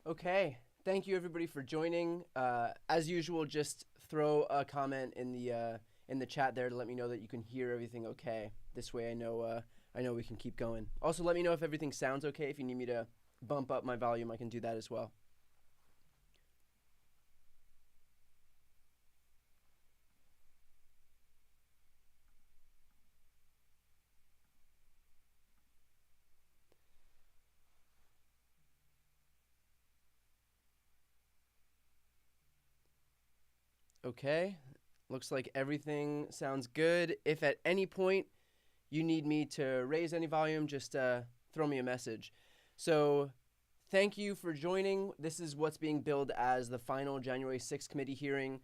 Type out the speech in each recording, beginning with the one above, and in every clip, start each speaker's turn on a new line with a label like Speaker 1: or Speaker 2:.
Speaker 1: Okay, thank you everybody for joining. As usual, just throw a comment in the chat there to let me know that you can hear everything okay. This way I know we can keep going. Also, let me know if everything sounds okay. If you need me to bump up my volume, I can do that as well. Okay, looks like everything sounds good. If at any point you need me to raise any volume, just throw me a message. So thank you for joining. This is what's being billed as the final January 6th committee hearing.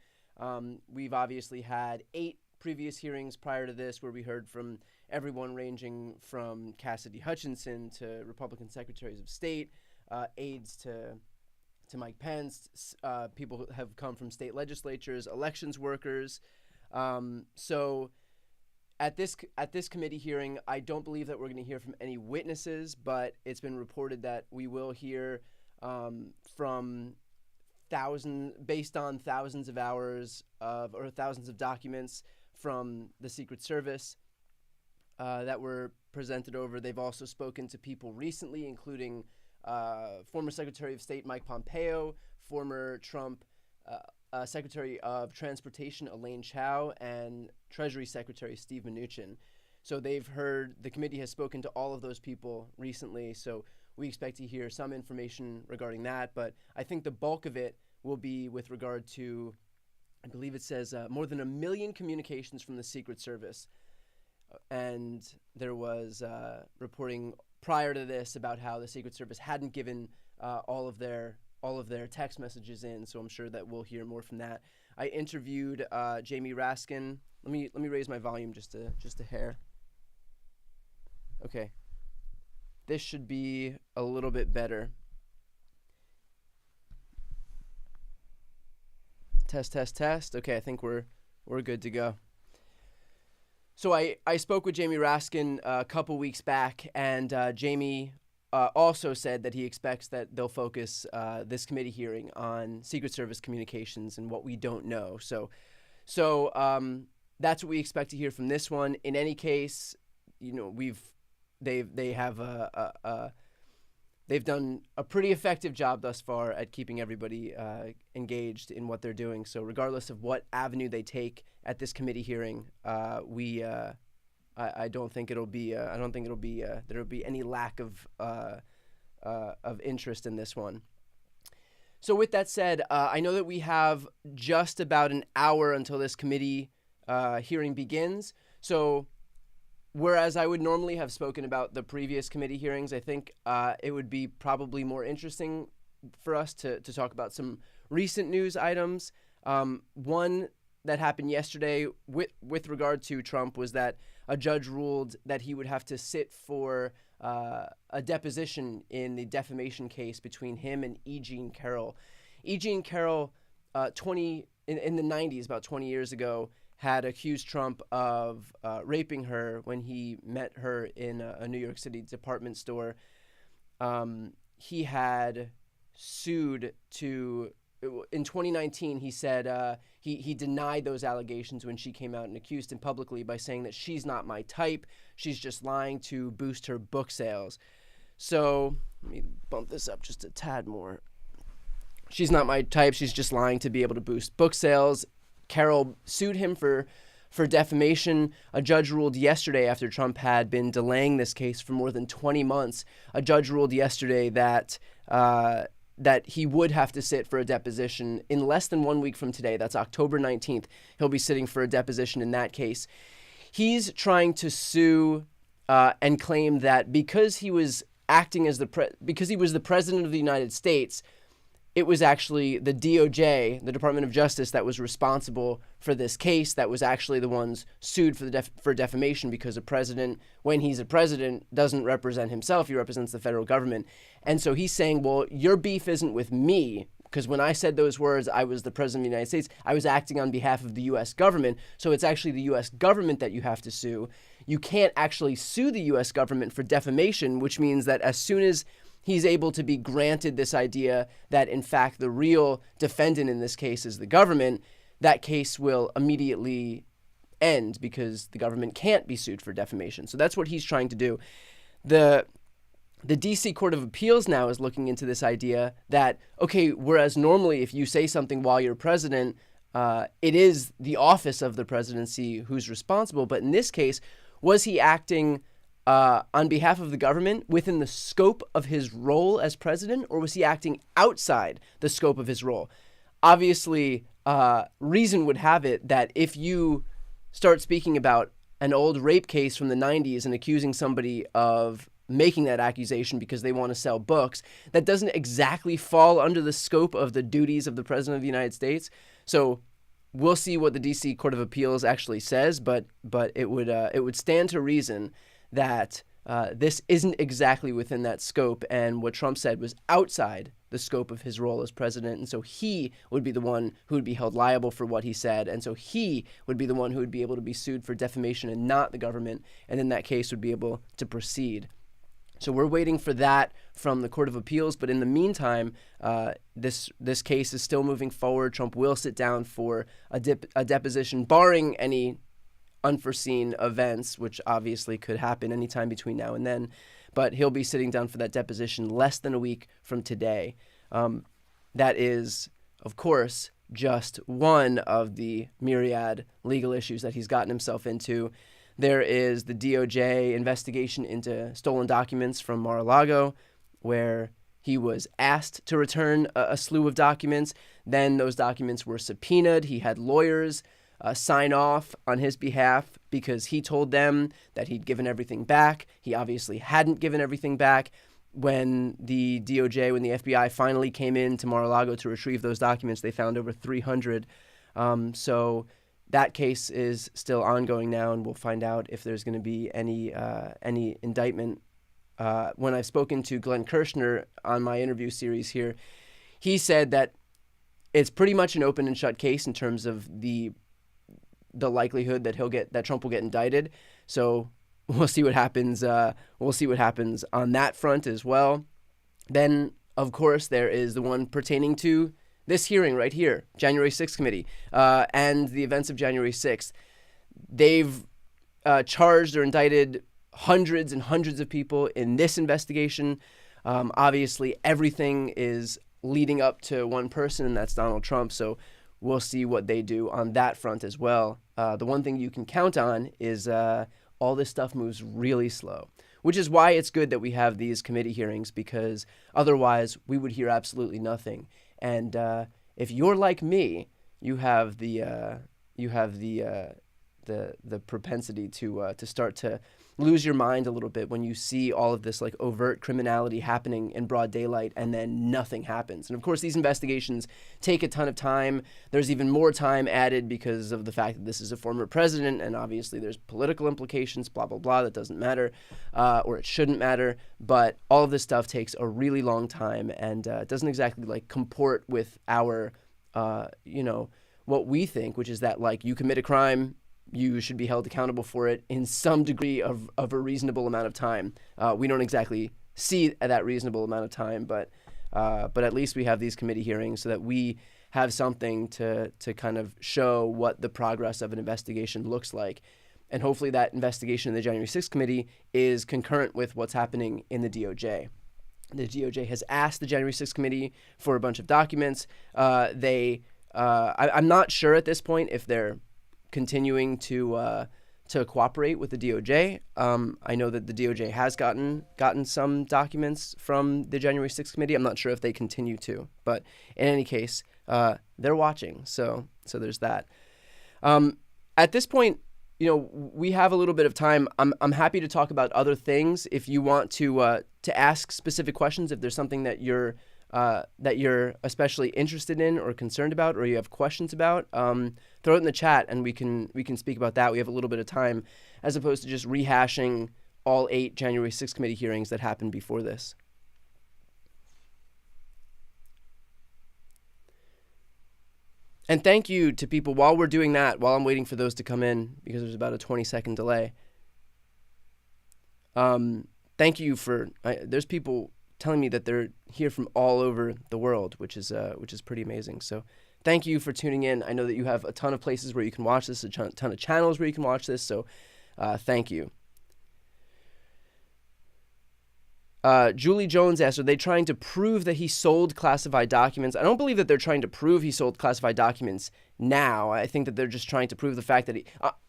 Speaker 1: We've obviously had 8 previous hearings prior to this where we heard from everyone ranging from Cassidy Hutchinson to Republican secretaries of state, aides to Mike Pence. People have come from state legislatures, elections workers. So at this committee hearing, I don't believe that we're going to hear from any witnesses, but it's been reported that we will hear from based on thousands of hours or thousands of documents from the Secret Service that were presented over. They've also spoken to people recently, including former Secretary of State Mike Pompeo, former Trump Secretary of Transportation Elaine Chao, and Treasury Secretary Steve Mnuchin. So the committee has spoken to all of those people recently, so we expect to hear some information regarding that, but I think the bulk of it will be with regard to, I believe it says, more than 1 million communications from the Secret Service. And there was reporting prior to this about how the Secret Service hadn't given all of their text messages in, so I'm sure that we'll hear more from that. I interviewed Jamie Raskin. Let me raise my volume just a hair. Okay. This should be a little bit better. Test. Okay, I think we're good to go. So I spoke with Jamie Raskin a couple weeks back, and Jamie also said that he expects that they'll focus this committee hearing on Secret Service communications and what we don't know. So that's what we expect to hear from this one. In any case, they've done a pretty effective job thus far at keeping everybody engaged in what they're doing. So regardless of what avenue they take at this committee hearing, I don't think it'll be there'll be any lack of interest in this one. So with that said, I know that we have just about an hour until this committee hearing begins. So whereas I would normally have spoken about the previous committee hearings, I think it would be probably more interesting for us to talk about some recent news items. One that happened yesterday with regard to Trump was that a judge ruled that he would have to sit for a deposition in the defamation case between him and E. Jean Carroll. E. Jean Carroll, in the 90s, about 20 years ago, had accused Trump of raping her when he met her in a New York City department store. He had sued in 2019, he said he denied those allegations when she came out and accused him publicly by saying that she's not my type. She's just lying to boost her book sales. So let me bump this up just a tad more. She's not my type. She's just lying to be able to boost book sales. Carroll sued him for defamation. A judge ruled yesterday, after Trump had been delaying this case for more than 20 months, a judge ruled yesterday that he would have to sit for a deposition in less than 1 week from today. That's October 19th. He'll be sitting for a deposition in that case. He's trying to sue and claim that because he was acting as because he was the president of the United States, it was actually the DOJ, the Department of Justice, that was responsible for this case, that was actually the ones sued for defamation, because a president, when he's a president, doesn't represent himself. He represents the federal government. And so he's saying, well, your beef isn't with me, because when I said those words, I was the president of the United States. I was acting on behalf of the U.S. government. So it's actually the U.S. government that you have to sue. You can't actually sue the U.S. government for defamation, which means that as soon as he's able to be granted this idea that, in fact, the real defendant in this case is the government, that case will immediately end because the government can't be sued for defamation. So that's what he's trying to do. The D.C. Court of Appeals now is looking into this idea that, okay, whereas normally if you say something while you're president, it is the office of the presidency who's responsible. But in this case, was he acting on behalf of the government within the scope of his role as president, or was he acting outside the scope of his role? Obviously, reason would have it that if you start speaking about an old rape case from the 90s and accusing somebody of making that accusation because they want to sell books, that doesn't exactly fall under the scope of the duties of the president of the United States. So we'll see what the D.C. Court of Appeals actually says, but it would stand to reason that this isn't exactly within that scope, and what Trump said was outside the scope of his role as president, and so he would be the one who would be held liable for what he said, and so he would be the one who would be able to be sued for defamation and not the government, and then that case would be able to proceed. So we're waiting for that from the Court of Appeals, but in the meantime, this case is still moving forward. Trump will sit down for a deposition, barring any unforeseen events, which obviously could happen anytime between now and then, but he'll be sitting down for that deposition less than a week from today. That is, of course, just one of the myriad legal issues that he's gotten himself into. There is the DOJ investigation into stolen documents from Mar-a-Lago, where he was asked to return a slew of documents. Then those documents were subpoenaed. He had lawyers sign off on his behalf because he told them that he'd given everything back. He obviously hadn't given everything back. When the DOJ, when the FBI finally came in to Mar-a-Lago to retrieve those documents, they found over 300. So that case is still ongoing now, and we'll find out if there's going to be any indictment. When I've spoken to Glenn Kirshner on my interview series here, he said that it's pretty much an open and shut case in terms of the likelihood that Trump will get indicted. So we'll see what happens. We'll see what happens on that front as well. Then, of course, there is the one pertaining to this hearing right here, January 6th committee, and the events of January 6th. They've charged or indicted hundreds and hundreds of people in this investigation. Obviously, everything is leading up to one person, and that's Donald Trump. So we'll see what they do on that front as well. The one thing you can count on is all this stuff moves really slow, which is why it's good that we have these committee hearings, because otherwise we would hear absolutely nothing. And if you're like me, you have the propensity to start to lose your mind a little bit when you see all of this like overt criminality happening in broad daylight and then nothing happens. And of course, these investigations take a ton of time. There's even more time added because of the fact that this is a former president, and obviously there's political implications, blah, blah, blah, that doesn't matter, or it shouldn't matter. But all of this stuff takes a really long time, and it doesn't exactly like comport with our, what we think, which is that like you commit a crime, you should be held accountable for it in some degree of a reasonable amount of time. We don't exactly see that reasonable amount of time, but at least we have these committee hearings so that we have something to kind of show what the progress of an investigation looks like. And hopefully that investigation in the January 6th committee is concurrent with what's happening in the DOJ. The DOJ has asked the January 6th committee for a bunch of documents. I'm not sure at this point if they're continuing to cooperate with the DOJ. I know that the DOJ has gotten some documents from the January 6th committee. I'm not sure if they continue to, but in any case, they're watching. So there's that. At this point, we have a little bit of time. I'm happy to talk about other things if you want to ask specific questions. If there's something that you're especially interested in or concerned about, or you have questions about, throw it in the chat and we can speak about that. We have a little bit of time, as opposed to just rehashing all 8 January 6th committee hearings that happened before this. And thank you to people while we're doing that, while I'm waiting for those to come in, because there's about a 20-second delay. Thank you there's people telling me that they're here from all over the world, which is pretty amazing. So thank you for tuning in. I know that you have a ton of places where you can watch this, a ton of channels where you can watch this. So thank you. Julie Jones asked, are they trying to prove that he sold classified documents? I don't believe that they're trying to prove he sold classified documents now. I think that they're just trying to prove the fact that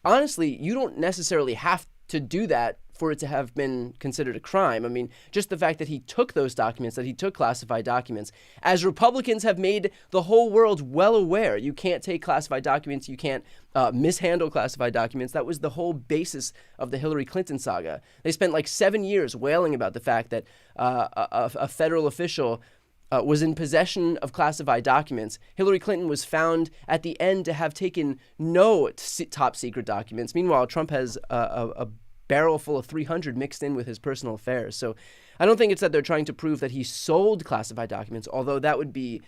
Speaker 1: honestly, you don't necessarily have to do that for it to have been considered a crime. I mean, just the fact that he took those documents, that he took classified documents, as Republicans have made the whole world well aware, you can't take classified documents, you can't mishandle classified documents. That was the whole basis of the Hillary Clinton saga. They spent like 7 years wailing about the fact that a federal official was in possession of classified documents. Hillary Clinton was found at the end to have taken no top secret documents. Meanwhile, Trump has a barrel full of 300 mixed in with his personal affairs. So I don't think it's that they're trying to prove that he sold classified documents, although that would be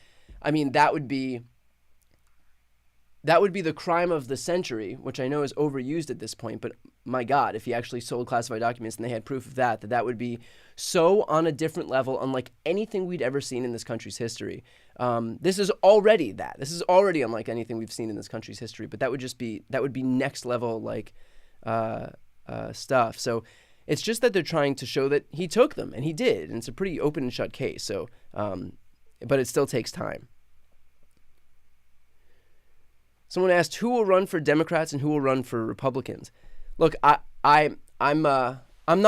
Speaker 1: the crime of the century, which I know is overused at this point. But my God, if he actually sold classified documents and they had proof of that would be so on a different level, unlike anything we'd ever seen in this country's history. This is already that. This is already unlike anything we've seen in this country's history. But that would be next level stuff. So it's just that they're trying to show that he took them, and he did, and it's a pretty open and shut case. So, but it still takes time. Someone asked, who will run for Democrats and who will run for Republicans? Look, I'm not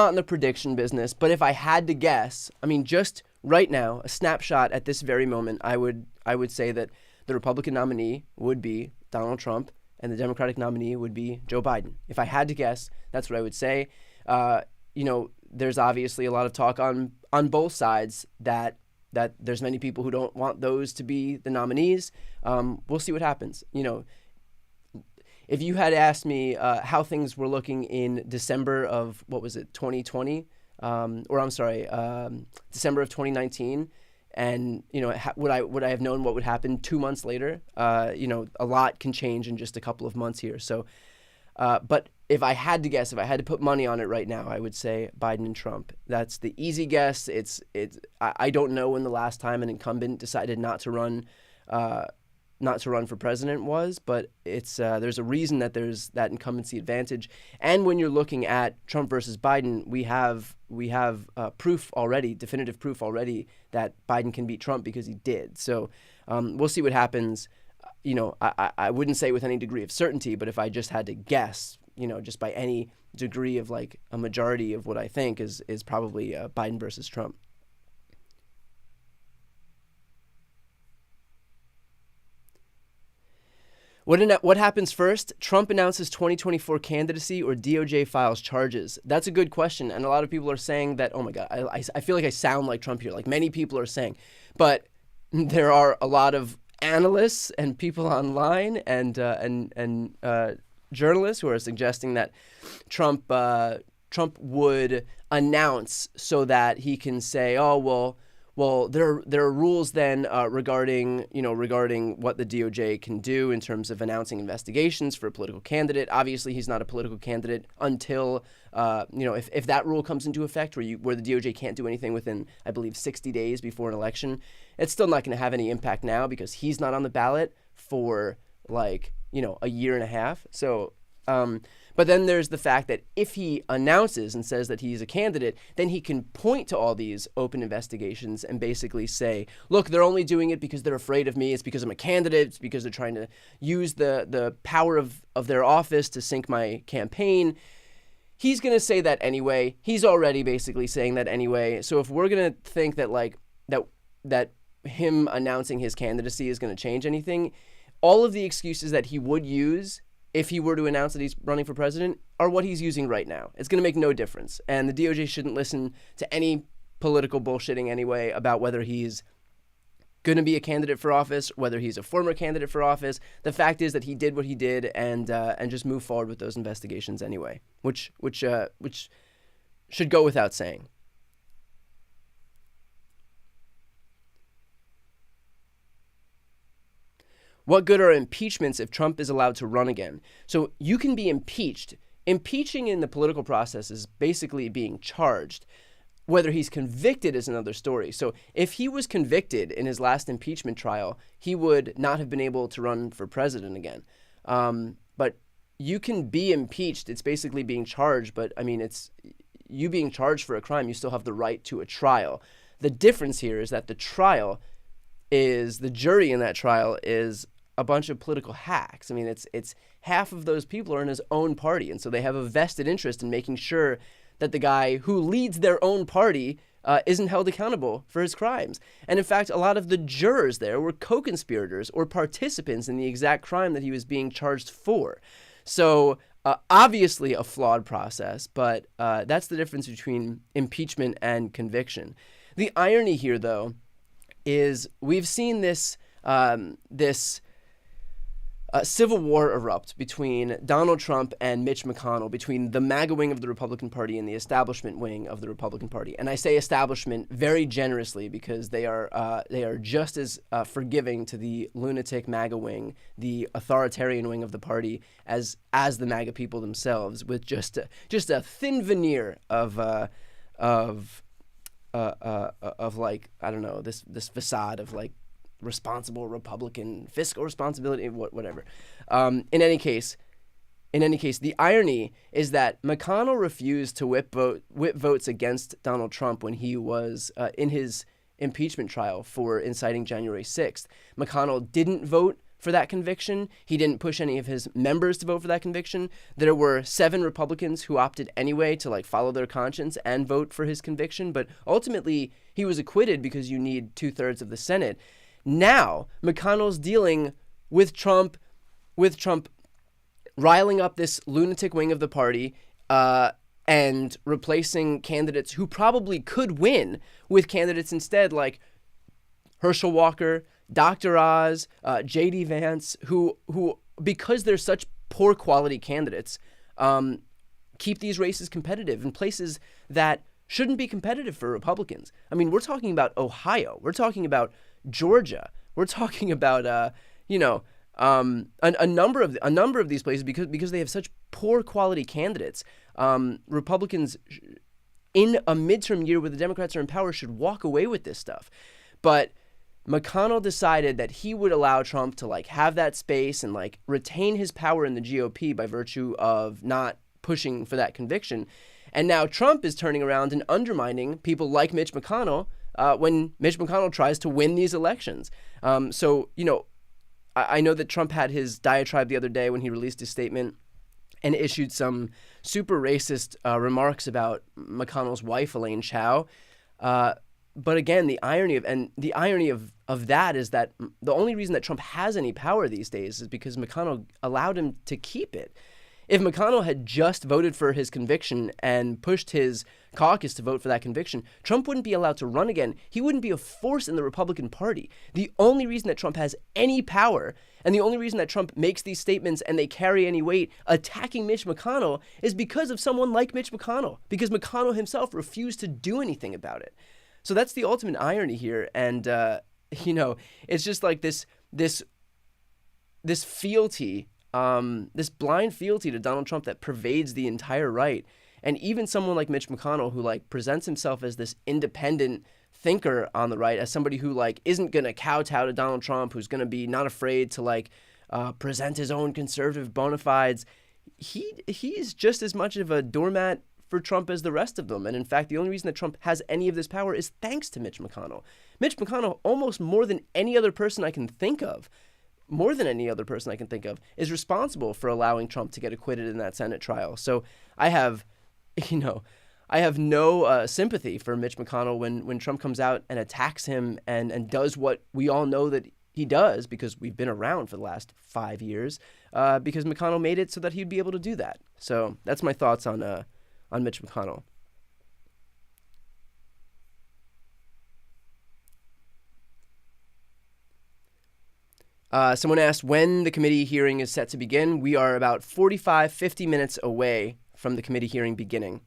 Speaker 1: in the prediction business, but if I had to guess, I mean, just right now, a snapshot at this very moment, I would say that the Republican nominee would be Donald Trump, and the Democratic nominee would be Joe Biden. If I had to guess, that's what I would say. There's obviously a lot of talk on both sides that there's many people who don't want those to be the nominees. We'll see what happens. If you had asked me how things were looking in December of, 2020? December of 2019, and would I have known what would happen 2 months later? A lot can change in just a couple of months here. So, but if I had to guess, if I had to put money on it right now, I would say Biden and Trump. That's the easy guess. I don't know when the last time an incumbent decided not to run for president was, but there's a reason that there's that incumbency advantage. And when you're looking at Trump versus Biden, we have proof already, definitive proof already, that Biden can beat Trump because he did. So we'll see what happens. I wouldn't say with any degree of certainty, but if I just had to guess, just by any degree of like a majority of what I think is probably Biden versus Trump. What happens first? Trump announces 2024 candidacy or DOJ files charges? That's a good question. And a lot of people are saying that, oh my God, I feel like I sound like Trump here, like many people are saying. But there are a lot of analysts and people online and journalists who are suggesting that Trump would announce so that he can say, oh, well, there are rules then regarding what the DOJ can do in terms of announcing investigations for a political candidate. Obviously, he's not a political candidate until if that rule comes into effect, where the DOJ can't do anything within, I believe, 60 days before an election. It's still not going to have any impact now because he's not on the ballot for a year and a half. So. But then there's the fact that if he announces and says that he's a candidate, then he can point to all these open investigations and basically say, look, they're only doing it because they're afraid of me. It's because I'm a candidate. It's because they're trying to use the power of their office to sink my campaign. He's going to say that anyway. He's already basically saying that anyway. So if we're going to think that that him announcing his candidacy is going to change anything, all of the excuses that he would use if he were to announce that he's running for president are what he's using right now. It's going to make no difference. And the DOJ shouldn't listen to any political bullshitting anyway about whether he's going to be a candidate for office, whether he's a former candidate for office. The fact is that he did what he did and just move forward with those investigations anyway, which should go without saying. What good are impeachments if Trump is allowed to run again? So you can be impeached. Impeaching in the political process is basically being charged. Whether he's convicted is another story. So if he was convicted in his last impeachment trial, he would not have been able to run for president again. But you can be impeached. It's basically being charged. But I mean, it's you being charged for a crime. You still have the right to a trial. The difference here is that the jury in that trial is a bunch of political hacks. I mean, it's half of those people are in his own party. And so they have a vested interest in making sure that the guy who leads their own party isn't held accountable for his crimes. And in fact, a lot of the jurors there were co-conspirators or participants in the exact crime that he was being charged for. So obviously a flawed process, but that's the difference between impeachment and conviction. The irony here, though, is we've seen this civil war erupt between Donald Trump and Mitch McConnell, between the MAGA wing of the Republican Party and the establishment wing of the Republican Party. And I say establishment very generously because they are just as forgiving to the lunatic MAGA wing, the authoritarian wing of the party, as the MAGA people themselves, with just a thin veneer of like, I don't know, this facade of like responsible Republican fiscal responsibility, whatever. In any case, the irony is that McConnell refused to whip votes against Donald Trump when he was in his impeachment trial for inciting January 6th. McConnell didn't vote for that conviction. He didn't push any of his members to vote for that conviction. There were 7 Republicans who opted anyway to like follow their conscience and vote for his conviction, but ultimately he was acquitted because you need 2/3 of the Senate. Now, McConnell's dealing with Trump riling up this lunatic wing of the party and replacing candidates who probably could win with candidates instead like Herschel Walker, Dr. Oz, J.D. Vance, who because they're such poor quality candidates, keep these races competitive in places that shouldn't be competitive for Republicans. I mean, we're talking about Ohio. We're talking about Georgia. We're talking about a number of these places because they have such poor quality candidates. Republicans in a midterm year where the Democrats are in power should walk away with this stuff. But McConnell decided that he would allow Trump to like have that space and like retain his power in the GOP by virtue of not pushing for that conviction. And now Trump is turning around and undermining people like Mitch McConnell when Mitch McConnell tries to win these elections. So, I know that Trump had his diatribe the other day when he released his statement and issued some super racist remarks about McConnell's wife, Elaine Chao. But again, the irony of that is that the only reason that Trump has any power these days is because McConnell allowed him to keep it. If McConnell had just voted for his conviction and pushed his caucus to vote for that conviction, Trump wouldn't be allowed to run again. He wouldn't be a force in the Republican Party. The only reason that Trump has any power and the only reason that Trump makes these statements and they carry any weight attacking Mitch McConnell is because of someone like Mitch McConnell, because McConnell himself refused to do anything about it. So that's the ultimate irony here. And, it's just like this fealty, this blind fealty to Donald Trump that pervades the entire right. And even someone like Mitch McConnell, who like presents himself as this independent thinker on the right, as somebody who like isn't going to kowtow to Donald Trump, who's going to be not afraid to like present his own conservative bona fides, he's just as much of a doormat for Trump as the rest of them. And in fact, the only reason that Trump has any of this power is thanks to Mitch McConnell. Mitch McConnell, almost more than any other person I can think of, is responsible for allowing Trump to get acquitted in that Senate trial. So I have no sympathy for Mitch McConnell when Trump comes out and attacks him and does what we all know that he does, because we've been around for the last 5 years, because McConnell made it so that he'd be able to do that. So that's my thoughts on Mitch McConnell. Someone asked when the committee hearing is set to begin. We are about 50 minutes away from the committee hearing beginning.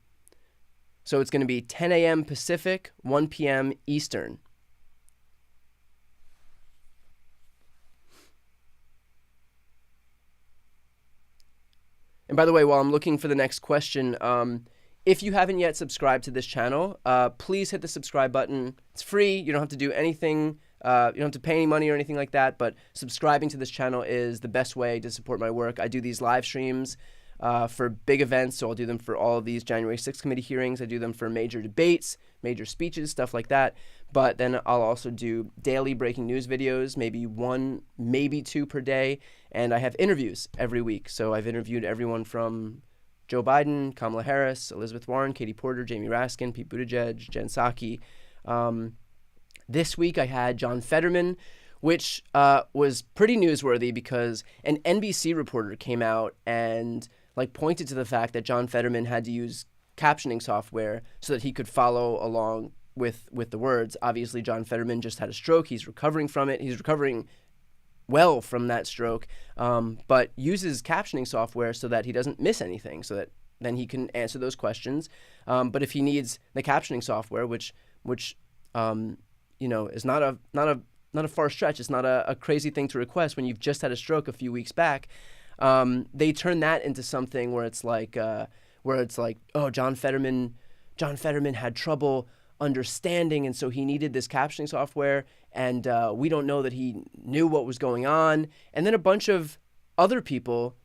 Speaker 1: So it's going to be 10 a.m. Pacific, 1 p.m. Eastern. And by the way, while I'm looking for the next question, if you haven't yet subscribed to this channel, please hit the subscribe button. It's free. You don't have to do anything. You don't have to pay any money or anything like that, but subscribing to this channel is the best way to support my work. I do these live streams for big events, so I'll do them for all of these January 6th committee hearings. I do them for major debates, major speeches, stuff like that. But then I'll also do daily breaking news videos, maybe 1, maybe 2 per day. And I have interviews every week. So I've interviewed everyone from Joe Biden, Kamala Harris, Elizabeth Warren, Katie Porter, Jamie Raskin, Pete Buttigieg, Jen Psaki. This week I had John Fetterman, which was pretty newsworthy because an NBC reporter came out and pointed to the fact that John Fetterman had to use captioning software so that he could follow along with the words. Obviously, John Fetterman just had a stroke. He's recovering from it. He's recovering well from that stroke, but uses captioning software so that he doesn't miss anything, so that then he can answer those questions. But if he needs the captioning software, which is not a far stretch, it's not a crazy thing to request when you've just had a stroke a few weeks back. They turn that into something where it's like, oh, John Fetterman had trouble understanding, and so he needed this captioning software, and we don't know that he knew what was going on. And then a bunch of other people,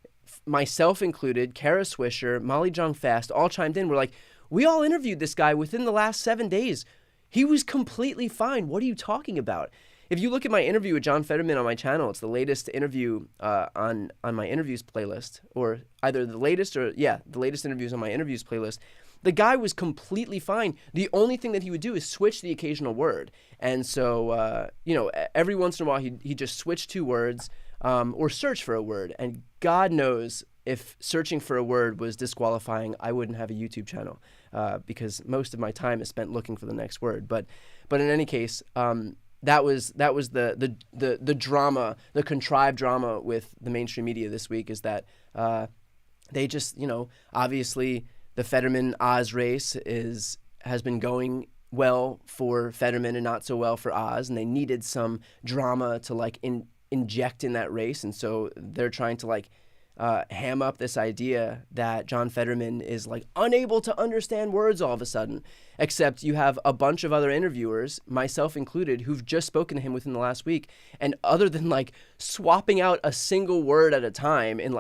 Speaker 1: myself included, Kara Swisher, Molly Jong Fast, all chimed in. We're like, we all interviewed this guy within the last 7 days. He was completely fine. What are you talking about? If you look at my interview with John Fetterman on my channel, it's the latest interview on my interviews playlist, or either the latest the latest interviews on my interviews playlist. The guy was completely fine. The only thing that he would do is switch the occasional word. And so, every once in a while, he just switched 2 words or search for a word. And God knows if searching for a word was disqualifying, I wouldn't have a YouTube channel because most of my time is spent looking for the next word. But in any case, that was the drama, the contrived drama with the mainstream media this week is that they just, obviously the Fetterman-Oz race has been going well for Fetterman and not so well for Oz, and they needed some drama to inject in that race, and so they're trying to ham up this idea that John Fetterman is unable to understand words all of a sudden, except you have a bunch of other interviewers, myself included, who've just spoken to him within the last week, and other than swapping out a single word at a time in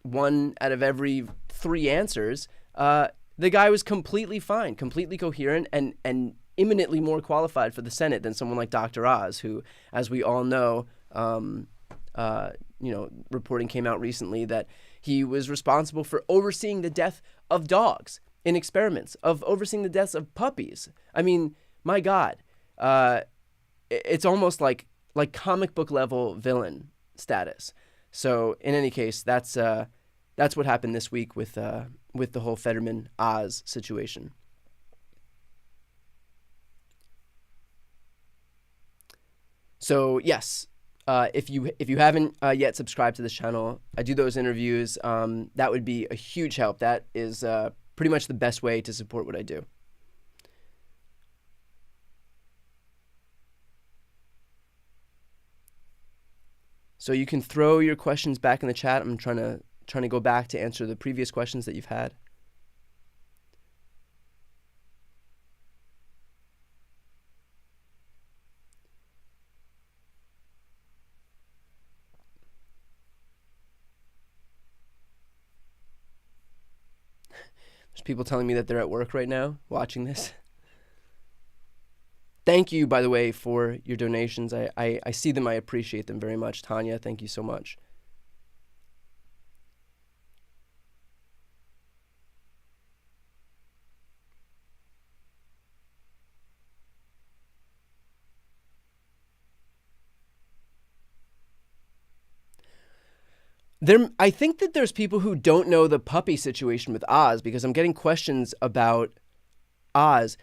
Speaker 1: 1 out of every 3 answers, the guy was completely fine, completely coherent, and imminently more qualified for the Senate than someone like Dr. Oz, who, as we all know, reporting came out recently that he was responsible for overseeing the death of dogs in experiments, of overseeing the deaths of puppies. I mean, my God, it's almost like comic book level villain status. So in any case, that's what happened this week with the whole Fetterman-Oz situation. So yes. If you haven't yet subscribed to this channel, I do those interviews. That would be a huge help. That is pretty much the best way to support what I do. So you can throw your questions back in the chat. I'm trying to go back to answer the previous questions that you've had. There's people telling me that they're at work right now watching this. Thank you, by the way, for your donations. I see them. I appreciate them very much. Tanya, thank you so much. I think that there's people who don't know the puppy situation with Oz, because I'm getting questions about Oz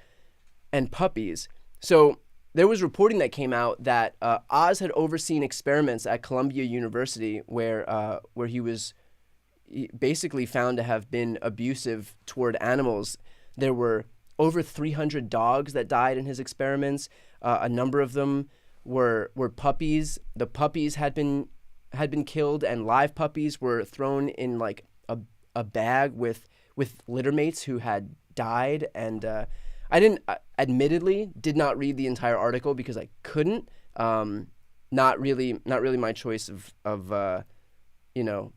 Speaker 1: and puppies. So there was reporting that came out that Oz had overseen experiments at Columbia University where he was basically found to have been abusive toward animals. There were over 300 dogs that died in his experiments. A number of them were puppies. The puppies had been killed, and live puppies were thrown in like a bag with litter mates who had died. And I admittedly did not read the entire article because I couldn't. Not really my choice of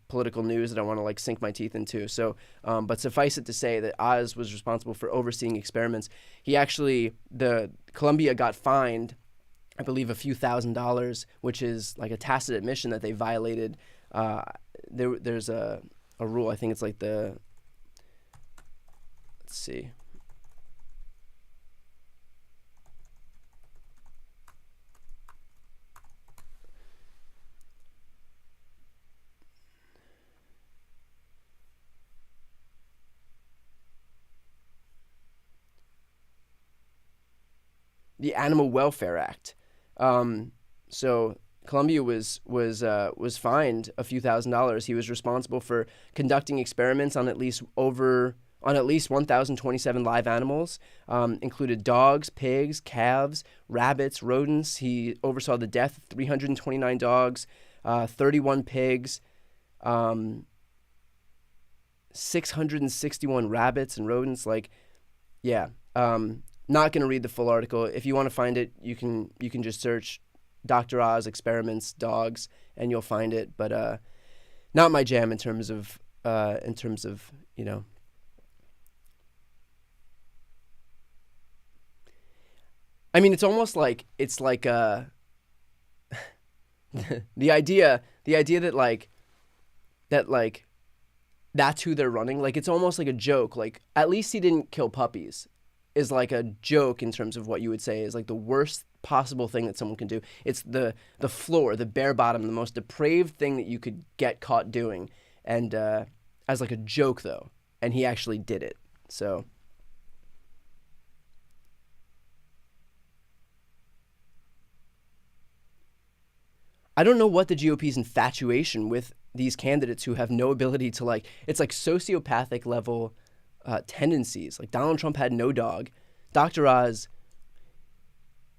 Speaker 1: political news that I want to like sink my teeth into. So, but suffice it to say that Oz was responsible for overseeing experiments. The Columbia got fined, I believe, a few $1,000s, which is like a tacit admission that they violated. There's a rule. I think it's like let's see. The Animal Welfare Act. So Columbia was fined a few $1,000s. He was responsible for conducting experiments on at least 1,027 live animals, included dogs, pigs, calves, rabbits, rodents. He oversaw the death of 329 dogs, 31 pigs, 661 rabbits and rodents. Not going to read the full article. If you want to find it, you can just search Dr. Oz experiments dogs and you'll find it. But not my jam in terms of I mean, it's almost like the idea that that's who they're running. Like, it's almost like a joke. Like, at least he didn't kill puppies is like a joke in terms of what you would say is like the worst possible thing that someone can do. It's the floor, the bare bottom, the most depraved thing that you could get caught doing. And as like a joke, though. And he actually did it. So I don't know what the GOP's infatuation with these candidates who have no ability to it's like sociopathic level tendencies. Like, Donald Trump had no dog. Dr. Oz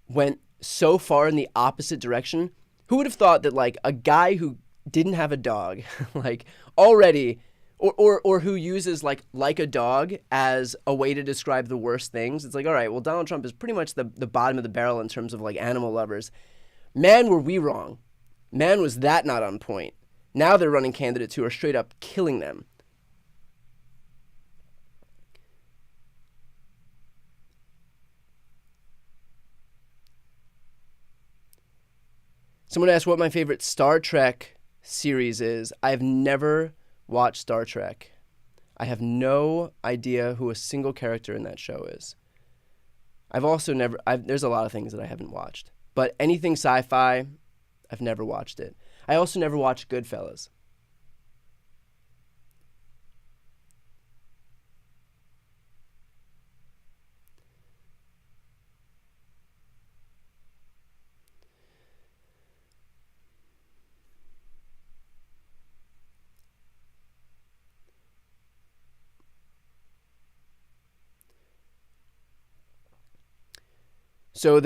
Speaker 1: went so far in the opposite direction. Who would have thought that like a guy who didn't have a dog, like already, or who uses like a dog as a way to describe the worst things? It's like, all right, well, Donald Trump is pretty much the bottom of the barrel in terms of like animal lovers. Man, were we wrong. Man, was that not on point. Now they're running candidates who are straight up killing them. Someone asked what my favorite Star Trek series is. I've never watched Star Trek. I have no idea who a single character in that show is. I've also there's a lot of things that I haven't watched. But anything sci-fi, I've never watched it. I also never watched Goodfellas. So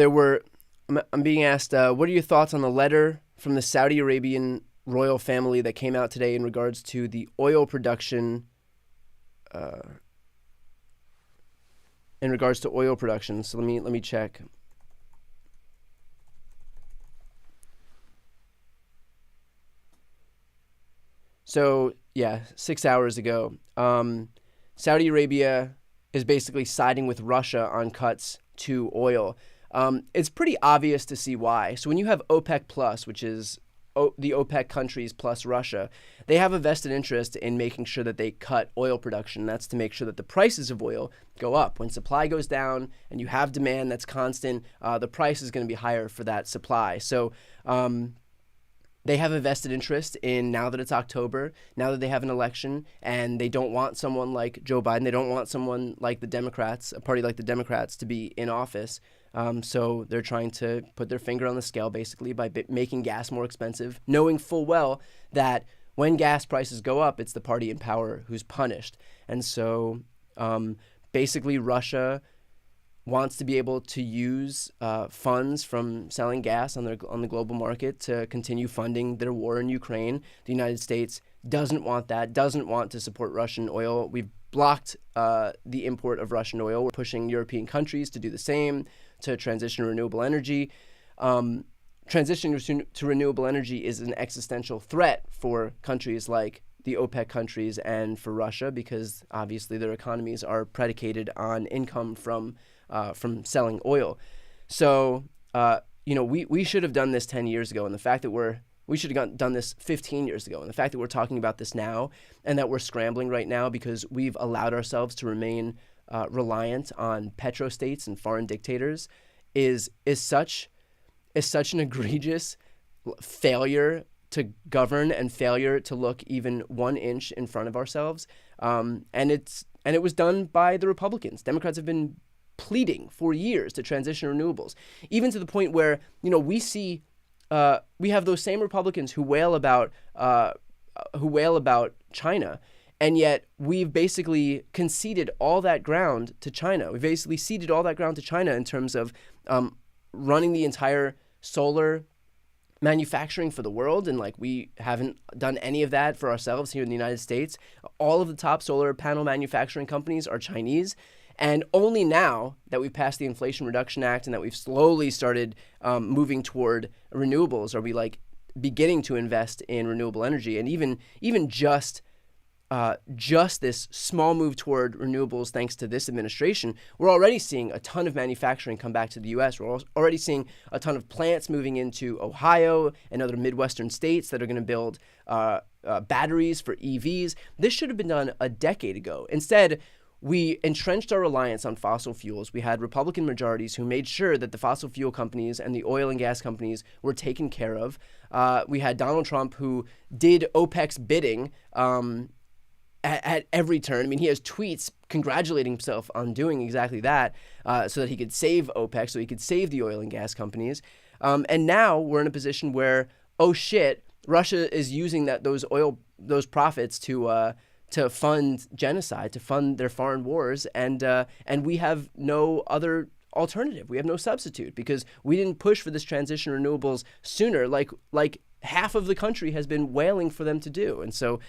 Speaker 1: I'm being asked, what are your thoughts on the letter from the Saudi Arabian royal family that came out today in regards to the oil production, So let me check. So, 6 hours ago, Saudi Arabia is basically siding with Russia on cuts to oil. It's pretty obvious to see why. So when you have OPEC Plus, which is the OPEC countries plus Russia, they have a vested interest in making sure that they cut oil production. That's to make sure that the prices of oil go up. When supply goes down and you have demand that's constant, the price is going to be higher for that supply. So they have a vested interest in, now that it's October, now that they have an election, and they don't want someone like Joe Biden, they don't want someone like the Democrats, a party like the Democrats, to be in office. So they're trying to put their finger on the scale, basically, by making gas more expensive, knowing full well that when gas prices go up, it's the party in power who's punished. And so basically Russia wants to be able to use funds from selling gas on the global market to continue funding their war in Ukraine. The United States doesn't want that, doesn't want to support Russian oil. We've blocked the import of Russian oil. We're pushing European countries to do the same, to transition to renewable energy. Transitioning to renewable energy is an existential threat for countries like the OPEC countries and for Russia, because obviously their economies are predicated on income from selling oil. So, we should have done this 10 years ago. And the fact that we should have done this 15 years ago. And the fact that we're talking about this now and that we're scrambling right now because we've allowed ourselves to remain reliant on petrostates and foreign dictators is such an egregious failure to govern and failure to look even 1 inch in front of ourselves. And it was done by the Republicans. Democrats have been pleading for years to transition renewables, even to the point where, we see we have those same Republicans who wail about China, and yet we've basically conceded all that ground to China. We've basically ceded all that ground to China in terms of running the entire solar manufacturing for the world, and we haven't done any of that for ourselves here in the United States. All of the top solar panel manufacturing companies are Chinese. And only now that we've passed the Inflation Reduction Act and that we've slowly started moving toward renewables are we beginning to invest in renewable energy. And even just this small move toward renewables, thanks to this administration, we're already seeing a ton of manufacturing come back to the U.S. We're already seeing a ton of plants moving into Ohio and other Midwestern states that are going to build batteries for EVs. This should have been done a decade ago. Instead, we entrenched our reliance on fossil fuels. We had Republican majorities who made sure that the fossil fuel companies and the oil and gas companies were taken care of. We had Donald Trump, who did OPEC's bidding at every turn. I mean, he has tweets congratulating himself on doing exactly that so that he could save OPEC, so he could save the oil and gas companies. And now we're in a position where, oh shit, Russia is using those profits to fund genocide, to fund their foreign wars, and we have no other alternative. We have no substitute because we didn't push for this transition to renewables sooner, like half of the country has been wailing for them to do. And so,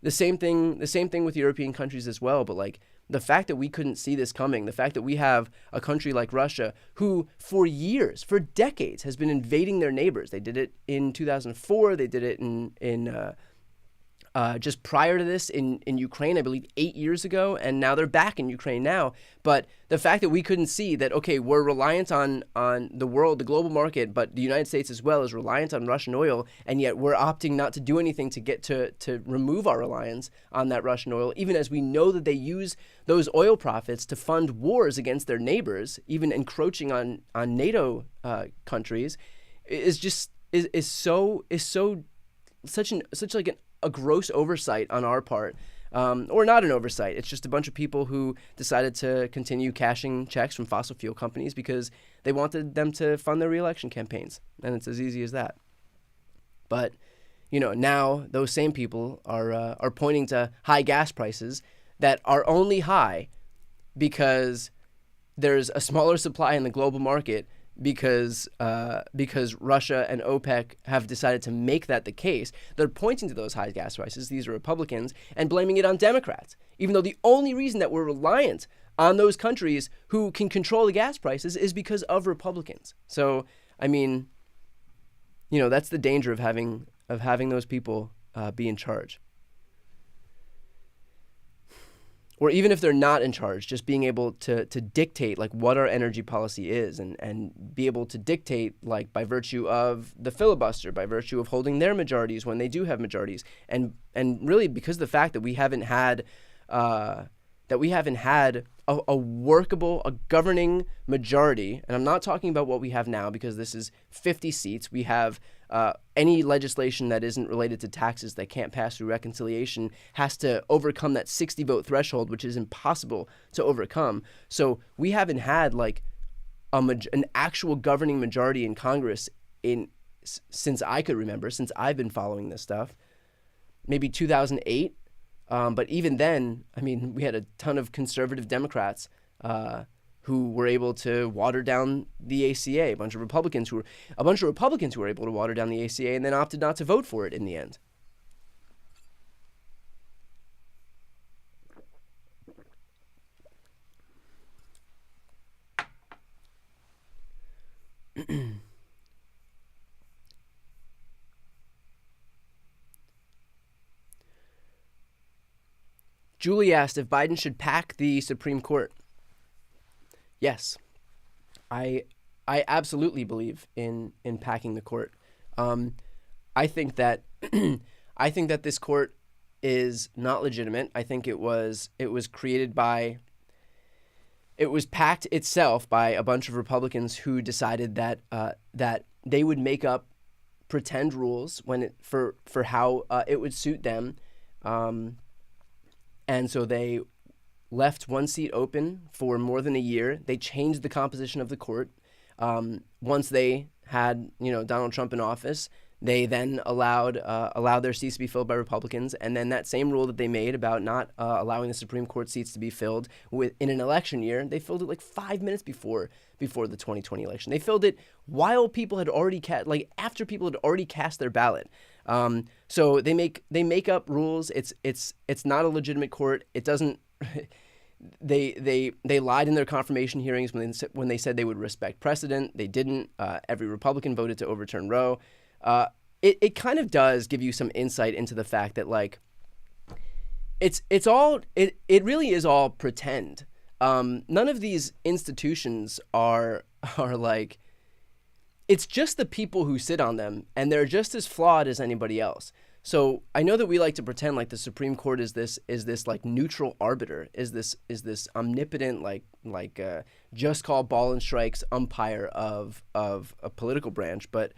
Speaker 1: the same thing with European countries as well. But the fact that we couldn't see this coming, the fact that we have a country like Russia who for years, for decades, has been invading their neighbors. They did it in 2004. They did it in just prior to this in Ukraine, I believe 8 years ago, and now they're back in Ukraine now. But the fact that we couldn't see that, okay, we're reliant on the world, the global market, but the United States as well is reliant on Russian oil, and yet we're opting not to do anything to get to remove our reliance on that Russian oil, even as we know that they use those oil profits to fund wars against their neighbors, even encroaching on NATO countries, is such a gross oversight on our part, or not an oversight. It's just a bunch of people who decided to continue cashing checks from fossil fuel companies because they wanted them to fund their re-election campaigns, and it's as easy as that. But now those same people are pointing to high gas prices that are only high because there's a smaller supply in the global market, because Russia and OPEC have decided to make that the case. They're pointing to those high gas prices, these are Republicans, and blaming it on Democrats, even though the only reason that we're reliant on those countries who can control the gas prices is because of Republicans. So, I mean, that's the danger of having those people be in charge. Or even if they're not in charge, just being able to dictate what our energy policy is and be able to dictate by virtue of the filibuster, by virtue of holding their majorities when they do have majorities, and really because of the fact that we haven't had a workable, a governing majority. And I'm not talking about what we have now, because this is 50 seats. We have any legislation that isn't related to taxes that can't pass through reconciliation has to overcome that 60-vote threshold, which is impossible to overcome. So we haven't had like an actual governing majority in Congress since I could remember, since I've been following this stuff, maybe 2008. But even then, I mean, we had a ton of conservative Democrats who were able to water down the ACA. A bunch of Republicans who were able to water down the ACA and then opted not to vote for it in the end. Julie asked if Biden should pack the Supreme Court. Yes, I absolutely believe in packing the court. I think that this court is not legitimate. I think it was packed itself by a bunch of Republicans who decided that that they would make up pretend rules for how it would suit them. And so they left one seat open for more than a year. They changed the composition of the court. Once they had, Donald Trump in office, they then allowed their seats to be filled by Republicans. And then that same rule that they made about not allowing the Supreme Court seats to be filled in an election year, they filled it like 5 minutes before the 2020 election. They filled it while people had already after people had already cast their ballot. So they make up rules. It's not a legitimate court. It doesn't. They lied in their confirmation hearings when they said they would respect precedent. They didn't. Every Republican voted to overturn Roe. It kind of does give you some insight into the fact that it really is all pretend. None of these institutions are like. It's just the people who sit on them, and they're just as flawed as anybody else. So I know that we like to pretend like the Supreme Court is this like neutral arbiter, is this omnipotent just call ball and strikes umpire of a political branch, but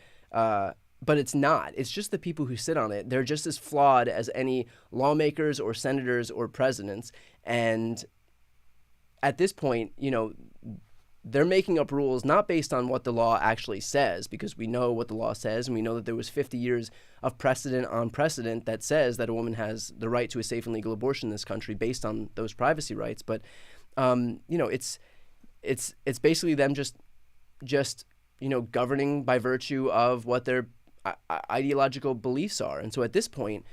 Speaker 1: it's not. It's just the people who sit on it. They're just as flawed as any lawmakers or senators or presidents, and at this point, they're making up rules not based on what the law actually says, because we know what the law says, and we know that there was 50 years of precedent on precedent that says that a woman has the right to a safe and legal abortion in this country based on those privacy rights. But it's basically them just governing by virtue of what their ideological beliefs are. And so at this point,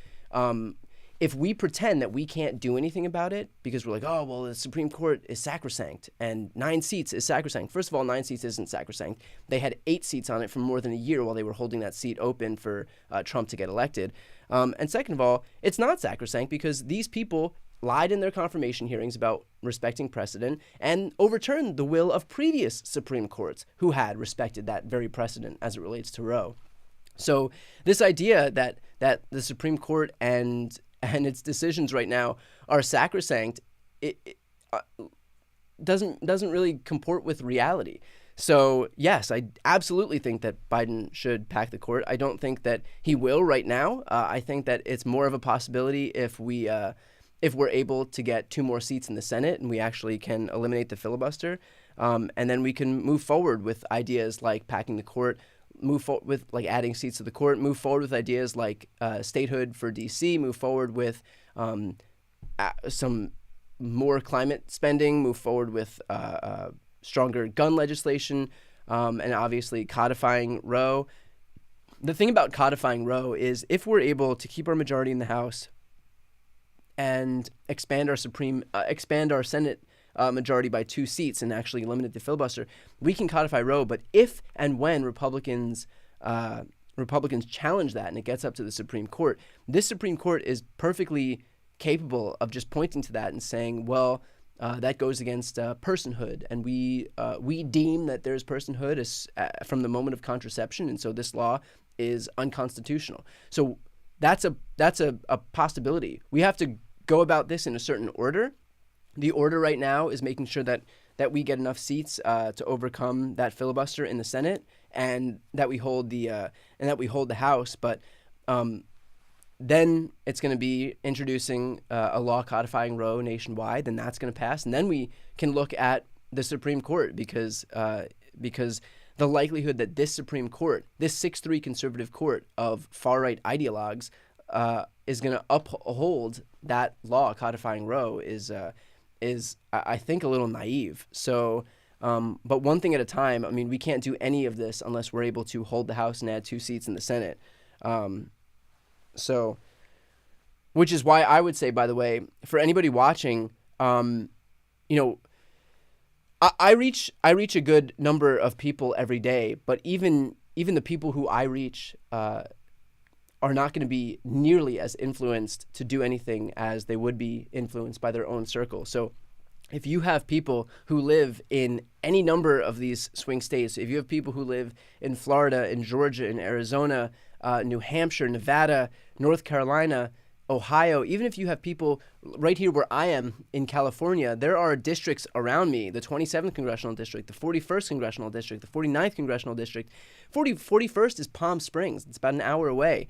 Speaker 1: if we pretend that we can't do anything about it because we're like, oh, well, the Supreme Court is sacrosanct and 9 seats is sacrosanct. First of all, 9 seats isn't sacrosanct. They had 8 seats on it for more than a year while they were holding that seat open for Trump to get elected. And second of all, it's not sacrosanct because these people lied in their confirmation hearings about respecting precedent and overturned the will of previous Supreme Courts who had respected that very precedent as it relates to Roe. So this idea that the Supreme Court and its decisions right now are sacrosanct, it doesn't really comport with reality. So yes, I absolutely think that Biden should pack the court. I don't think that he will right now. I think that it's more of a possibility if we're able to get 2 more seats in the Senate and we actually can eliminate the filibuster, and then we can move forward with ideas like packing the court, move forward with adding seats to the court, move forward with ideas like statehood for D.C., move forward with some more climate spending, move forward with stronger gun legislation, and obviously codifying Roe. The thing about codifying Roe is if we're able to keep our majority in the House and expand our Senate majority by 2 seats and actually eliminate the filibuster, we can codify Roe. But if and when Republicans challenge that and it gets up to the Supreme Court, this Supreme Court is perfectly capable of just pointing to that and saying, well, that goes against personhood, and we deem that there's personhood from the moment of contraception, and so this law is unconstitutional. So that's a possibility. We have to go about this in a certain order. The order right now is making sure that we get enough seats to overcome that filibuster in the Senate, and that we hold the House. But then it's going to be introducing a law codifying Roe nationwide. Then that's going to pass, and then we can look at the Supreme Court, because the likelihood that this Supreme Court, this 6-3 conservative court of far-right ideologues, is going to uphold that law codifying Roe is I think a little naive. So, but one thing at a time. I mean, we can't do any of this unless we're able to hold the House and add 2 seats in the Senate. So, which is why I would say, by the way, for anybody watching, I reach a good number of people every day, but even the people who I reach are not going to be nearly as influenced to do anything as they would be influenced by their own circle. So if you have people who live in any number of these swing states, if you have people who live in Florida, in Georgia, in Arizona, New Hampshire, Nevada, North Carolina, Ohio, even if you have people right here where I am in California, there are districts around me, the 27th Congressional District, the 41st Congressional District, the 49th Congressional District. 41st is Palm Springs. It's about an hour away.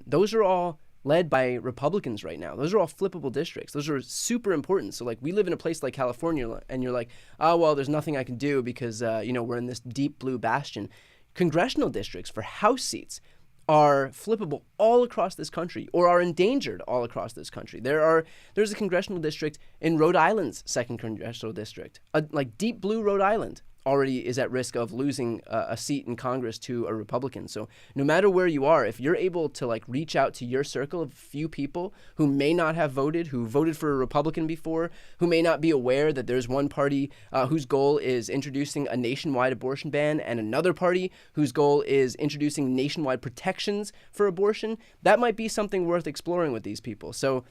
Speaker 1: Those are all led by Republicans right now. Those are all flippable districts. Those are super important. So, like, we live in a place like California, and you're like, oh, well, there's nothing I can do because, we're in this deep blue bastion. Congressional districts for House seats are flippable all across this country, or are endangered all across this country. There's a congressional district in Rhode Island's 2nd Congressional District. Like deep blue Rhode Island already is at risk of losing a seat in Congress to a Republican. So no matter where you are, if you're able to reach out to your circle of few people who may not have voted, who voted for a Republican before, who may not be aware that there's one party whose goal is introducing a nationwide abortion ban, and another party whose goal is introducing nationwide protections for abortion, that might be something worth exploring with these people. So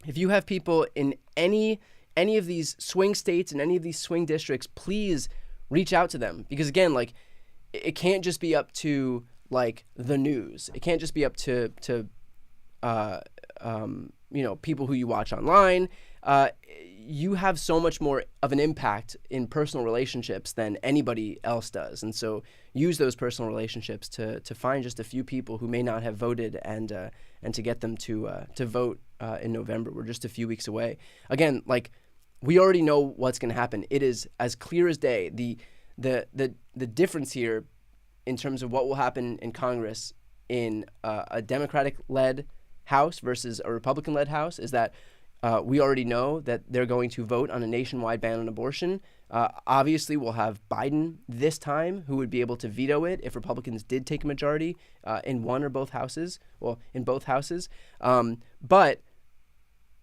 Speaker 1: if you have people in any of these swing states and any of these swing districts, please reach out to them, because again, it can't just be up to the news. It can't just be up to people who you watch online. You have so much more of an impact in personal relationships than anybody else does, and so use those personal relationships to find just a few people who may not have voted, and to get them to vote in November. We're just a few weeks away. Again, we already know what's going to happen. It is as clear as day. The difference here in terms of what will happen in Congress in a Democratic-led House versus a Republican-led House is that we already know that they're going to vote on a nationwide ban on abortion. Obviously, we'll have Biden this time, who would be able to veto it if Republicans did take a majority in one or both houses. Well, in both houses. But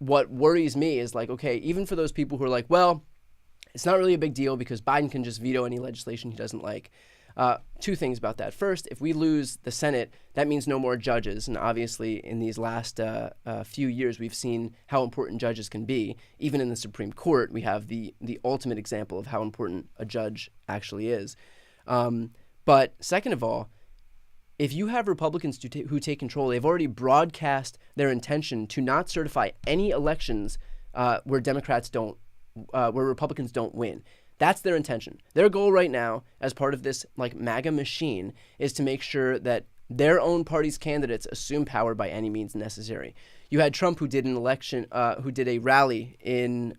Speaker 1: what worries me is okay, even for those people who are well, it's not really a big deal because Biden can just veto any legislation he doesn't like. 2 things about that. First, if we lose the Senate, that means no more judges. And obviously, in these last few years, we've seen how important judges can be. Even in the Supreme Court, we have the ultimate example of how important a judge actually is. But second of all, if you have Republicans who take control, they've already broadcast their intention to not certify any elections where Republicans don't win. That's their intention. Their goal right now, as part of this MAGA machine, is to make sure that their own party's candidates assume power by any means necessary. You had Trump, who did an election, who did a rally in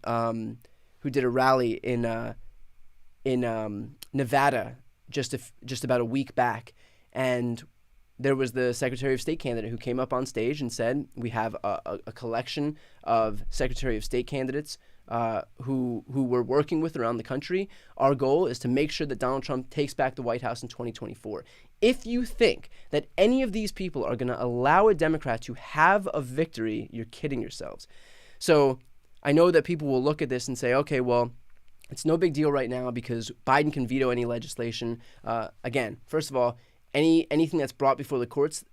Speaker 1: Nevada just about a week back, and there was the Secretary of State candidate who came up on stage and said, we have a collection of Secretary of State candidates who we're working with around the country. Our goal is to make sure that Donald Trump takes back the White House in 2024. If you think that any of these people are going to allow a Democrat to have a victory, you're kidding yourselves. So I know that people will look at this and say, okay, well, it's no big deal right now because Biden can veto any legislation. Again, first of all, anything that's brought before the courts,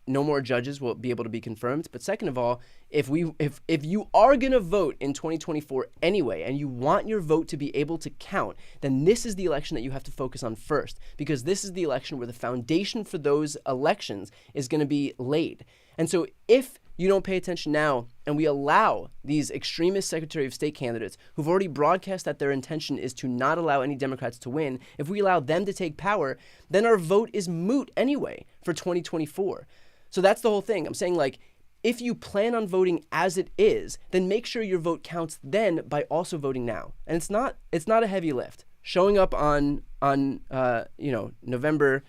Speaker 1: no more judges will be able to be confirmed. But second of all, if you are going to vote in 2024 anyway, and you want your vote to be able to count, then this is the election that you have to focus on first, because this is the election where the foundation for those elections is going to be laid. And so if you don't pay attention now, and we allow these extremist Secretary of State candidates who've already broadcast that their intention is to not allow any Democrats to win, if we allow them to take power, then our vote is moot anyway for 2024. So that's the whole thing. I'm saying, like, if you plan on voting as it is, then make sure your vote counts then by also voting now. And it's not a heavy lift. Showing up on November,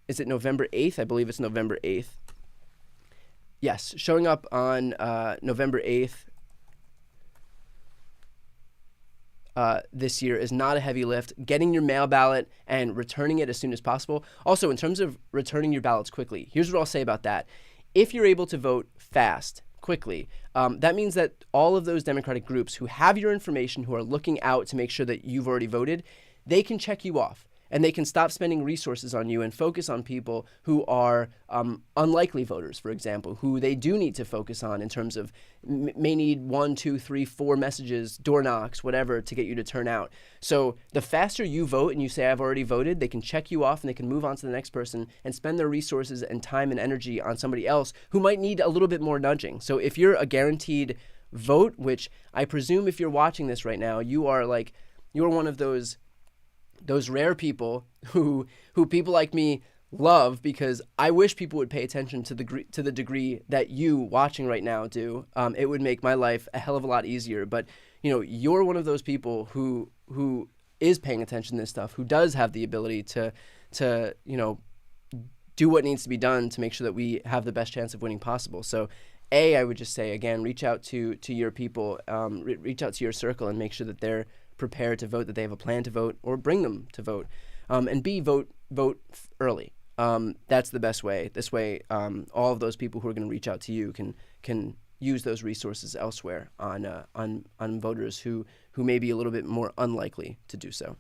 Speaker 1: is it November 8th? I believe it's November 8th. Yes, showing up on November 8th this year is not a heavy lift. Getting your mail ballot and returning it as soon as possible. Also, in terms of returning your ballots quickly, here's what I'll say about that. If you're able to vote fast, quickly, that means that all of those Democratic groups who have your information, who are looking out to make sure that you've already voted, they can check you off. And they can stop spending resources on you and focus on people who are unlikely voters, for example, who they do need to focus on in terms of may need 1, 2, 3, 4 messages, door knocks, whatever, to get you to turn out. So the faster you vote and you say, I've already voted, they can check you off and they can move on to the next person and spend their resources and time and energy on somebody else who might need a little bit more nudging. So if you're a guaranteed vote, which I presume if you're watching this right now, you're one of those rare people who people like me love, because I wish people would pay attention to the degree that you watching right now do. It would make my life a hell of a lot easier. But you're one of those people who is paying attention to this stuff, who does have the ability to do what needs to be done to make sure that we have the best chance of winning possible. So I would just say, again, reach out to your people, reach out to your circle and make sure that they're prepared to vote, that they have a plan to vote, or bring them to vote. And B, vote early. That's the best way. This way, all of those people who are going to reach out to you can use those resources elsewhere on voters who may be a little bit more unlikely to do so.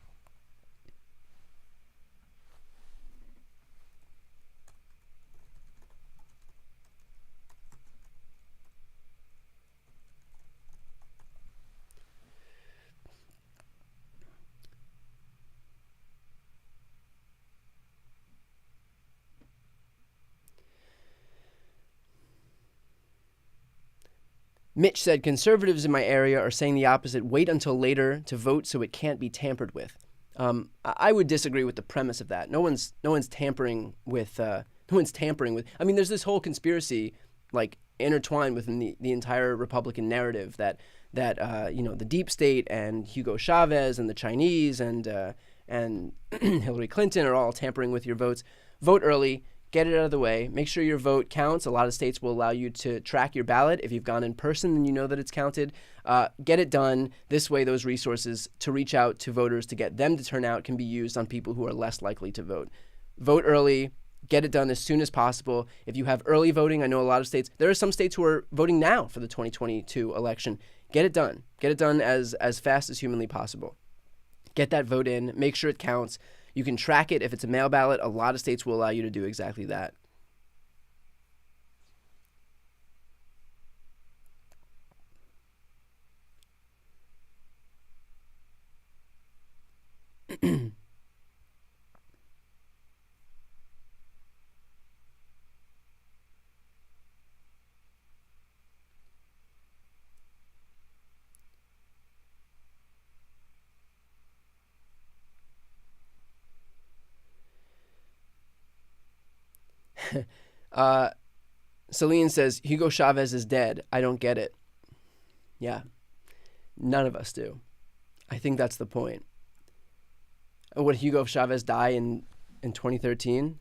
Speaker 1: Mitch said, conservatives in my area are saying the opposite. Wait until later to vote so it can't be tampered with. I would disagree with the premise of that. No one's tampering with. I mean, there's this whole conspiracy, like, intertwined within the entire Republican narrative that the deep state and Hugo Chavez and the Chinese and Hillary Clinton are all tampering with your votes. Vote early. Get it out of the way. Make sure your vote counts. A lot of states will allow you to track your ballot. If you've gone in person, then you know that it's counted. Get it done. This way, those resources to reach out to voters to get them to turn out can be used on people who are less likely to vote. Vote early. Get it done as soon as possible. If you have early voting, I know a lot of states, there are some states who are voting now for the 2022 election. Get it done. Get it done as fast as humanly possible. Get that vote in. Make sure it counts. You can track it. If it's a mail ballot, a lot of states will allow you to do exactly that. Celine says, Hugo Chavez is dead. I don't get it. Yeah, none of us do. I think that's the point. Would Hugo Chavez die in 2013?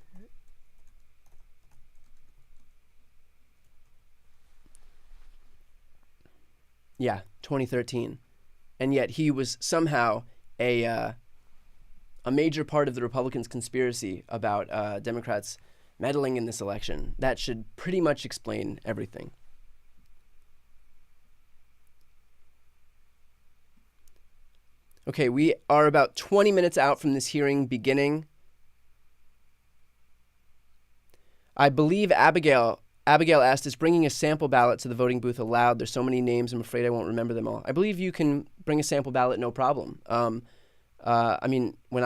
Speaker 1: Yeah, 2013. And yet he was somehow a major part of the Republicans' conspiracy about Democrats meddling in this election. That should pretty much explain everything. Okay, we are about 20 minutes out from this hearing beginning. I believe Abigail asked, is bringing a sample ballot to the voting booth allowed? There's so many names, I'm afraid I won't remember them all. I believe you can bring a sample ballot, no problem. I mean, when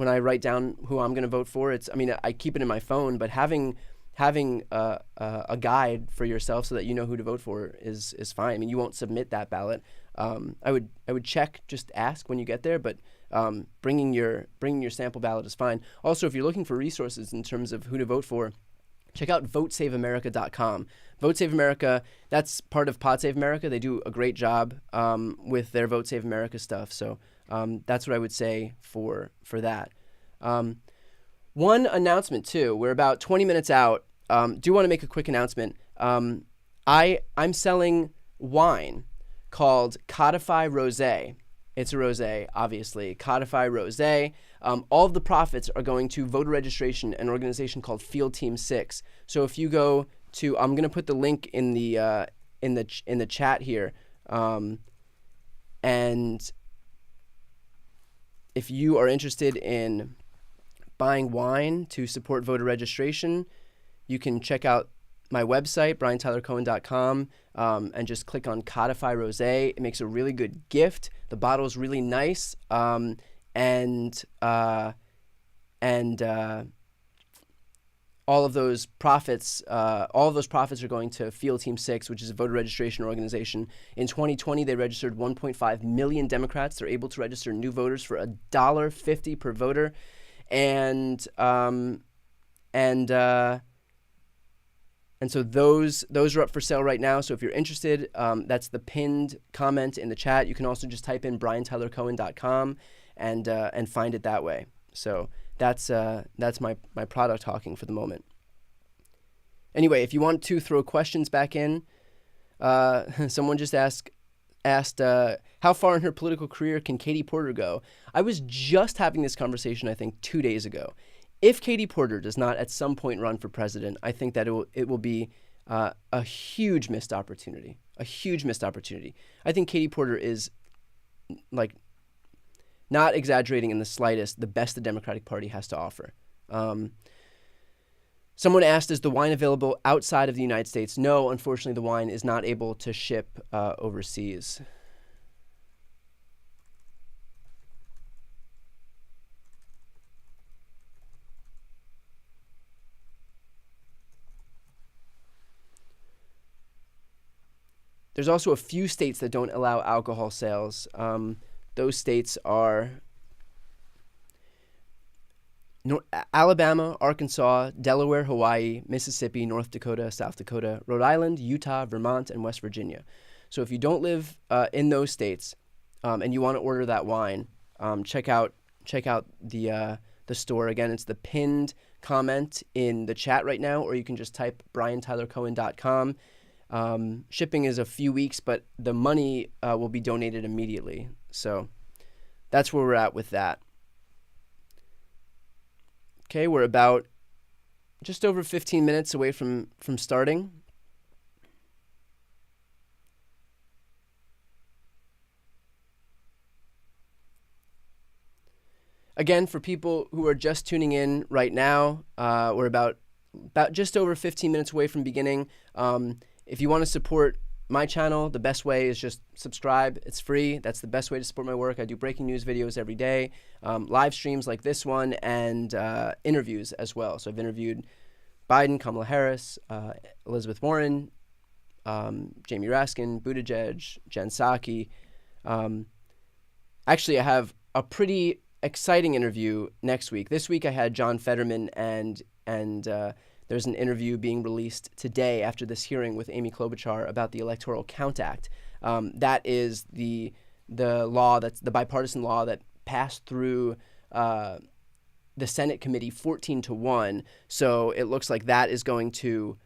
Speaker 1: I write down who I'm going to vote for, I keep it in my phone, but having having a guide for yourself so that you know who to vote for is fine. I mean, you won't submit that ballot. I would check, just ask when you get there, but bringing your sample ballot is fine. Also, if you're looking for resources in terms of who to vote for, check out votesaveamerica.com. Vote Save America, that's part of Pod Save America. They do a great job with their Vote Save America stuff. So that's what I would say for that. One announcement too. We're about 20 minutes out. Do want to make a quick announcement. I'm selling wine called Codify Rosé. It's a rosé, obviously. Codify Rosé. All of the profits are going to voter registration, an organization called Field Team 6. So if you go to, I'm going to put the link in the chat here, and if you are interested in buying wine to support voter registration, you can check out my website, briantylercohen.com, and just click on Codify Rosé. It makes a really good gift. The bottle is really nice, and all of those profits are going to Field Team 6, which is a voter registration organization. In 2020, they registered 1.5 million Democrats. They're able to register new voters for $1.50 per voter, and so those are up for sale right now. So if you're interested, that's the pinned comment in the chat. You can also just type in briantylercohen.com and find it that way. So that's my product talking for the moment. Anyway, if you want to throw questions back in, someone just asked how far in her political career can Katie Porter go? I was just having this conversation, I think, 2 days ago. If Katie Porter does not at some point run for president, I think that it will be a huge missed opportunity. A huge missed opportunity. I think Katie Porter is, like, not exaggerating in the slightest, the best the Democratic Party has to offer. Someone asked, is the wine available outside of the United States? No, unfortunately, the wine is not able to ship overseas. There's also a few states that don't allow alcohol sales. Those states are Alabama, Arkansas, Delaware, Hawaii, Mississippi, North Dakota, South Dakota, Rhode Island, Utah, Vermont, and West Virginia. So if you don't live in those states and you want to order that wine, check out the store. Again, it's the pinned comment in the chat right now, or you can just type briantylercohen.com. Shipping is a few weeks, but the money will be donated immediately. So that's where we're at with that. Okay, we're about just over 15 minutes away from starting. Again, for people who are just tuning in right now, we're about just over 15 minutes away from beginning. If you want to support my channel, the best way is just subscribe. It's free. That's the best way to support my work. I do breaking news videos every day, live streams like this one, and interviews as well. So I've interviewed Biden, Kamala Harris, Elizabeth Warren, Jamie Raskin, Buttigieg, Jen Psaki. Actually, I have a pretty exciting interview next week. This week I had John Fetterman, and there's an interview being released today after this hearing with Amy Klobuchar about the Electoral Count Act. That is the law, that's the bipartisan law that passed through the Senate committee 14-1. So it looks like that is going to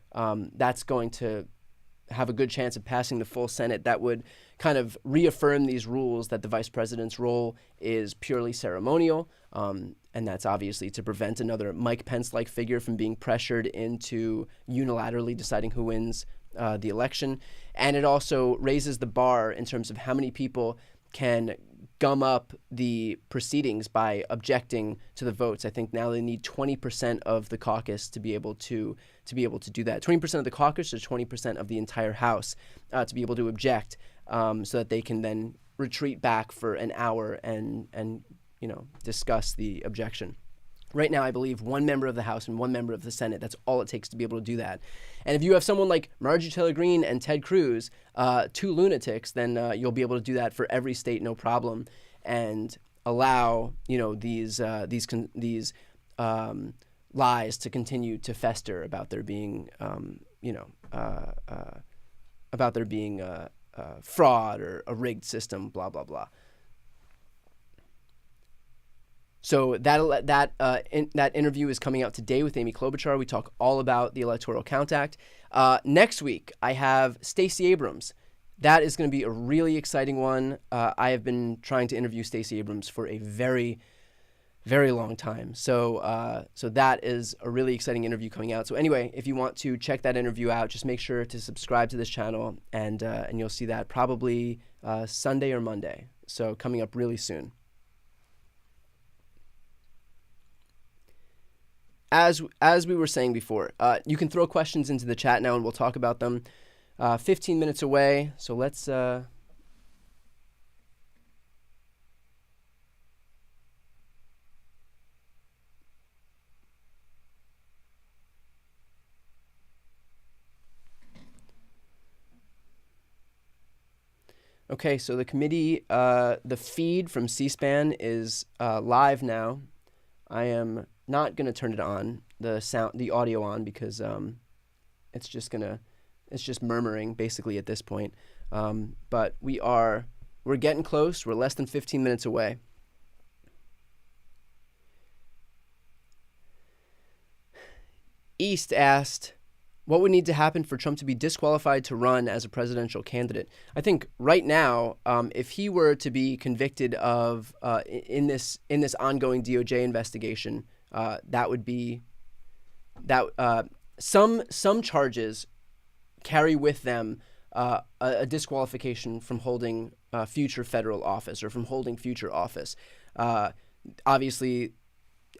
Speaker 1: have a good chance of passing the full Senate. That would kind of reaffirm these rules that the vice president's role is purely ceremonial. And that's obviously to prevent another Mike Pence-like figure from being pressured into unilaterally deciding who wins the election. And it also raises the bar in terms of how many people can gum up the proceedings by objecting to the votes. I think now they need 20% of the caucus to be able to do that. 20% of the caucus or 20% of the entire House to be able to object, so that they can then retreat back for an hour and discuss the objection. Right now, I believe one member of the House and one member of the Senate. That's all it takes to be able to do that. And if you have someone like Marjorie Taylor Greene and Ted Cruz, two lunatics, then you'll be able to do that for every state, no problem, and allow these lies to continue to fester about there being fraud or a rigged system, blah blah blah. So that interview is coming out today with Amy Klobuchar. We talk all about the Electoral Count Act. Next week, I have Stacey Abrams. That is going to be a really exciting one. I have been trying to interview Stacey Abrams for a very, very long time. So that is a really exciting interview coming out. So anyway, if you want to check that interview out, just make sure to subscribe to this channel, and you'll see that probably Sunday or Monday. So coming up really soon. As we were saying before, you can throw questions into the chat now, and we'll talk about them. 15 minutes away, so let's... Okay, so the committee, the feed from C-SPAN is live now. I am not going to turn it on, the audio on, because it's just murmuring basically at this point. But we're getting close. We're less than 15 minutes away. East asked, what would need to happen for Trump to be disqualified to run as a presidential candidate? I think right now, if he were to be convicted of in this ongoing DOJ investigation, that would be some charges carry with them a disqualification from holding future federal office or from holding future office. Obviously,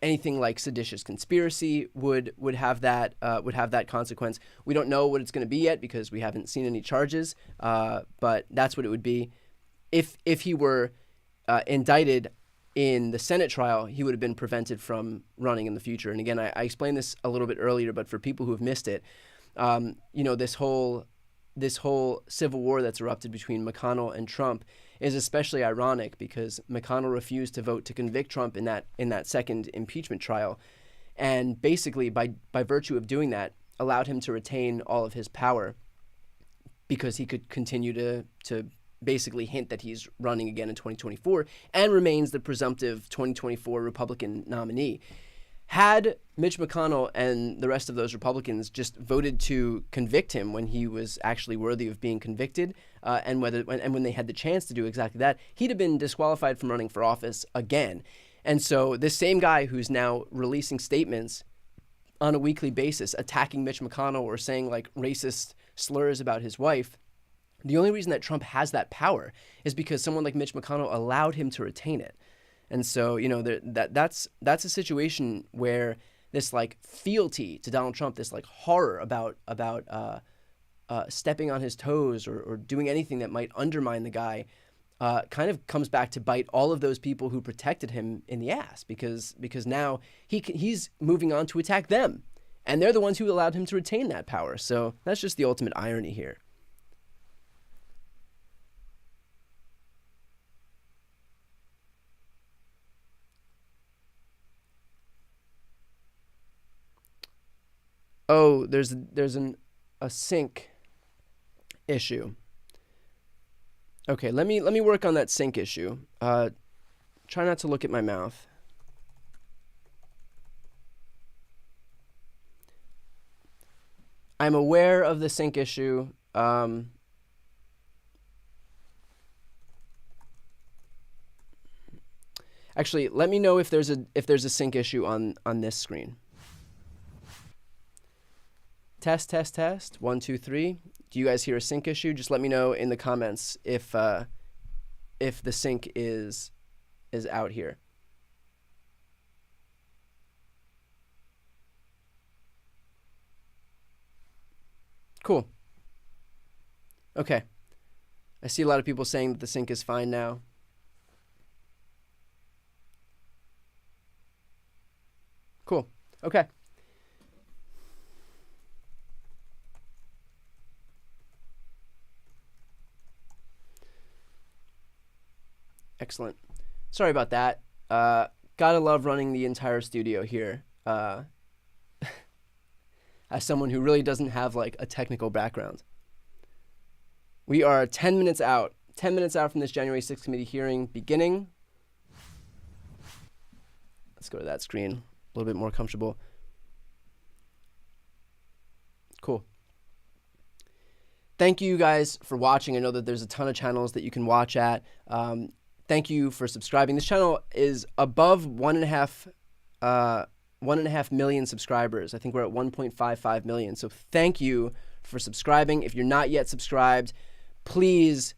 Speaker 1: anything like seditious conspiracy would have that consequence. We don't know what it's going to be yet because we haven't seen any charges, but that's what it would be. If he were indicted in the Senate trial, he would have been prevented from running in the future. And again, I explained this a little bit earlier, but for people who have missed it, this whole civil war that's erupted between McConnell and Trump is especially ironic because McConnell refused to vote to convict Trump in that second impeachment trial, and basically by virtue of doing that, allowed him to retain all of his power because he could continue to basically hint that he's running again in 2024 and remains the presumptive 2024 Republican nominee. Had Mitch McConnell and the rest of those Republicans just voted to convict him when he was actually worthy of being convicted, and when they had the chance to do exactly that, he'd have been disqualified from running for office again. And so this same guy who's now releasing statements on a weekly basis attacking Mitch McConnell or saying like racist slurs about his wife, the only reason that Trump has that power is because someone like Mitch McConnell allowed him to retain it. And so, that's a situation where this like fealty to Donald Trump, this like horror about stepping on his toes or doing anything that might undermine the guy, kind of comes back to bite all of those people who protected him in the ass because now he's moving on to attack them, and they're the ones who allowed him to retain that power. So that's just the ultimate irony here. Oh, there's a sync issue. Okay, let me work on that sync issue. Try not to look at my mouth. I'm aware of the sync issue. Actually, let me know if there's a sync issue on this screen. Test, test, test. 1, 2, 3. Do you guys hear a sync issue? Just let me know in the comments if the sync is out here. Cool. Okay. I see a lot of people saying that the sync is fine now. Cool. Okay. Excellent. Sorry about that. Gotta love running the entire studio here. As someone who really doesn't have like a technical background. We are 10 minutes out. 10 minutes out from this January 6th committee hearing beginning. Let's go to that screen. A little bit more comfortable. Cool. Thank you guys for watching. I know that there's a ton of channels that you can watch at. Thank you for subscribing. This channel is above 1.5 million subscribers. I think we're at 1.55 million. So thank you for subscribing. If you're not yet subscribed, please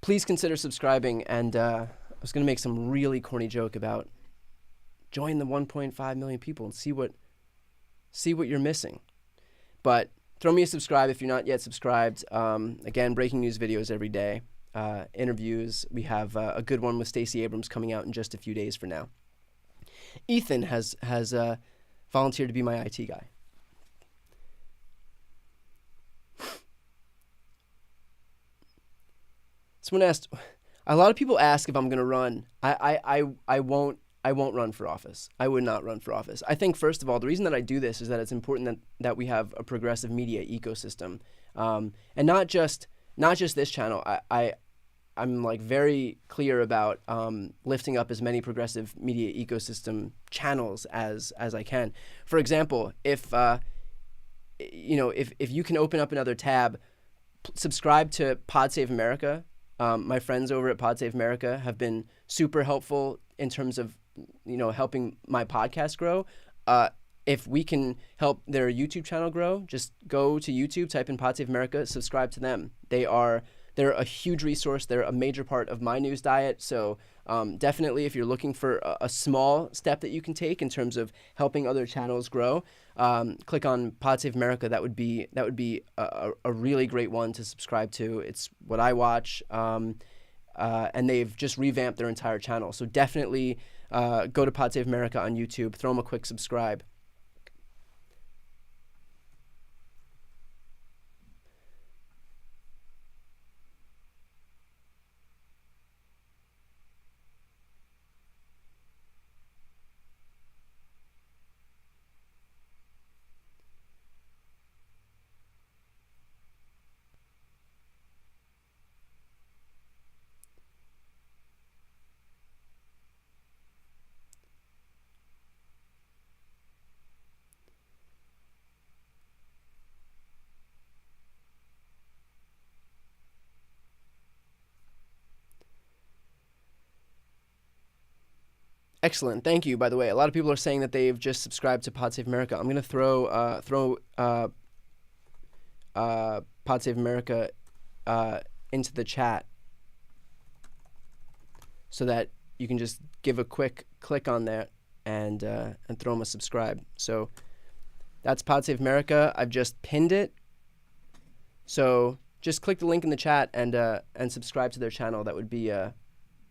Speaker 1: consider subscribing. And I was going to make some really corny joke about join the 1.5 million people and see what you're missing. But throw me a subscribe if you're not yet subscribed. Again, breaking news videos every day. Interviews. We have a good one with Stacey Abrams coming out in just a few days from now. Ethan has volunteered to be my IT guy. Someone asked, a lot of people ask if I'm going to run. I won't run for office. I would not run for office. I think, first of all, the reason that I do this is that it's important that we have a progressive media ecosystem, and not just this channel. I'm like very clear about lifting up as many progressive media ecosystem channels as I can. For example, if you can open up another tab, subscribe to Pod Save America. My friends over at Pod Save America have been super helpful in terms of helping my podcast grow. If we can help their YouTube channel grow, just go to YouTube, type in Pod Save America, subscribe to them. They're a huge resource. They're a major part of my news diet. So definitely, if you're looking for a small step that you can take in terms of helping other channels grow, click on Pod Save America. That would be a really great one to subscribe to. It's what I watch, and they've just revamped their entire channel. So definitely go to Pod Save America on YouTube. Throw them a quick subscribe. Excellent. Thank you, by the way. A lot of people are saying that they've just subscribed to Pod Save America. I'm going to throw Pod Save America into the chat so that you can just give a quick click on that and throw them a subscribe. So that's Pod Save America. I've just pinned it. So just click the link in the chat and subscribe to their channel. That would be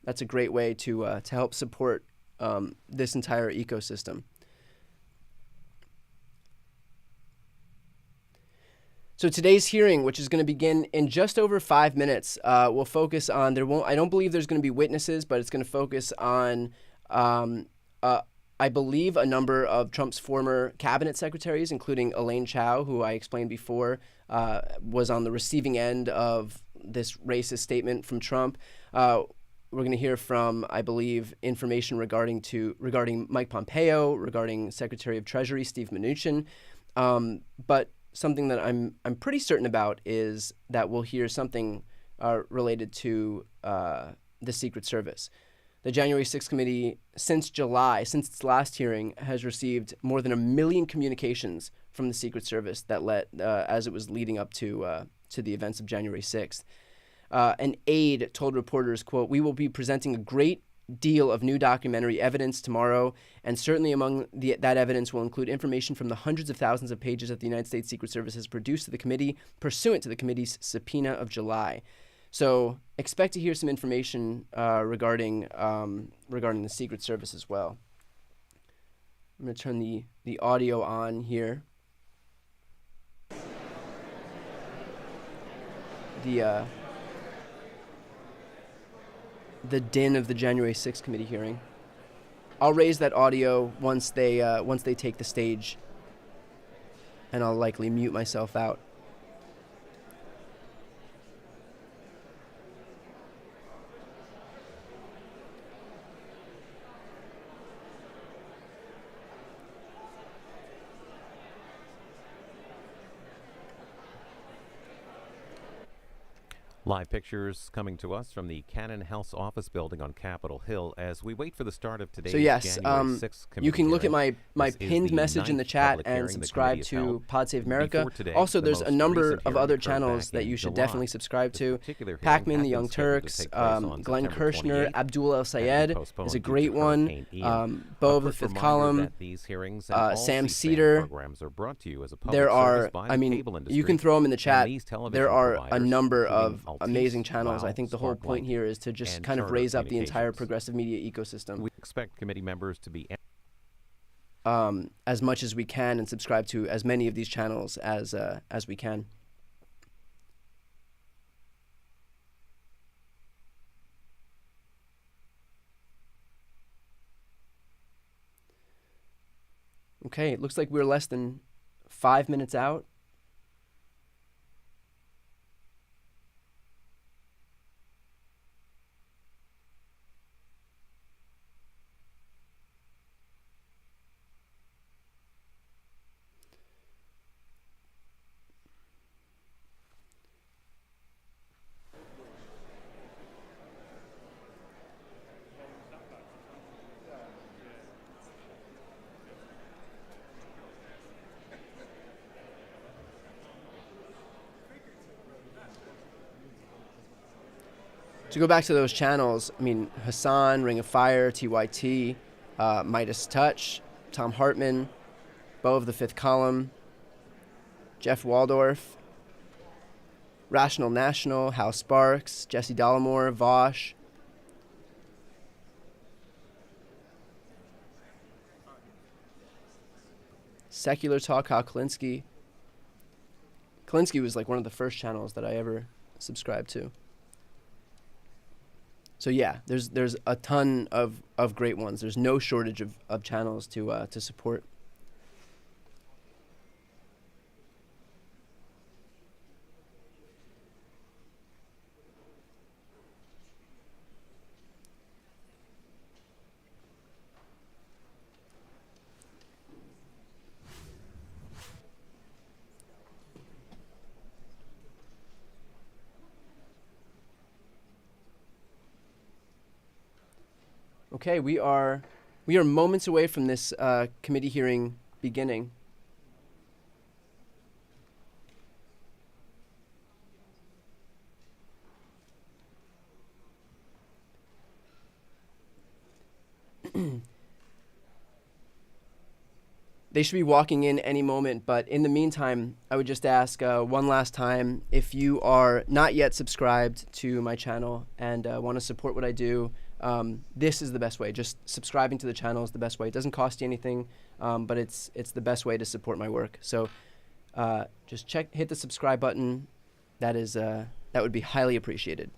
Speaker 1: that's a great way to help support this entire ecosystem. So today's hearing, which is going to begin in just over 5 minutes, will focus on, I don't believe there's going to be witnesses, but it's going to focus on, I believe, a number of Trump's former cabinet secretaries, including Elaine Chao, who I explained before, was on the receiving end of this racist statement from Trump. We're going to hear from, I believe, information regarding Mike Pompeo, regarding Secretary of Treasury Steve Mnuchin. But something that I'm pretty certain about is that we'll hear something related to the Secret Service. The January 6th committee, since its last hearing, has received more than 1 million communications from the Secret Service that as it was leading up to the events of January 6th. An aide told reporters, quote, "We will be presenting a great deal of new documentary evidence tomorrow, and certainly among that evidence will include information from the hundreds of thousands of pages that the United States Secret Service has produced to the committee pursuant to the committee's subpoena of July." So expect to hear some information regarding the Secret Service as well. I'm going to turn the audio on here. The din of the January 6th committee hearing. I'll raise that audio once they take the stage, and I'll likely mute myself out.
Speaker 2: Live pictures coming to us from the Cannon House office building on Capitol Hill as we wait for the start of today's January 6th committee
Speaker 1: you can look at
Speaker 2: hearing.
Speaker 1: my pinned message in the chat and subscribe to Pod Save America. Also, there's a number of other channels that you should definitely subscribe to. Pacman, the Young Turks, Glenn Kirshner, Abdul El Sayed is a great one. Bo of the Fifth Column, Sam Cedar. There are, you can throw them in the chat. There are a number of amazing channels. I think the whole point here is to just kind of raise up the entire progressive media ecosystem.
Speaker 2: We expect committee members to be
Speaker 1: as much as we can and subscribe to as many of these channels as we can. Okay, it looks like we're less than 5 minutes out. To go back to those channels, Hassan, Ring of Fire, TYT, Midas Touch, Tom Hartman, Bo of the Fifth Column, Jeff Waldorf, Rational National, Hal Sparks, Jesse Dollamore, Vosh. Secular Talk, Kyle Klinsky. Klinsky was like one of the first channels that I ever subscribed to. So yeah, there's a ton of great ones. There's no shortage of channels to support. Okay, we are moments away from this committee hearing beginning. They should be walking in any moment, but in the meantime, I would just ask one last time, if you are not yet subscribed to my channel and want to support what I do, this is the best way. Just subscribing to the channel is the best way. It doesn't cost you anything, but it's the best way to support my work. So just hit the subscribe button. That would be highly appreciated.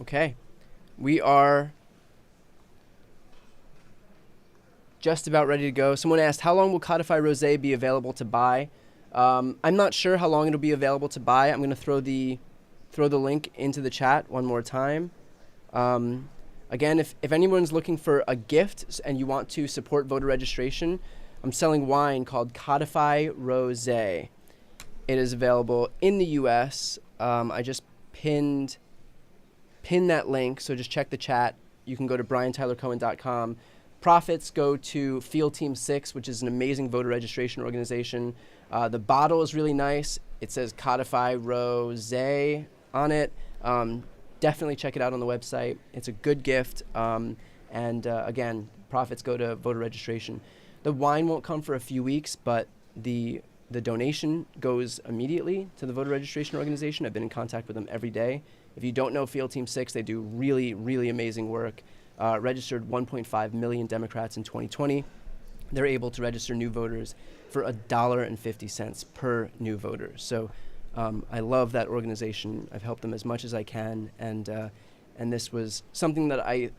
Speaker 1: Okay, we are just about ready to go. Someone asked, how long will Codify Rosé be available to buy? I'm not sure how long it'll be available to buy. I'm going to throw the link into the chat one more time. Again, if anyone's looking for a gift and you want to support voter registration, I'm selling wine called Codify Rosé. It is available in the U.S. I just pinned that link, so just check the chat. You can go to briantylercohen.com. Profits go to Field Team 6, which is an amazing voter registration organization. The bottle is really nice. It says Codify Rosé on it. Definitely check it out on the website. It's a good gift. Again, profits go to voter registration. The wine won't come for a few weeks, but the donation goes immediately to the voter registration organization. I've been in contact with them every day. If you don't know Field Team 6, they do really, really amazing work. Registered 1.5 million Democrats in 2020. They're able to register new voters for $1.50 per new voter. So I love that organization. I've helped them as much as I can, and this was something that I,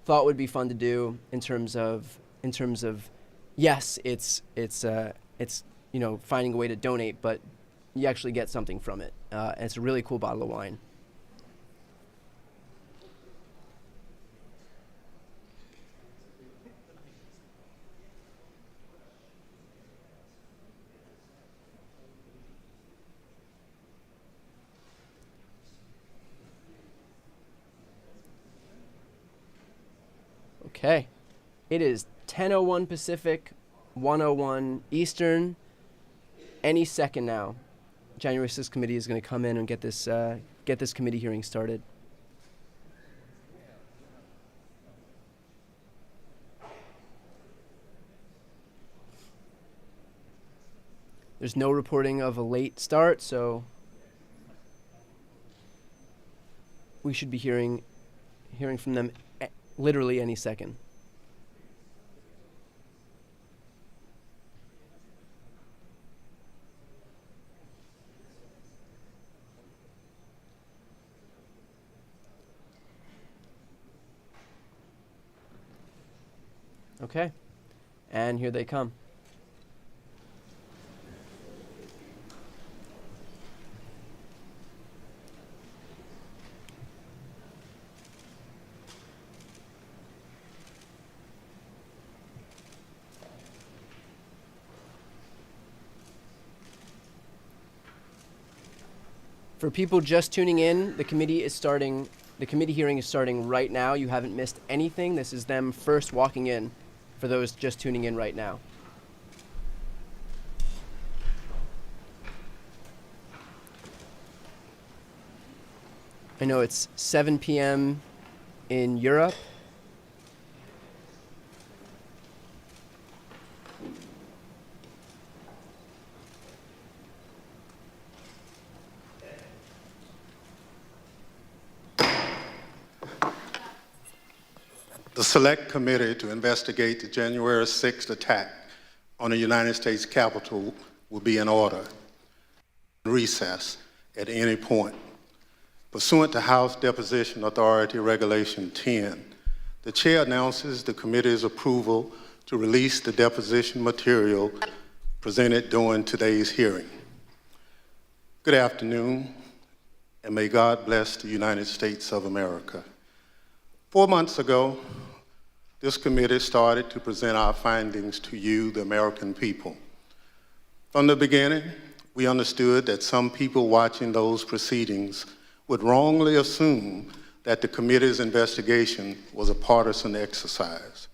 Speaker 1: thought would be fun to do in terms of yes, it's finding a way to donate, but you actually get something from it. And it's a really cool bottle of wine. Okay, it is 10:01 Pacific, 1:01 Eastern. Any second now, January 6th committee is going to come in and get this committee hearing started. There's no reporting of a late start, so we should be hearing from them literally any second. Okay, and here they come. For people just tuning in, the committee hearing is starting right now. You haven't missed anything. This is them first walking in for those just tuning in right now. I know it's 7 p.m. in Europe.
Speaker 3: The Select Committee to investigate the January 6th attack on the United States Capitol will be in order. Recess at any point. Pursuant to House Deposition Authority Regulation 10, the Chair announces the committee's approval to release the deposition material presented during today's hearing. Good afternoon, and may God bless the United States of America. 4 months ago, this committee started to present our findings to you, the American people. From the beginning, we understood that some people watching those proceedings would wrongly assume that the committee's investigation was a partisan exercise.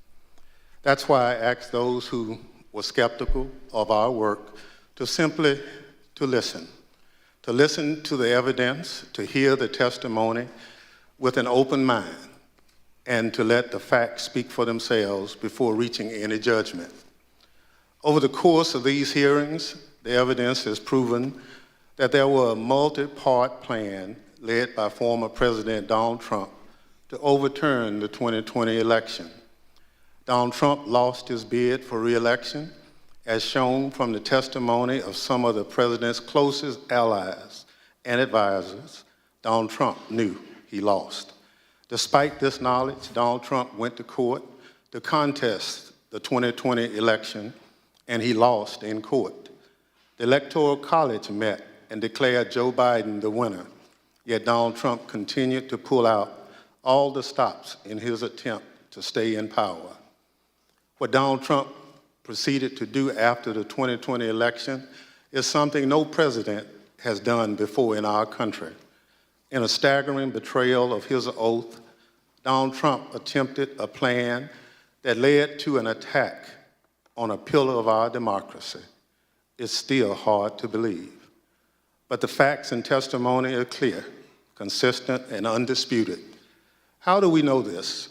Speaker 3: That's why I asked those who were skeptical of our work to simply listen to the evidence, to hear the testimony with an open mind, and to let the facts speak for themselves before reaching any judgment. Over the course of these hearings, the evidence has proven that there was a multi-part plan led by former President Donald Trump to overturn the 2020 election. Donald Trump lost his bid for re-election, as shown from the testimony of some of the president's closest allies and advisors. Donald Trump knew he lost. Despite this knowledge, Donald Trump went to court to contest the 2020 election, and he lost in court. The Electoral College met and declared Joe Biden the winner, yet Donald Trump continued to pull out all the stops in his attempt to stay in power. What Donald Trump proceeded to do after the 2020 election is something no president has done before in our country. In a staggering betrayal of his oath, Donald Trump attempted a plan that led to an attack on a pillar of our democracy. It's still hard to believe. But the facts and testimony are clear, consistent, and undisputed. How do we know this?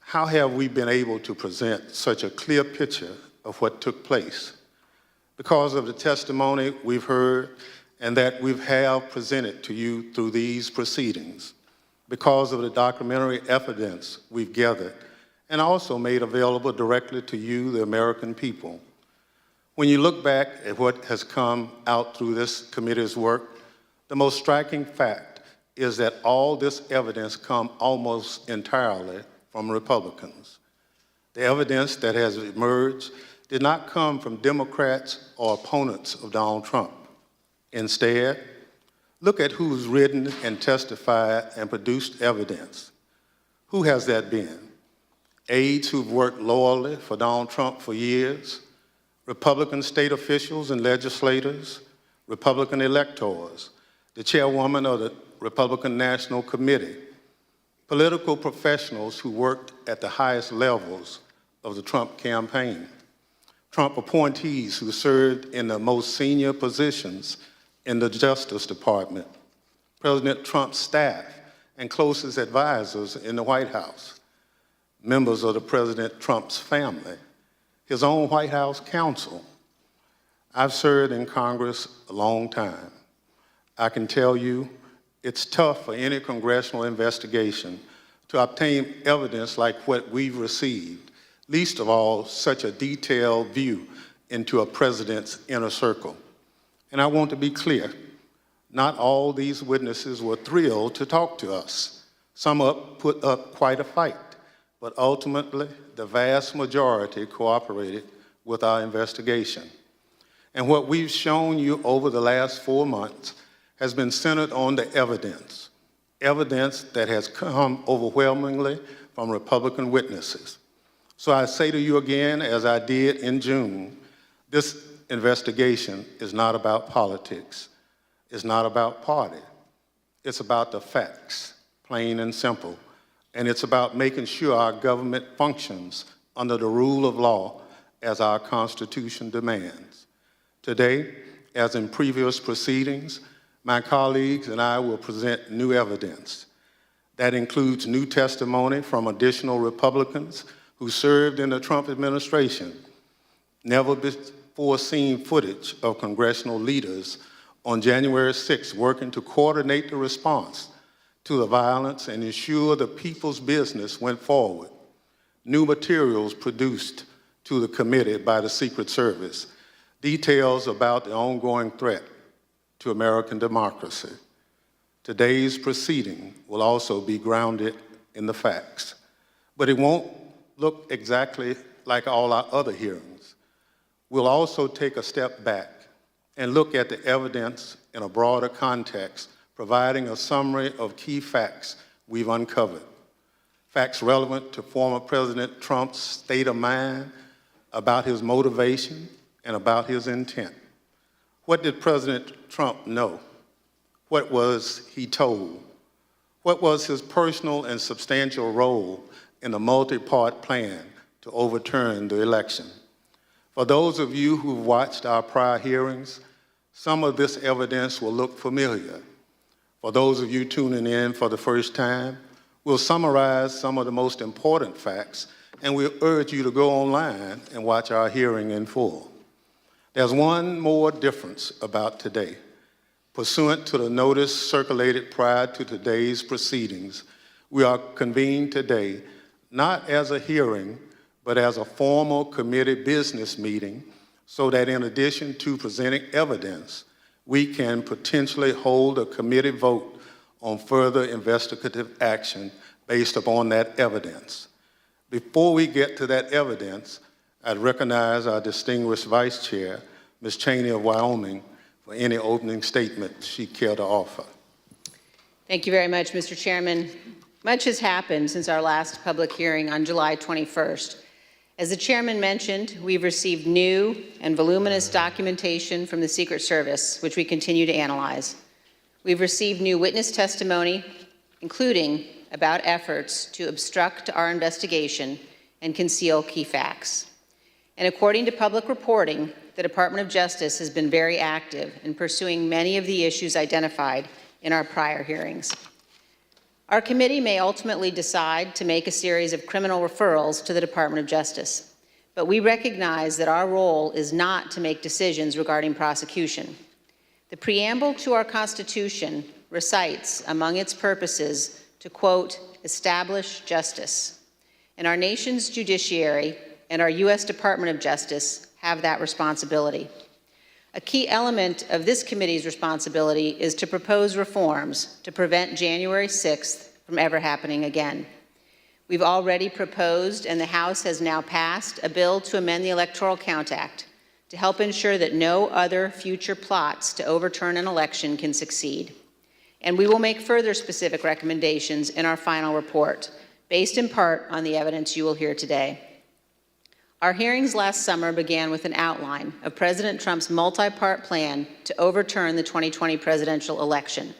Speaker 3: How have we been able to present such a clear picture of what took place? Because of the testimony we've heard and that we have presented to you through these proceedings, because of the documentary evidence we've gathered and also made available directly to you, the American people. When you look back at what has come out through this committee's work, the most striking fact is that all this evidence comes almost entirely from Republicans. The evidence that has emerged did not come from Democrats or opponents of Donald Trump. Instead, look at who's written and testified and produced evidence. Who has that been? Aides who've worked loyally for Donald Trump for years, Republican state officials and legislators, Republican electors, the chairwoman of the Republican National Committee, political professionals who worked at the highest levels of the Trump campaign, Trump appointees who served in the most senior positions in the Justice Department, President Trump's staff and closest advisors in the White House, members of the President Trump's family, his own White House counsel. I've served in Congress a long time. I can tell you it's tough for any congressional investigation to obtain evidence like what we've received, least of all such a detailed view into a president's inner circle. And I want to be clear, not all these witnesses were thrilled to talk to us. Some put up quite a fight, but ultimately the vast majority cooperated with our investigation. And what we've shown you over the last 4 months has been centered on the evidence that has come overwhelmingly from Republican witnesses. So I say to you again, as I did in June, this investigation is not about politics. It's not about party. It's about the facts, plain and simple. And it's about making sure our government functions under the rule of law as our Constitution demands. Today, as in previous proceedings, my colleagues and I will present new evidence. That includes new testimony from additional Republicans who served in the Trump administration, never before seen footage of congressional leaders on January 6th working to coordinate the response to the violence and ensure the people's business went forward. New materials produced to the committee by the Secret Service, details about the ongoing threat to American democracy. Today's proceeding will also be grounded in the facts, but it won't look exactly like all our other hearings. We'll also take a step back and look at the evidence in a broader context, providing a summary of key facts we've uncovered. Facts relevant to former President Trump's state of mind, about his motivation, and about his intent. What did President Trump know? What was he told? What was his personal and substantial role in a multi-part plan to overturn the election? For those of you who've watched our prior hearings, some of this evidence will look familiar. For those of you tuning in for the first time, we'll summarize some of the most important facts, and we'll urge you to go online and watch our hearing in full. There's one more difference about today. Pursuant to the notice circulated prior to today's proceedings, we are convened today not as a hearing, but as a formal committee business meeting, so that in addition to presenting evidence, we can potentially hold a committee vote on further investigative action based upon that evidence. Before we get to that evidence, I'd recognize our distinguished Vice Chair, Ms. Cheney of Wyoming, for any opening statement she'd care to offer.
Speaker 4: Thank you very much, Mr. Chairman. Much has happened since our last public hearing on July 21st, As the chairman mentioned, we've received new and voluminous documentation from the Secret Service, which we continue to analyze. We've received new witness testimony, including about efforts to obstruct our investigation and conceal key facts. And according to public reporting, the Department of Justice has been very active in pursuing many of the issues identified in our prior hearings. Our committee may ultimately decide to make a series of criminal referrals to the Department of Justice, but we recognize that our role is not to make decisions regarding prosecution. The preamble to our Constitution recites among its purposes to, quote, establish justice. And our nation's judiciary and our U.S. Department of Justice have that responsibility. A key element of this committee's responsibility is to propose reforms to prevent January 6th from ever happening again. We've already proposed, and the House has now passed, a bill to amend the Electoral Count Act to help ensure that no other future plots to overturn an election can succeed. And we will make further specific recommendations in our final report, based in part on the evidence you will hear today. Our hearings last summer began with an outline of President Trump's multi-part plan to overturn the 2020 presidential election.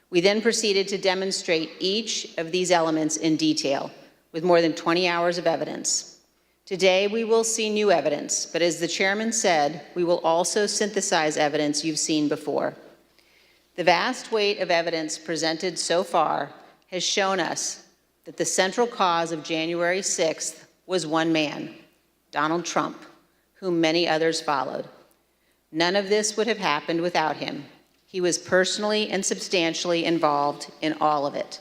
Speaker 4: We then proceeded to demonstrate each of these elements in detail, with more than 20 hours of evidence. Today, we will see new evidence, but as the chairman said, we will also synthesize evidence you've seen before. The vast weight of evidence presented so far has shown us that the central cause of January 6th was one man, Donald Trump, whom many others followed. None of this would have happened without him. He was personally and substantially involved in all of it.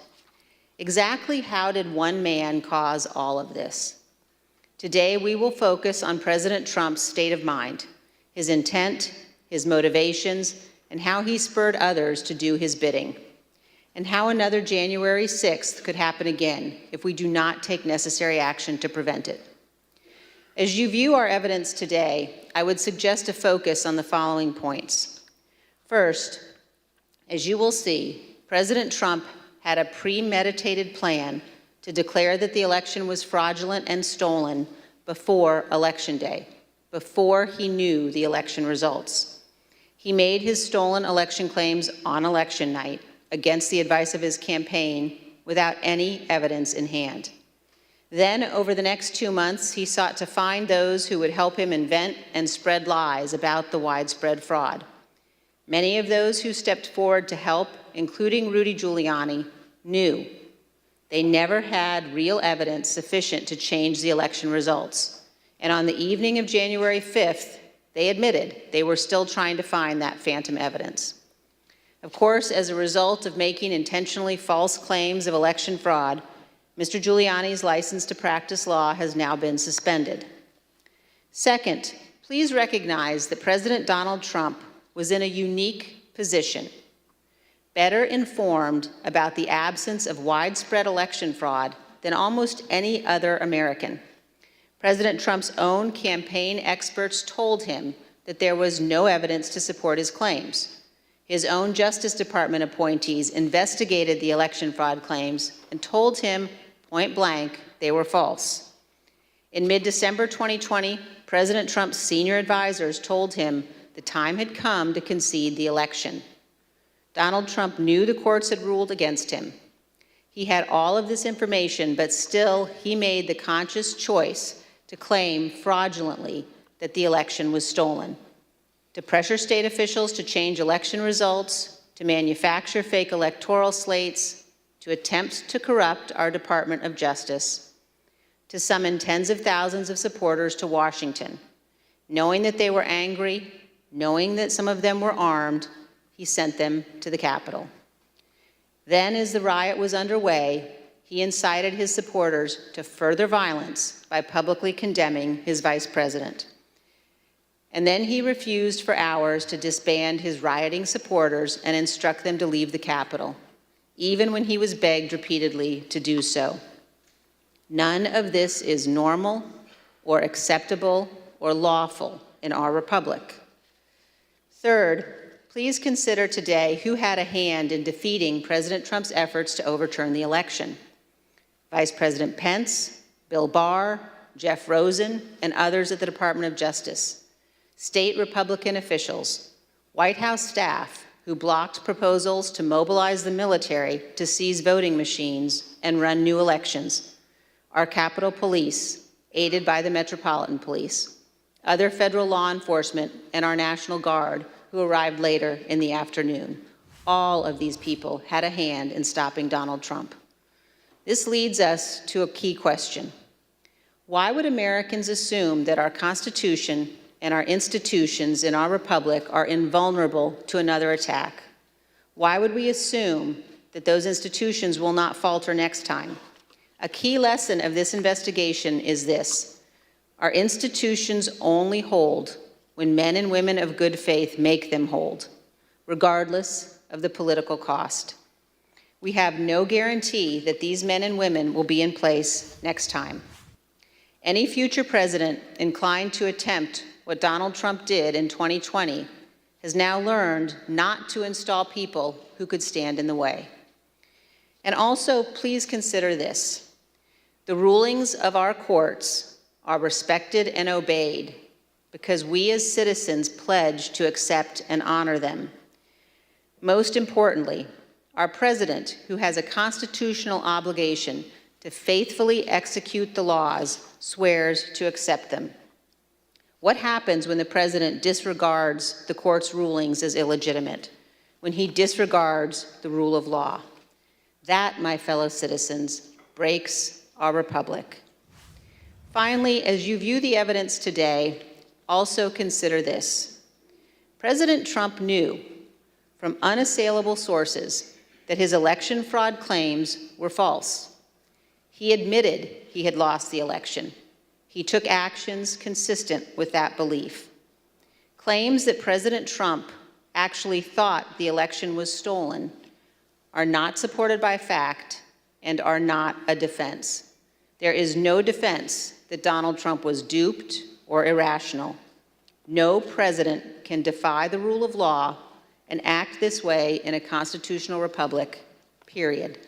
Speaker 4: Exactly how did one man cause all of this? Today, we will focus on President Trump's state of mind, his intent, his motivations, and how he spurred others to do his bidding, and how another January 6th could happen again if we do not take necessary action to prevent it. As you view our evidence today, I would suggest a focus on the following points. First, as you will see, President Trump had a premeditated plan to declare that the election was fraudulent and stolen before Election Day, before he knew the election results. He made his stolen election claims on election night against the advice of his campaign without any evidence in hand. Then, over the next 2 months, he sought to find those who would help him invent and spread lies about the widespread fraud. Many of those who stepped forward to help, including Rudy Giuliani, knew they never had real evidence sufficient to change the election results. And on the evening of January 5th, they admitted they were still trying to find that phantom evidence. Of course, as a result of making intentionally false claims of election fraud, Mr. Giuliani's license to practice law has now been suspended. Second, please recognize that President Donald Trump was in a unique position, better informed about the absence of widespread election fraud than almost any other American. President Trump's own campaign experts told him that there was no evidence to support his claims. His own Justice Department appointees investigated the election fraud claims and told him point blank they were false. In mid-December 2020, President Trump's senior advisors told him the time had come to concede the election. Donald Trump knew the courts had ruled against him. He had all of this information, but still he made the conscious choice to claim fraudulently that the election was stolen, to pressure state officials to change election results, to manufacture fake electoral slates, to attempt to corrupt our Department of Justice, to summon tens of thousands of supporters to Washington. Knowing that they were angry, knowing that some of them were armed, he sent them to the Capitol. Then, as the riot was underway, he incited his supporters to further violence by publicly condemning his vice president. And then he refused for hours to disband his rioting supporters and instruct them to leave the Capitol, even when he was begged repeatedly to do so. None of this is normal or acceptable or lawful in our republic. Third, please consider today who had a hand in defeating President Trump's efforts to overturn the election. Vice President Pence, Bill Barr, Jeff Rosen, and others at the Department of Justice, state Republican officials, White House staff who blocked proposals to mobilize the military to seize voting machines and run new elections, our Capitol Police, aided by the Metropolitan Police, other federal law enforcement, and our National Guard, who arrived later in the afternoon. All of these people had a hand in stopping Donald Trump. This leads us to a key question. Why would Americans assume that our Constitution and our institutions in our republic are invulnerable to another attack? Why would we assume that those institutions will not falter next time? A key lesson of this investigation is this: our institutions only hold when men and women of good faith make them hold, regardless of the political cost. We have no guarantee that these men and women will be in place next time. Any future president inclined to attempt what Donald Trump did in 2020 has now learned not to install people who could stand in the way. And also, please consider this: the rulings of our courts are respected and obeyed because we as citizens pledge to accept and honor them. Most importantly, our president, who has a constitutional obligation to faithfully execute the laws, swears to accept them. What happens when the president disregards the court's rulings as illegitimate? When he disregards the rule of law? That, my fellow citizens, breaks our republic. Finally, as you view the evidence today, also consider this. President Trump knew from unassailable sources that his election fraud claims were false. He admitted he had lost the election. He took actions consistent with that belief. Claims that President Trump actually thought the election was stolen are not supported by fact and are not a defense. There is no defense that Donald Trump was duped or irrational. No president can defy the rule of law and act this way in a constitutional republic, period.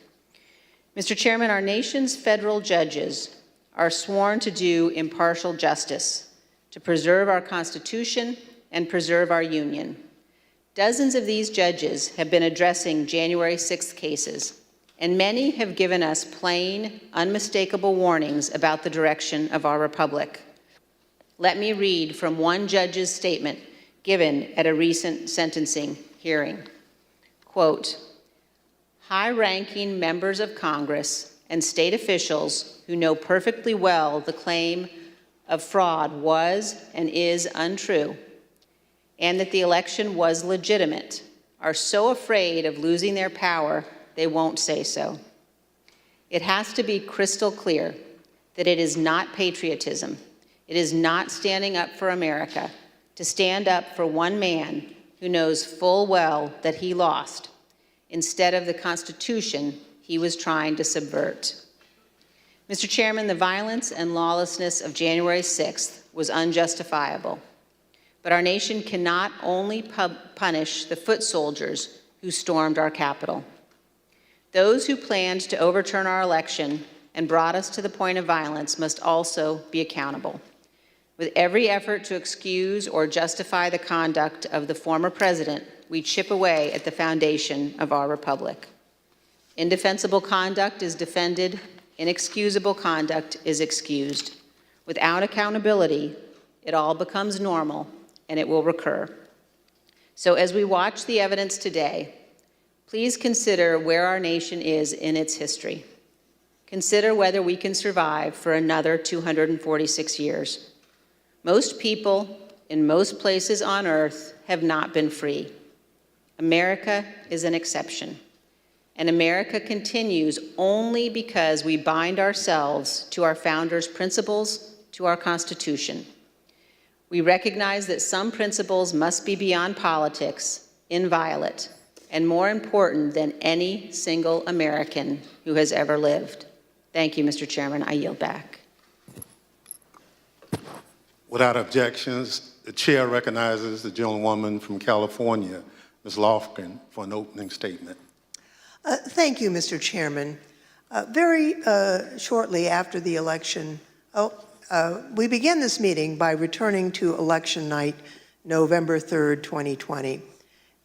Speaker 4: Mr. Chairman, our nation's federal judges are sworn to do impartial justice, to preserve our Constitution and preserve our Union. Dozens of these judges have been addressing January 6th cases, and many have given us plain, unmistakable warnings about the direction of our republic. Let me read from one judge's statement given at a recent sentencing hearing. Quote, "High-ranking members of Congress and state officials who know perfectly well the claim of fraud was and is untrue, and that the election was legitimate, are so afraid of losing their power they won't say so. It has to be crystal clear that it is not patriotism, it is not standing up for America, to stand up for one man who knows full well that he lost, instead of the Constitution he was trying to subvert." Mr. Chairman, the violence and lawlessness of January 6th was unjustifiable, but our nation cannot only punish the foot soldiers who stormed our Capitol. Those who planned to overturn our election and brought us to the point of violence must also be accountable. With every effort to excuse or justify the conduct of the former president, we chip away at the foundation of our republic. Indefensible conduct is defended, inexcusable conduct is excused. Without accountability, it all becomes normal and it will recur. So as we watch the evidence today, please consider where our nation is in its history. Consider whether we can survive for another 246 years. Most people in most places on earth have not been free. America is an exception. And America continues only because we bind ourselves to our founders' principles, to our Constitution. We recognize that some principles must be beyond politics, inviolate, and more important than any single American who has ever lived. Thank you, Mr. Chairman. I yield back.
Speaker 3: Without objections, the chair recognizes the gentlewoman from California, Ms. Lofgren, for an opening statement.
Speaker 5: Thank you, Mr. Chairman. Very shortly after the election, We begin this meeting by returning to election night, November 3rd, 2020.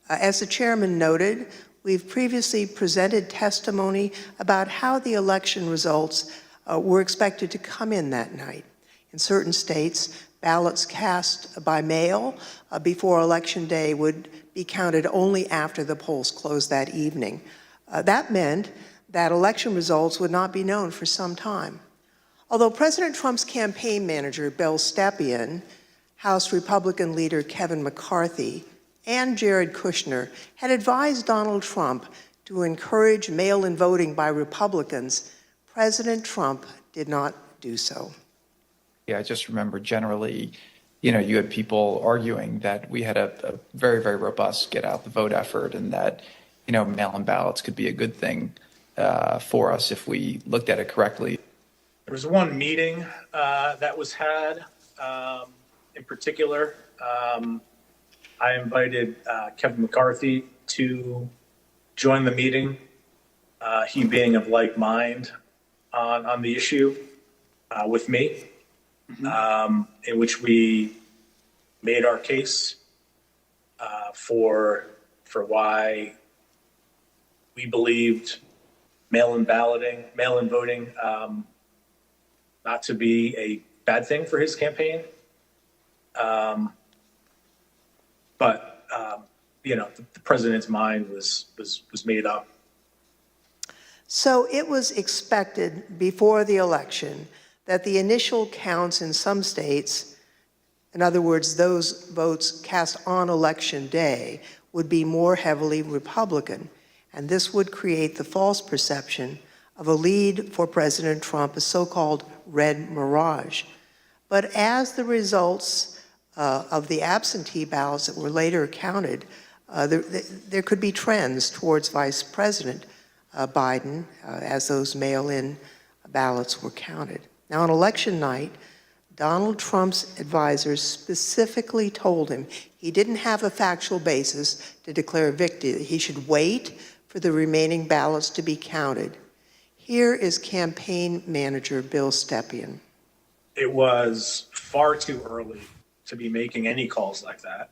Speaker 5: As the chairman noted, we've previously presented testimony about how the election results were expected to come in that night. In certain states, ballots cast by mail before Election Day would be counted only after the polls closed that evening. That meant that election results would not be known for some time. Although President Trump's campaign manager, Bill Stepien, House Republican leader Kevin McCarthy, and Jared Kushner had advised Donald Trump to encourage mail-in voting by Republicans, President Trump did not do so.
Speaker 6: Yeah, I just remember generally, you had people arguing that we had a very, very robust get out the vote effort and that, mail-in ballots could be a good thing for us if we looked at it correctly.
Speaker 7: There was one meeting that was had in particular. I invited Kevin McCarthy to join the meeting, he being of like mind on the issue with me, in which we made our case for why we believed mail-in voting not to be a bad thing for his campaign. But the president's mind was made up.
Speaker 5: So it was expected before the election that the initial counts in some states, in other words, those votes cast on Election Day, would be more heavily Republican. And this would create the false perception of a lead for President Trump, a so-called red mirage. But as the results of the absentee ballots that were later counted, there could be trends towards Vice President Biden as those mail-in ballots were counted. Now, on election night, Donald Trump's advisors specifically told him he didn't have a factual basis to declare victory. He should wait for the remaining ballots to be counted. Here is campaign manager Bill Stepien.
Speaker 7: It was far too early to be making any calls like that.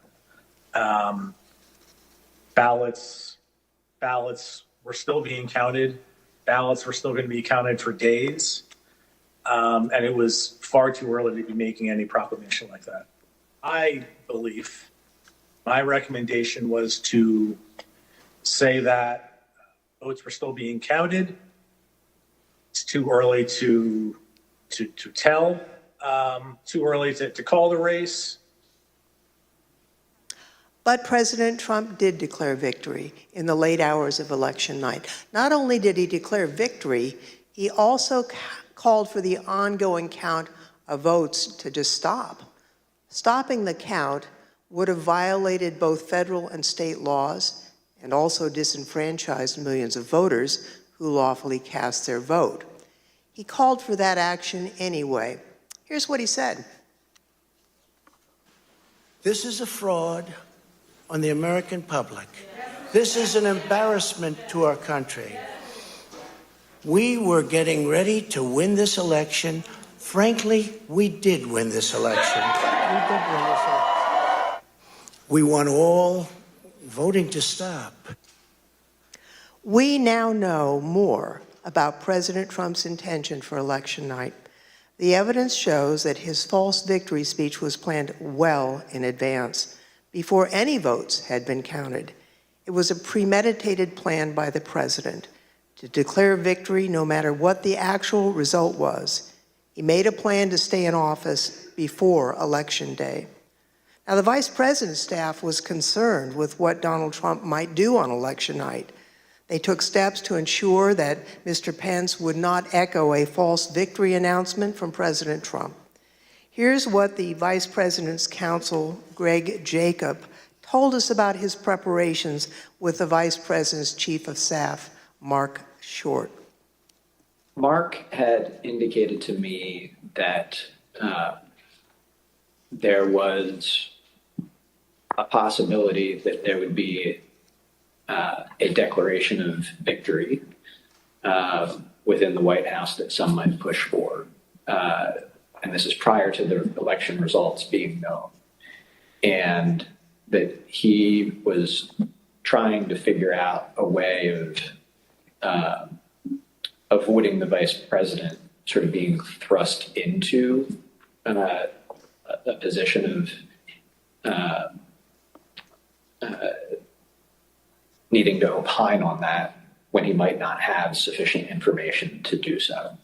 Speaker 7: Ballots were still being counted. Ballots were still going to be counted for days. And it was far too early to be making any proclamation like that. My recommendation was to say that votes were still being counted. It's too early to tell, too early to call the race.
Speaker 5: But President Trump did declare victory in the late hours of election night. Not only did he declare victory, he also called for the ongoing count of votes to just stop. Stopping the count would have violated both federal and state laws and also disenfranchised millions of voters who lawfully cast their vote. He called for that action anyway. Here's what he said.
Speaker 8: This is a fraud on the American public. This is an embarrassment to our country. We were getting ready to win this election. Frankly, we did win this election. We want all voting to stop.
Speaker 5: We now know more about President Trump's intention for election night. The evidence shows that his false victory speech was planned well in advance, before any votes had been counted. It was a premeditated plan by the president to declare victory no matter what the actual result was. He made a plan to stay in office before Election Day. Now, the vice president's staff was concerned with what Donald Trump might do on election night. They took steps to ensure that Mr. Pence would not echo a false victory announcement from President Trump. Here's what the Vice President's counsel, Greg Jacob, told us about his preparations with the Vice President's Chief of Staff, Mark Short.
Speaker 9: Mark had indicated to me that there was a possibility that there would be a declaration of victory within the White House that some might push for. and this is prior to the election results being known, and that he was trying to figure out a way of avoiding the vice president sort of being thrust into a position of needing to opine on that when he might not have sufficient information to do so.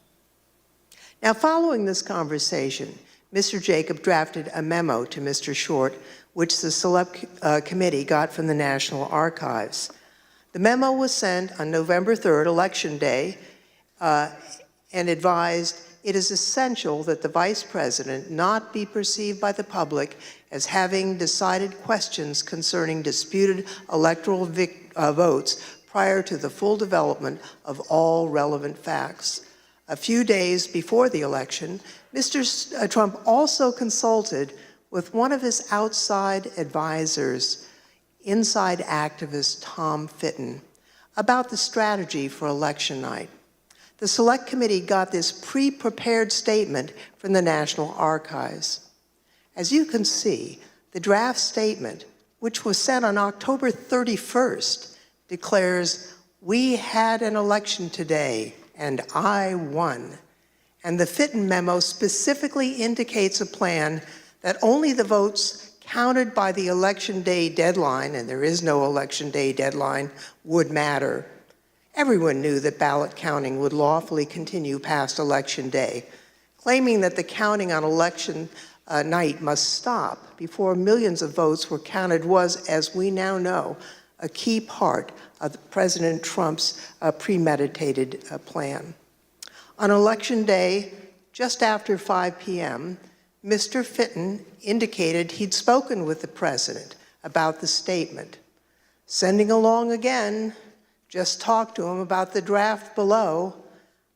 Speaker 5: Now, following this conversation, Mr. Jacob drafted a memo to Mr. Short, which the Select Committee got from the National Archives. The memo was sent on November 3rd, Election Day, and advised it is essential that the Vice President not be perceived by the public as having decided questions concerning disputed electoral votes prior to the full development of all relevant facts. A few days before the election, Mr. Trump also consulted with one of his outside advisors, inside activist Tom Fitton, about the strategy for election night. The Select Committee got this pre-prepared statement from the National Archives. As you can see, the draft statement, which was sent on October 31st, declares, "We had an election today, and I won." And the Fitton memo specifically indicates a plan that only the votes counted by the Election Day deadline, and there is no Election Day deadline, would matter. Everyone knew that ballot counting would lawfully continue past Election Day. Claiming that the counting on election night must stop before millions of votes were counted was, as we now know, a key part of President Trump's premeditated plan. On Election Day, just after 5 p.m., Mr. Fitton indicated he'd spoken with the president about the statement. Sending along again, just talked to him about the draft below.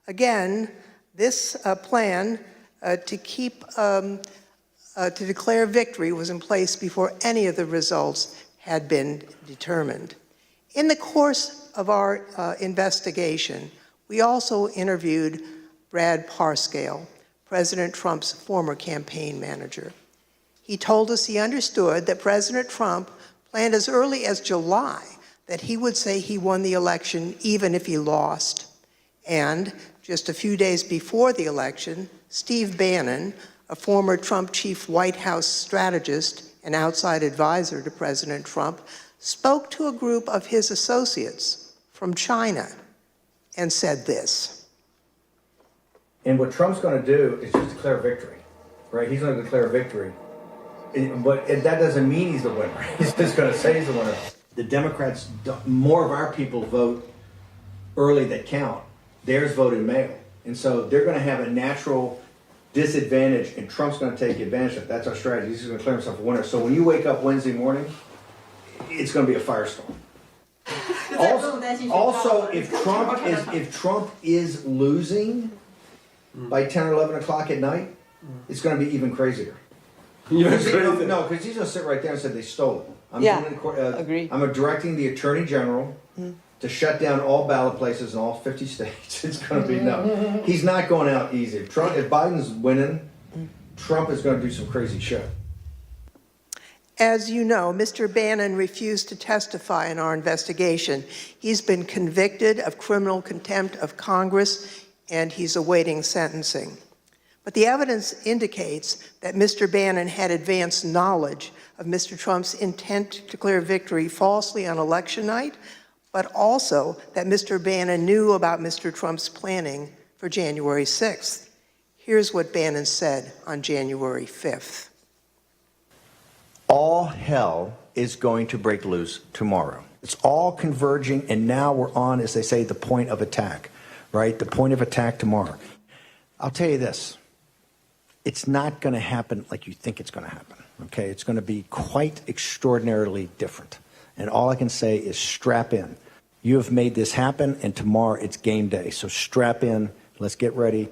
Speaker 5: Again, this plan to declare victory was in place before any of the results had been determined. In the course of our investigation, we also interviewed Brad Parscale, President Trump's former campaign manager. He told us he understood that President Trump planned as early as July that he would say he won the election even if he lost. And just a few days before the election, Steve Bannon, a former Trump chief White House strategist and outside advisor to President Trump, spoke to a group of his associates from China and said this.
Speaker 10: And what Trump's going to do is just declare victory, right? He's going to declare victory. But that doesn't mean he's the winner. He's just going to say he's the winner. The Democrats, more of our people vote early that count. Theirs vote in mail. And so they're going to have a natural disadvantage, and Trump's going to take advantage of it. That's our strategy. He's going to declare himself a winner. So when you wake up Wednesday morning, it's going to be a firestorm. Also, if Trump is losing by 10 or 11 o'clock at night, it's going to be even crazier. No, because he's going to sit right there and say they stole it.
Speaker 5: Agree.
Speaker 10: I'm directing the Attorney General to shut down all ballot places in all 50 states. It's going to be no. He's not going out easy. If Biden's winning, Trump is going to do some crazy shit.
Speaker 5: As you know, Mr. Bannon refused to testify in our investigation. He's been convicted of criminal contempt of Congress, and he's awaiting sentencing. But the evidence indicates that Mr. Bannon had advanced knowledge of Mr. Trump's intent to declare victory falsely on election night, but also that Mr. Bannon knew about Mr. Trump's planning for January 6th. Here's what Bannon said on January 5th.
Speaker 11: All hell is going to break loose tomorrow. It's all converging, and now we're on, as they say, the point of attack, right? The point of attack tomorrow. I'll tell you this. It's not going to happen like you think it's going to happen, okay? It's going to be quite extraordinarily different. And all I can say is strap in. You have made this happen, and tomorrow it's game day. So strap in. Let's get ready.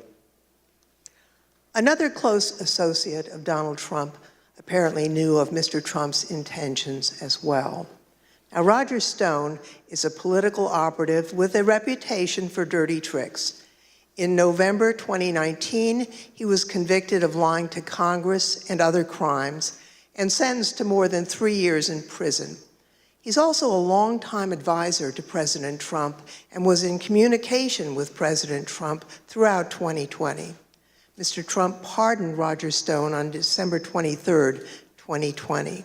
Speaker 5: Another close associate of Donald Trump apparently knew of Mr. Trump's intentions as well. Now, Roger Stone is a political operative with a reputation for dirty tricks. In November 2019, he was convicted of lying to Congress and other crimes and sentenced to more than 3 years in prison. He's also a longtime advisor to President Trump and was in communication with President Trump throughout 2020. Mr. Trump pardoned Roger Stone on December 23rd, 2020.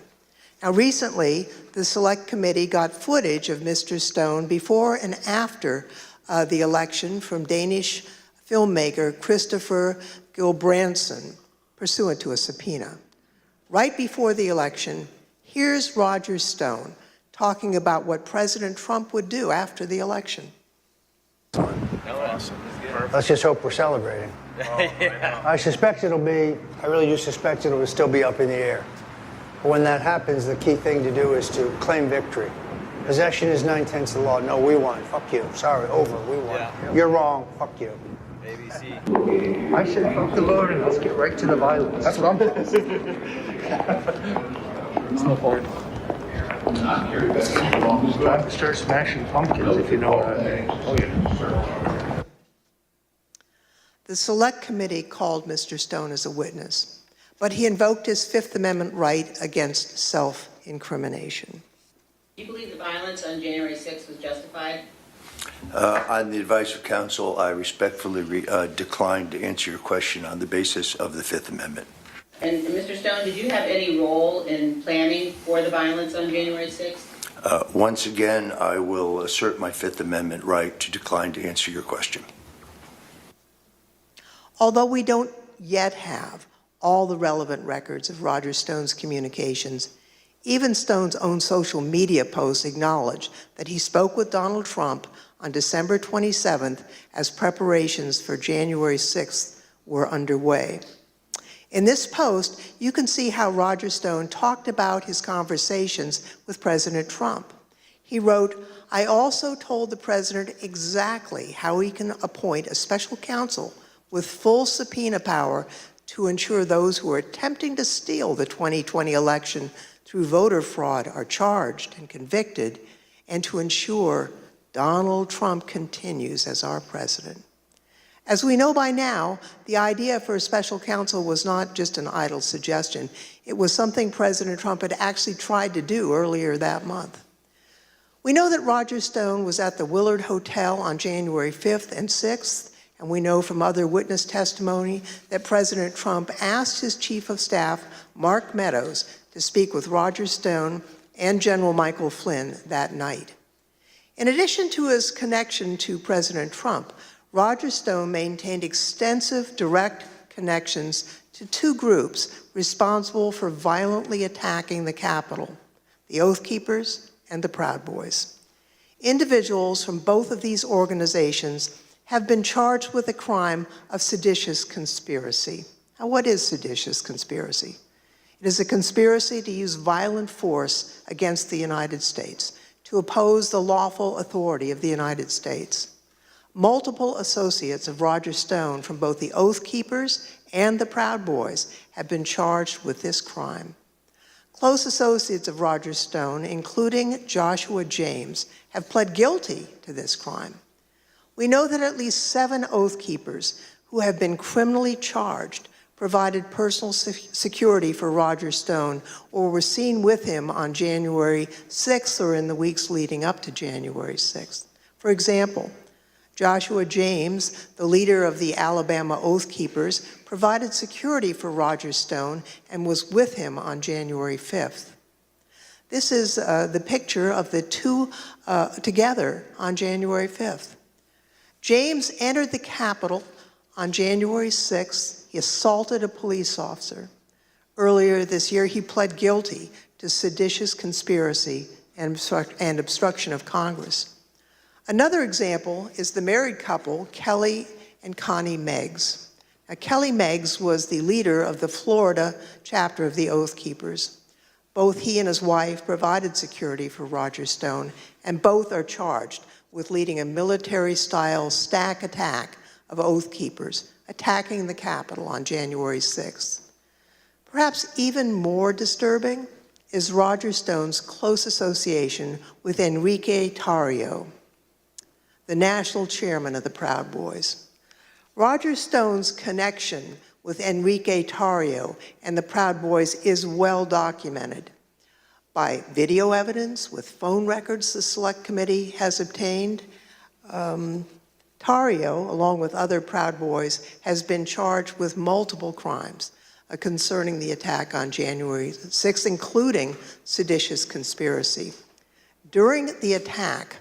Speaker 5: Now, recently, the Select Committee got footage of Mr. Stone before and after the election from Danish filmmaker Christopher Gilbranson, pursuant to a subpoena. Right before the election, here's Roger Stone talking about what President Trump would do after the election.
Speaker 12: Awesome. Let's just hope we're celebrating. I really do suspect it'll still be up in the air. But when that happens, the key thing to do is to claim victory. Possession is 9/10 of the law. No, we won. Fuck you. Sorry, over. We won. Yeah. You're wrong. Fuck you.
Speaker 13: ABC.
Speaker 12: I said fuck the vote and let's get right to the violence. That's what I'm doing.
Speaker 13: It's no point.
Speaker 12: Time to start smashing pumpkins, if you know what I mean. Oh, yeah.
Speaker 5: The Select Committee called Mr. Stone as a witness, but he invoked his Fifth Amendment right against self-incrimination.
Speaker 4: Do you believe the violence on January 6th was justified?
Speaker 14: On the advice of counsel, I respectfully decline to answer your question on the basis of the Fifth Amendment.
Speaker 4: And Mr. Stone, did you have any role in planning for the violence on January 6th?
Speaker 14: Once again, I will assert my Fifth Amendment right to decline to answer your question.
Speaker 5: Although we don't yet have all the relevant records of Roger Stone's communications, even Stone's own social media posts acknowledge that he spoke with Donald Trump on December 27th as preparations for January 6th were underway. In this post, you can see how Roger Stone talked about his conversations with President Trump. He wrote, "I also told the president exactly how he can appoint a special counsel with full subpoena power to ensure those who are attempting to steal the 2020 election through voter fraud are charged and convicted, and to ensure Donald Trump continues as our president." As we know by now, the idea for a special counsel was not just an idle suggestion. It was something President Trump had actually tried to do earlier that month. We know that Roger Stone was at the Willard Hotel on January 5th and 6th, and we know from other witness testimony that President Trump asked his chief of staff, Mark Meadows, to speak with Roger Stone and General Michael Flynn that night. In addition to his connection to President Trump, Roger Stone maintained extensive direct connections to two groups responsible for violently attacking the Capitol, the Oath Keepers and the Proud Boys. Individuals from both of these organizations have been charged with the crime of seditious conspiracy. Now, what is seditious conspiracy? It is a conspiracy to use violent force against the United States, to oppose the lawful authority of the United States. Multiple associates of Roger Stone from both the Oath Keepers and the Proud Boys have been charged with this crime. Close associates of Roger Stone, including Joshua James, have pled guilty to this crime. We know that at least 7 Oath Keepers who have been criminally charged provided personal security for Roger Stone or were seen with him on January 6th or in the weeks leading up to January 6th. For example, Joshua James, the leader of the Alabama Oath Keepers, provided security for Roger Stone and was with him on January 5th. This is the picture of the two together on January 5th. James entered the Capitol on January 6th. He assaulted a police officer. Earlier this year, he pled guilty to seditious conspiracy and obstruction of Congress. Another example is the married couple, Kelly and Connie Meggs. Now, Kelly Meggs was the leader of the Florida chapter of the Oath Keepers. Both he and his wife provided security for Roger Stone, and both are charged with leading a military-style stack attack of Oath Keepers, attacking the Capitol on January 6th. Perhaps even more disturbing is Roger Stone's close association with Enrique Tarrio, the national chairman of the Proud Boys. Roger Stone's connection with Enrique Tarrio and the Proud Boys is well documented by video evidence with phone records the Select Committee has obtained. Tarrio, along with other Proud Boys, has been charged with multiple crimes concerning the attack on January 6th, including seditious conspiracy. During the attack,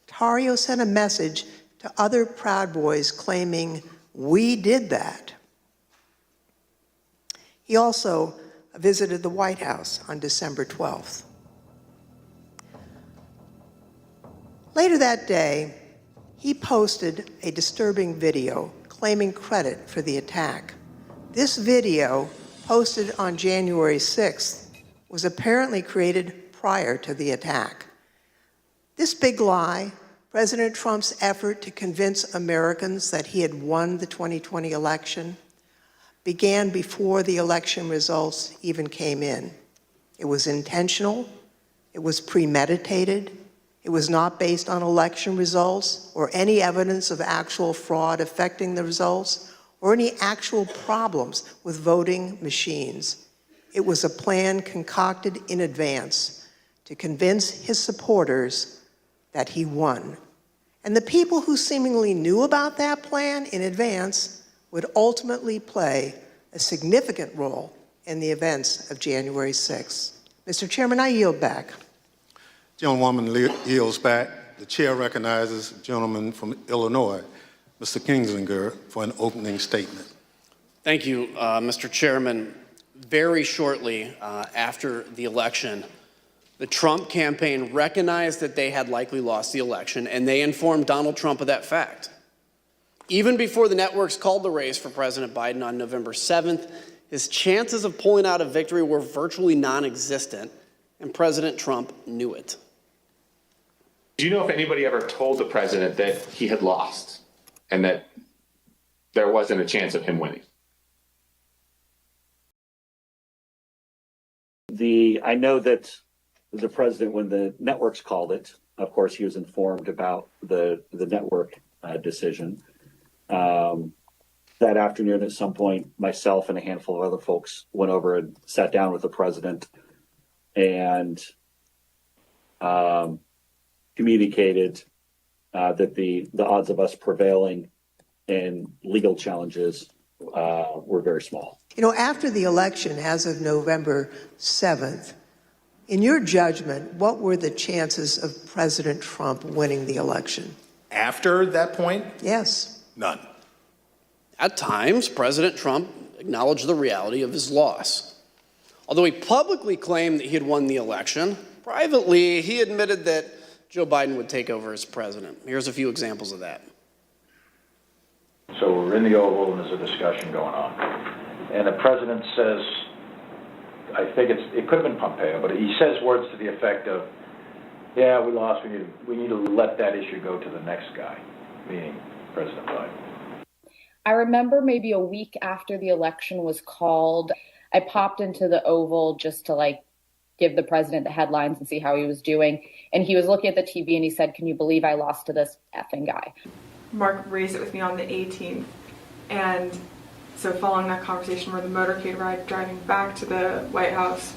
Speaker 5: Tarrio sent a message to other Proud Boys claiming, "We did that." He also visited the White House on December 12th. Later that day, he posted a disturbing video claiming credit for the attack. This video, posted on January 6th, was apparently created prior to the attack. This big lie, President Trump's effort to convince Americans that he had won the 2020 election, began before the election results even came in. It was intentional, it was premeditated, it was not based on election results or any evidence of actual fraud affecting the results or any actual problems with voting machines. It was a plan concocted in advance to convince his supporters that he won. And the people who seemingly knew about that plan in advance would ultimately play a significant role in the events of January 6th. Mr. Chairman, I yield back.
Speaker 3: Gentlewoman yields back. The chair recognizes the gentleman from Illinois, Mr. Kinzinger, for an opening statement.
Speaker 15: Thank you, Mr. Chairman. Very shortly after the election, the Trump campaign recognized that they had likely lost the election, and they informed Donald Trump of that fact. Even before the networks called the race for President Biden on November 7th, his chances of pulling out a victory were virtually non-existent, and President Trump knew it.
Speaker 16: Do you know if anybody ever told the president that he had lost and that there wasn't a chance of him winning?
Speaker 17: I know that the president, when the networks called it, of course, he was informed about the network decision. That afternoon, at some point, myself and a handful of other folks went over and sat down with the president and communicated that the odds of us prevailing in legal challenges were very small.
Speaker 5: You know, after the election, as of November 7th, in your judgment, what were the chances of President Trump winning the election?
Speaker 18: After that point?
Speaker 5: Yes.
Speaker 18: None.
Speaker 15: At times, President Trump acknowledged the reality of his loss. Although he publicly claimed that he had won the election, privately he admitted that Joe Biden would take over as president. Here's a few examples of that.
Speaker 19: So we're in the Oval and there's a discussion going on. And the president says, I think it could have been Pompeo, but he says words to the effect of, yeah, we lost, we need to let that issue go to the next guy, meaning President Biden.
Speaker 20: I remember maybe a week after the election was called, I popped into the Oval just to give the president the headlines and see how he was doing. And he was looking at the TV and he said, "Can you believe I lost to this effing guy?"
Speaker 21: Mark raised it with me on the 18th. And so following that conversation, we're the motorcade ride driving back to the White House.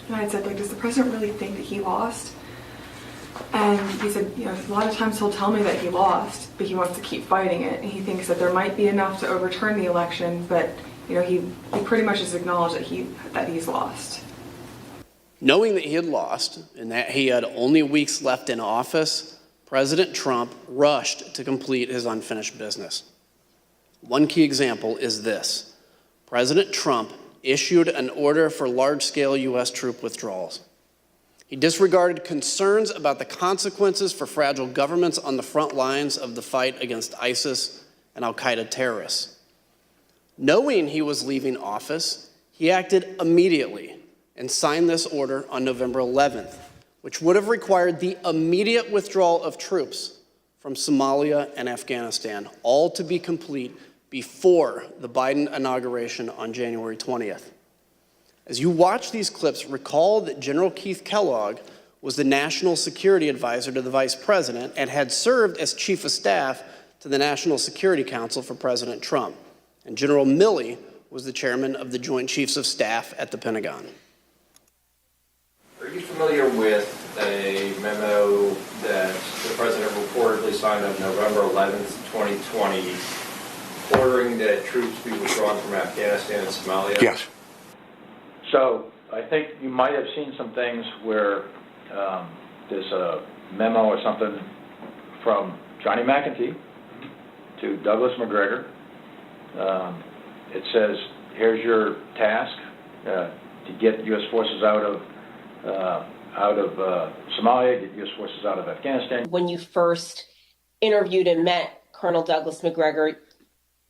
Speaker 21: And I had said, does the president really think that he lost? And he said, a lot of times he'll tell me that he lost, but he wants to keep fighting it. And he thinks that there might be enough to overturn the election, but he pretty much has acknowledged that he's lost.
Speaker 15: Knowing that he had lost and that he had only weeks left in office, President Trump rushed to complete his unfinished business. One key example is this. President Trump issued an order for large-scale U.S. troop withdrawals. He disregarded concerns about the consequences for fragile governments on the front lines of the fight against ISIS and al-Qaeda terrorists. Knowing he was leaving office, he acted immediately and signed this order on November 11th, which would have required the immediate withdrawal of troops from Somalia and Afghanistan, all to be complete before the Biden inauguration on January 20th. As you watch these clips, recall that General Keith Kellogg was the national security advisor to the vice president and had served as chief of staff to the National Security Council for President Trump, and General Milley was the chairman of the Joint Chiefs of Staff at the Pentagon.
Speaker 13: Are you familiar with a memo that the president reportedly signed on November 11th, 2020, ordering that troops be withdrawn from Afghanistan and Somalia?
Speaker 14: Yes.
Speaker 19: So I think you might have seen some things where there's a memo or something from Johnny McEntee to Douglas McGregor. It says, here's your task to get U.S. forces out of Somalia, get U.S. forces out of Afghanistan.
Speaker 2: When you first interviewed and met Colonel Douglas McGregor,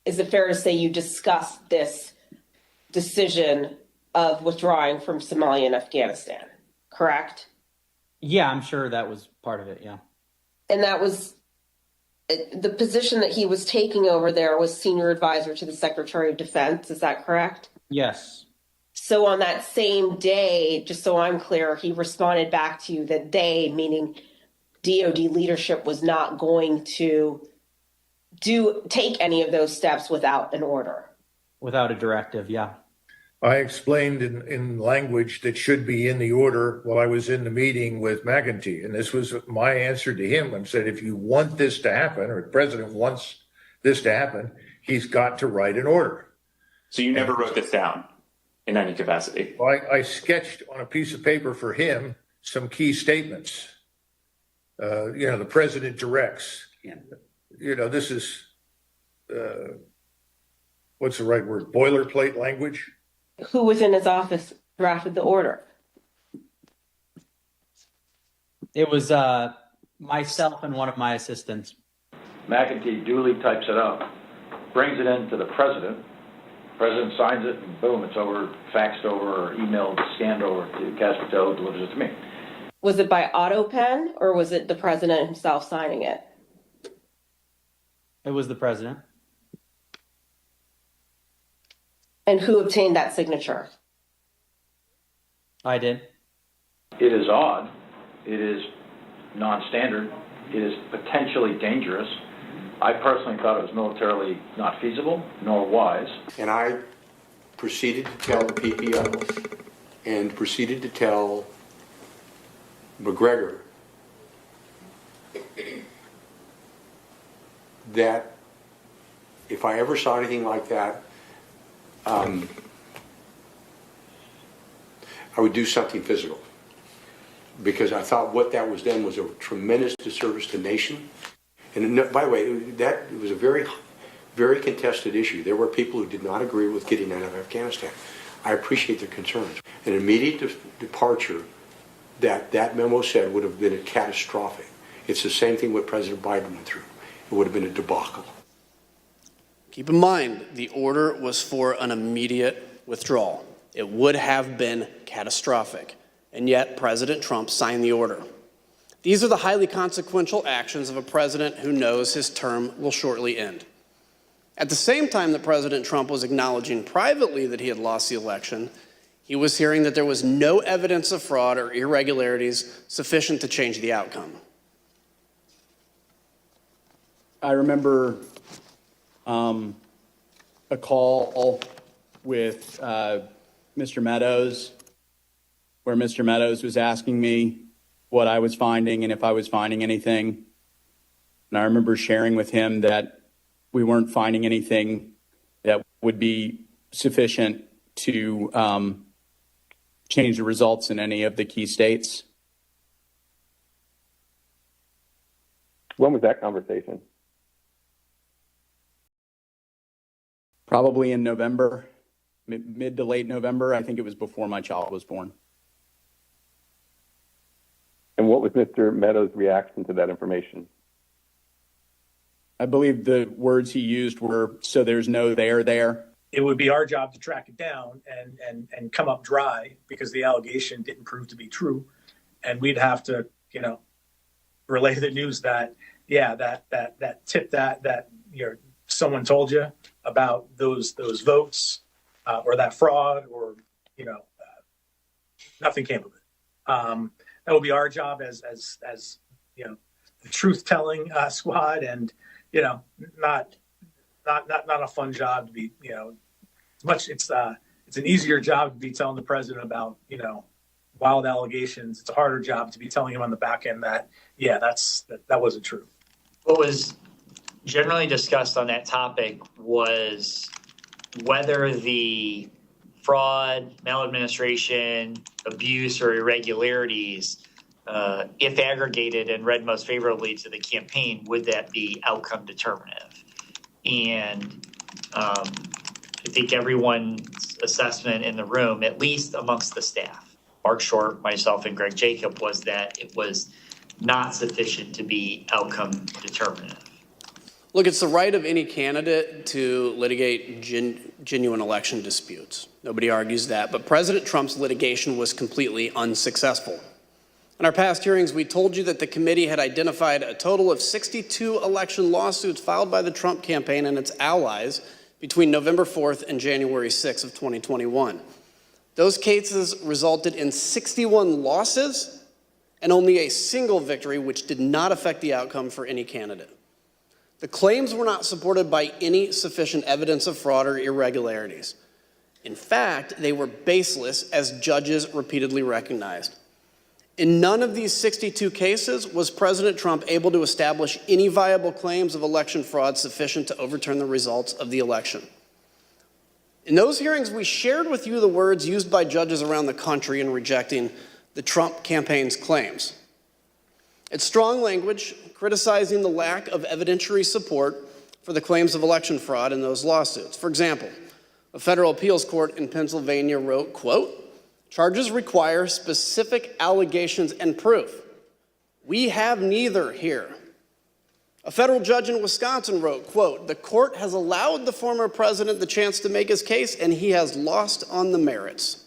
Speaker 2: is it fair to say you discussed this decision of withdrawing from Somalia and Afghanistan, correct?
Speaker 22: Yeah, I'm sure that was part of it, yeah.
Speaker 2: And that was the position that he was taking over there was senior advisor to the Secretary of Defense, is that correct?
Speaker 22: Yes.
Speaker 2: So on that same day, just so I'm clear, he responded back to you that they, meaning DOD leadership, was not going to take any of those steps without an order.
Speaker 22: Without a directive, yeah.
Speaker 23: I explained in language that should be in the order while I was in the meeting with McEntee. And this was my answer to him. I said, if you want this to happen, or the president wants this to happen, he's got to write an order.
Speaker 16: So you never wrote this down in any capacity?
Speaker 23: Well, I sketched on a piece of paper for him some key statements. The president directs. This is, what's the right word? Boilerplate language.
Speaker 2: Who within his office drafted the order?
Speaker 22: It was myself and one of my assistants.
Speaker 19: McEntee duly types it up, brings it in to the president. President signs it, and boom, it's over, faxed over, or emailed, scanned over to Caspatel, delivers it to me.
Speaker 2: Was it by auto pen or was it the president himself signing it?
Speaker 22: It was the president.
Speaker 2: And who obtained that signature?
Speaker 22: I did.
Speaker 19: It is odd. It is non-standard. It is potentially dangerous. I personally thought it was militarily not feasible, nor wise.
Speaker 14: And I proceeded to tell the PPO and proceeded to tell McGregor that if I ever saw anything like that, I would do something physical. Because I thought what that was done was a tremendous disservice to the nation. And by the way, that was a very, very contested issue. There were people who did not agree with getting out of Afghanistan. I appreciate their concerns. An immediate departure that memo said would have been catastrophic. It's the same thing what President Biden went through. It would have been a debacle.
Speaker 15: Keep in mind, the order was for an immediate withdrawal. It would have been catastrophic, and yet President Trump signed the order. These are the highly consequential actions of a president who knows his term will shortly end. At the same time that President Trump was acknowledging privately that he had lost the election, he was hearing that there was no evidence of fraud or irregularities sufficient to change the outcome.
Speaker 24: I remember a call with Mr. Meadows, where Mr. Meadows was asking me what I was finding and if I was finding anything. And I remember sharing with him that we weren't finding anything that would be sufficient to change the results in any of the key states.
Speaker 25: When was that conversation?
Speaker 24: Probably in November, mid to late November. I think it was before my child was born.
Speaker 25: And what was Mr. Meadows' reaction to that information?
Speaker 24: I believe the words he used were, "So there's no there."
Speaker 7: It would be our job to track it down and come up dry because the allegation didn't prove to be true. And we'd have to, relay the news that, that tip that someone told you about those votes or that fraud or, nothing came of it. That will be our job as the truth-telling squad and not a fun job to be, it's an easier job to be telling the president about, wild allegations. It's a harder job to be telling him on the back end that, that wasn't true.
Speaker 1: What was generally discussed on that topic was whether the fraud, maladministration, abuse, or irregularities, if aggregated and read most favorably to the campaign, would that be outcome determinative? And I think everyone's assessment in the room, at least amongst the staff, Mark Short, myself, and Greg Jacob, was that it was not sufficient to be outcome determinative.
Speaker 15: Look, it's the right of any candidate to litigate genuine election disputes. Nobody argues that, but President Trump's litigation was completely unsuccessful. In our past hearings, we told you that the committee had identified a total of 62 election lawsuits filed by the Trump campaign and its allies between November 4th and January 6th of 2021. Those cases resulted in 61 losses and only a single victory, which did not affect the outcome for any candidate. The claims were not supported by any sufficient evidence of fraud or irregularities. In fact, they were baseless, as judges repeatedly recognized. In none of these 62 cases was President Trump able to establish any viable claims of election fraud sufficient to overturn the results of the election. In those hearings, we shared with you the words used by judges around the country in rejecting the Trump campaign's claims. It's strong language criticizing the lack of evidentiary support for the claims of election fraud in those lawsuits. For example, a federal appeals court in Pennsylvania wrote, quote, "Charges require specific allegations and proof. We have neither here." A federal judge in Wisconsin wrote, quote, "The court has allowed the former president the chance to make his case, and he has lost on the merits."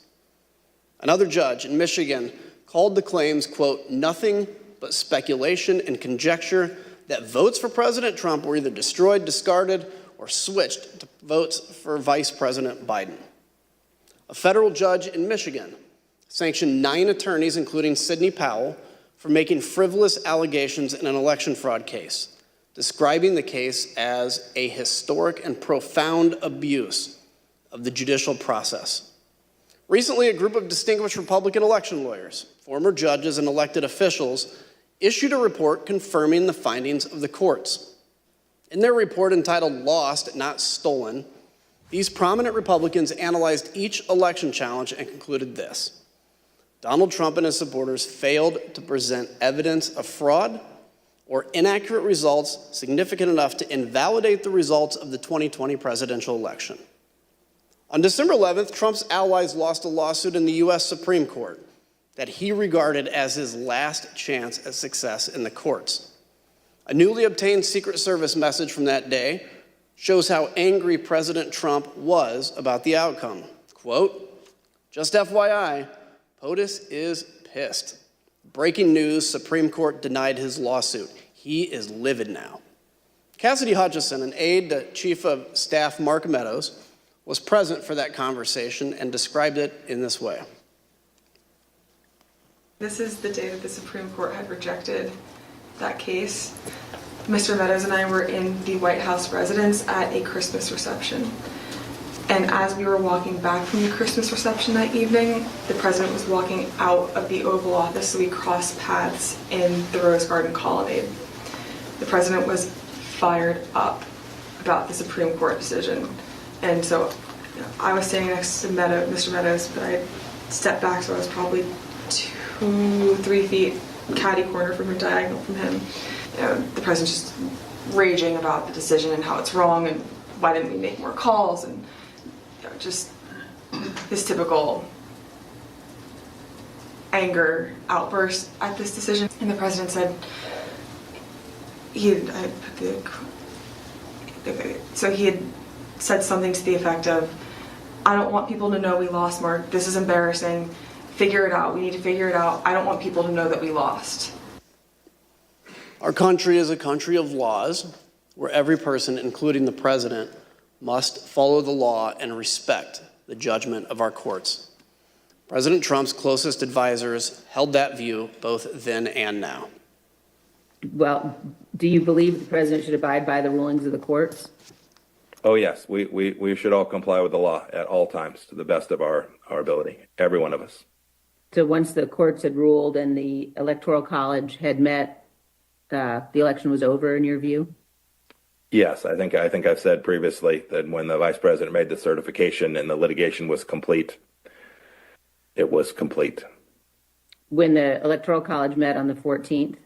Speaker 15: Another judge in Michigan called the claims, quote, "nothing but speculation and conjecture that votes for President Trump were either destroyed, discarded, or switched to votes for Vice President Biden." A federal judge in Michigan sanctioned 9 attorneys, including Sidney Powell, for making frivolous allegations in an election fraud case, describing the case as a historic and profound abuse of the judicial process. Recently, a group of distinguished Republican election lawyers, former judges, and elected officials issued a report confirming the findings of the courts. In their report entitled "Lost, Not Stolen," these prominent Republicans analyzed each election challenge and concluded this: Donald Trump and his supporters failed to present evidence of fraud or inaccurate results significant enough to invalidate the results of the 2020 presidential election. On December 11th, Trump's allies lost a lawsuit in the U.S. Supreme Court that he regarded as his last chance at success in the courts. A newly obtained Secret Service message from that day shows how angry President Trump was about the outcome. Quote, "Just FYI, POTUS is pissed. Breaking news, Supreme Court denied his lawsuit. He is livid now." Cassidy Hutchison, an aide to Chief of Staff Mark Meadows, was present for that conversation and described it in this way.
Speaker 21: This is the day that the Supreme Court had rejected that case. Mr. Meadows and I were in the White House residence at a Christmas reception. And as we were walking back from the Christmas reception that evening, the president was walking out of the Oval Office, so we crossed paths in the Rose Garden colonnade. The president was fired up about the Supreme Court decision. And so I was standing next to Mr. Meadows, but I stepped back, so I was probably 2-3 feet catty corner from him, diagonal from him. The president's just raging about the decision and how it's wrong and why didn't we make more calls, and just his typical anger outburst at this decision. And the president said he had said something to the effect of, "I don't want people to know we lost, Mark. This is embarrassing. Figure it out. We need to figure it out. I don't want people to know that we lost."
Speaker 15: Our country is a country of laws where every person, including the president, must follow the law and respect the judgment of our courts. President Trump's closest advisors held that view both then and now.
Speaker 4: Well, do you believe the president should abide by the rulings of the courts?
Speaker 6: Oh, yes. We should all comply with the law at all times to the best of our ability, every one of us.
Speaker 4: So once the courts had ruled and the Electoral College had met, the election was over in your view?
Speaker 6: Yes, I think I've said previously that when the vice president made the certification and the litigation was complete, it was complete.
Speaker 4: When the Electoral College met on the 14th?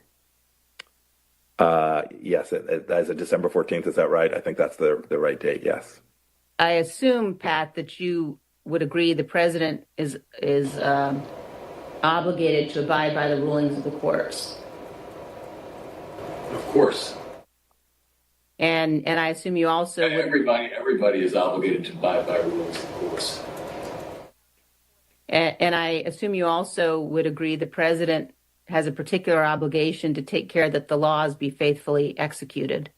Speaker 6: Yes, as of December 14th, is that right? I think that's the right date, yes.
Speaker 4: I assume, Pat, that you would agree the president is obligated to abide by the rulings of the courts.
Speaker 8: Of course.
Speaker 4: And I assume you also would...
Speaker 8: Everybody is obligated to abide by rules, of course.
Speaker 4: And I assume you also would agree the president has a particular obligation to take care that the laws be faithfully executed.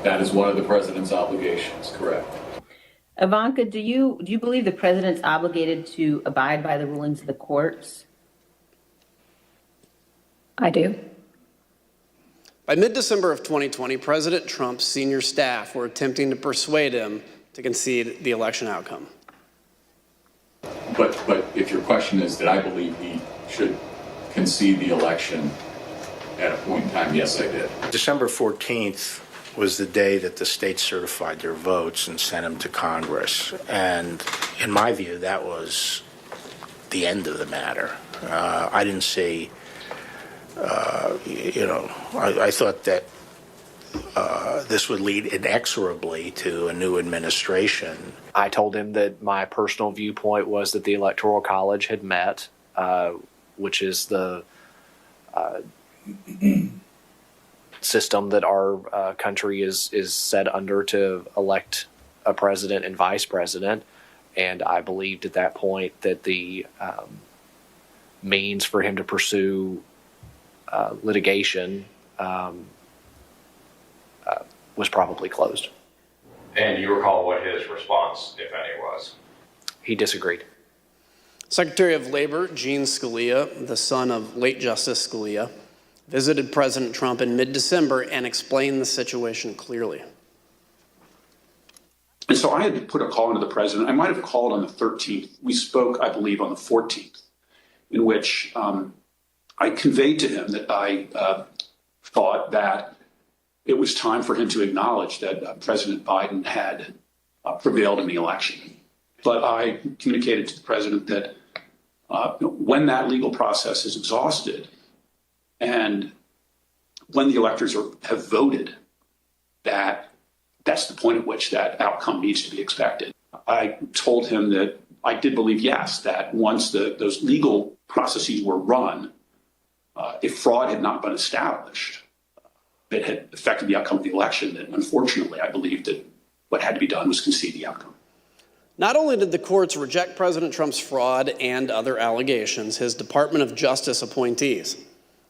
Speaker 8: That is one of the president's obligations, correct.
Speaker 4: Ivanka, do you believe the president's obligated to abide by the rulings of the courts?
Speaker 20: I do.
Speaker 15: By mid-December of 2020, President Trump's senior staff were attempting to persuade him to concede the election outcome.
Speaker 8: But if your question is that I believe he should concede the election at a point in time, yes, I did.
Speaker 9: December 14th was the day that the states certified their votes and sent them to Congress. And in my view, that was the end of the matter. I didn't see, I thought that this would lead inexorably to a new administration.
Speaker 10: I told him that my personal viewpoint was that the Electoral College had met, which is the system that our country is set under to elect a president and vice president. And I believed at that point that the means for him to pursue litigation was probably closed.
Speaker 13: And do you recall what his response, if any, was?
Speaker 10: He disagreed.
Speaker 15: Secretary of Labor Gene Scalia, the son of late Justice Scalia, visited President Trump in mid-December and explained the situation clearly.
Speaker 11: And so I had to put a call into the president. I might have called on the 13th. We spoke, I believe, on the 14th, in which I conveyed to him that I thought that it was time for him to acknowledge that President Biden had prevailed in the election. But I communicated to the president that when that legal process is exhausted and when the electors have voted, that's the point at which that outcome needs to be expected. I told him that I did believe, yes, that once those legal processes were run, if fraud had not been established, that had affected the outcome of the election, that unfortunately I believed that what had to be done was concede the outcome.
Speaker 15: Not only did the courts reject President Trump's fraud and other allegations, his Department of Justice appointees,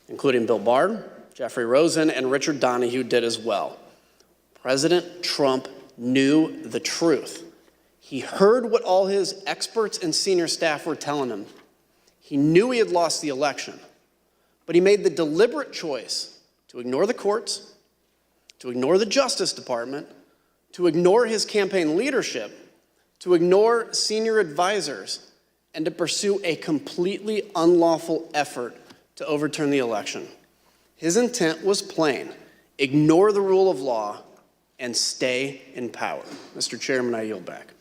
Speaker 15: including Bill Barr, Jeffrey Rosen, and Richard Donahue, did as well. President Trump knew the truth. He heard what all his experts and senior staff were telling him. He knew he had lost the election, but he made the deliberate choice to ignore the courts, to ignore the Justice Department, to ignore his campaign leadership, to ignore senior advisors, and to pursue a completely unlawful effort to overturn the election. His intent was plain: ignore the rule of law and stay in power. Mr. Chairman, I yield back.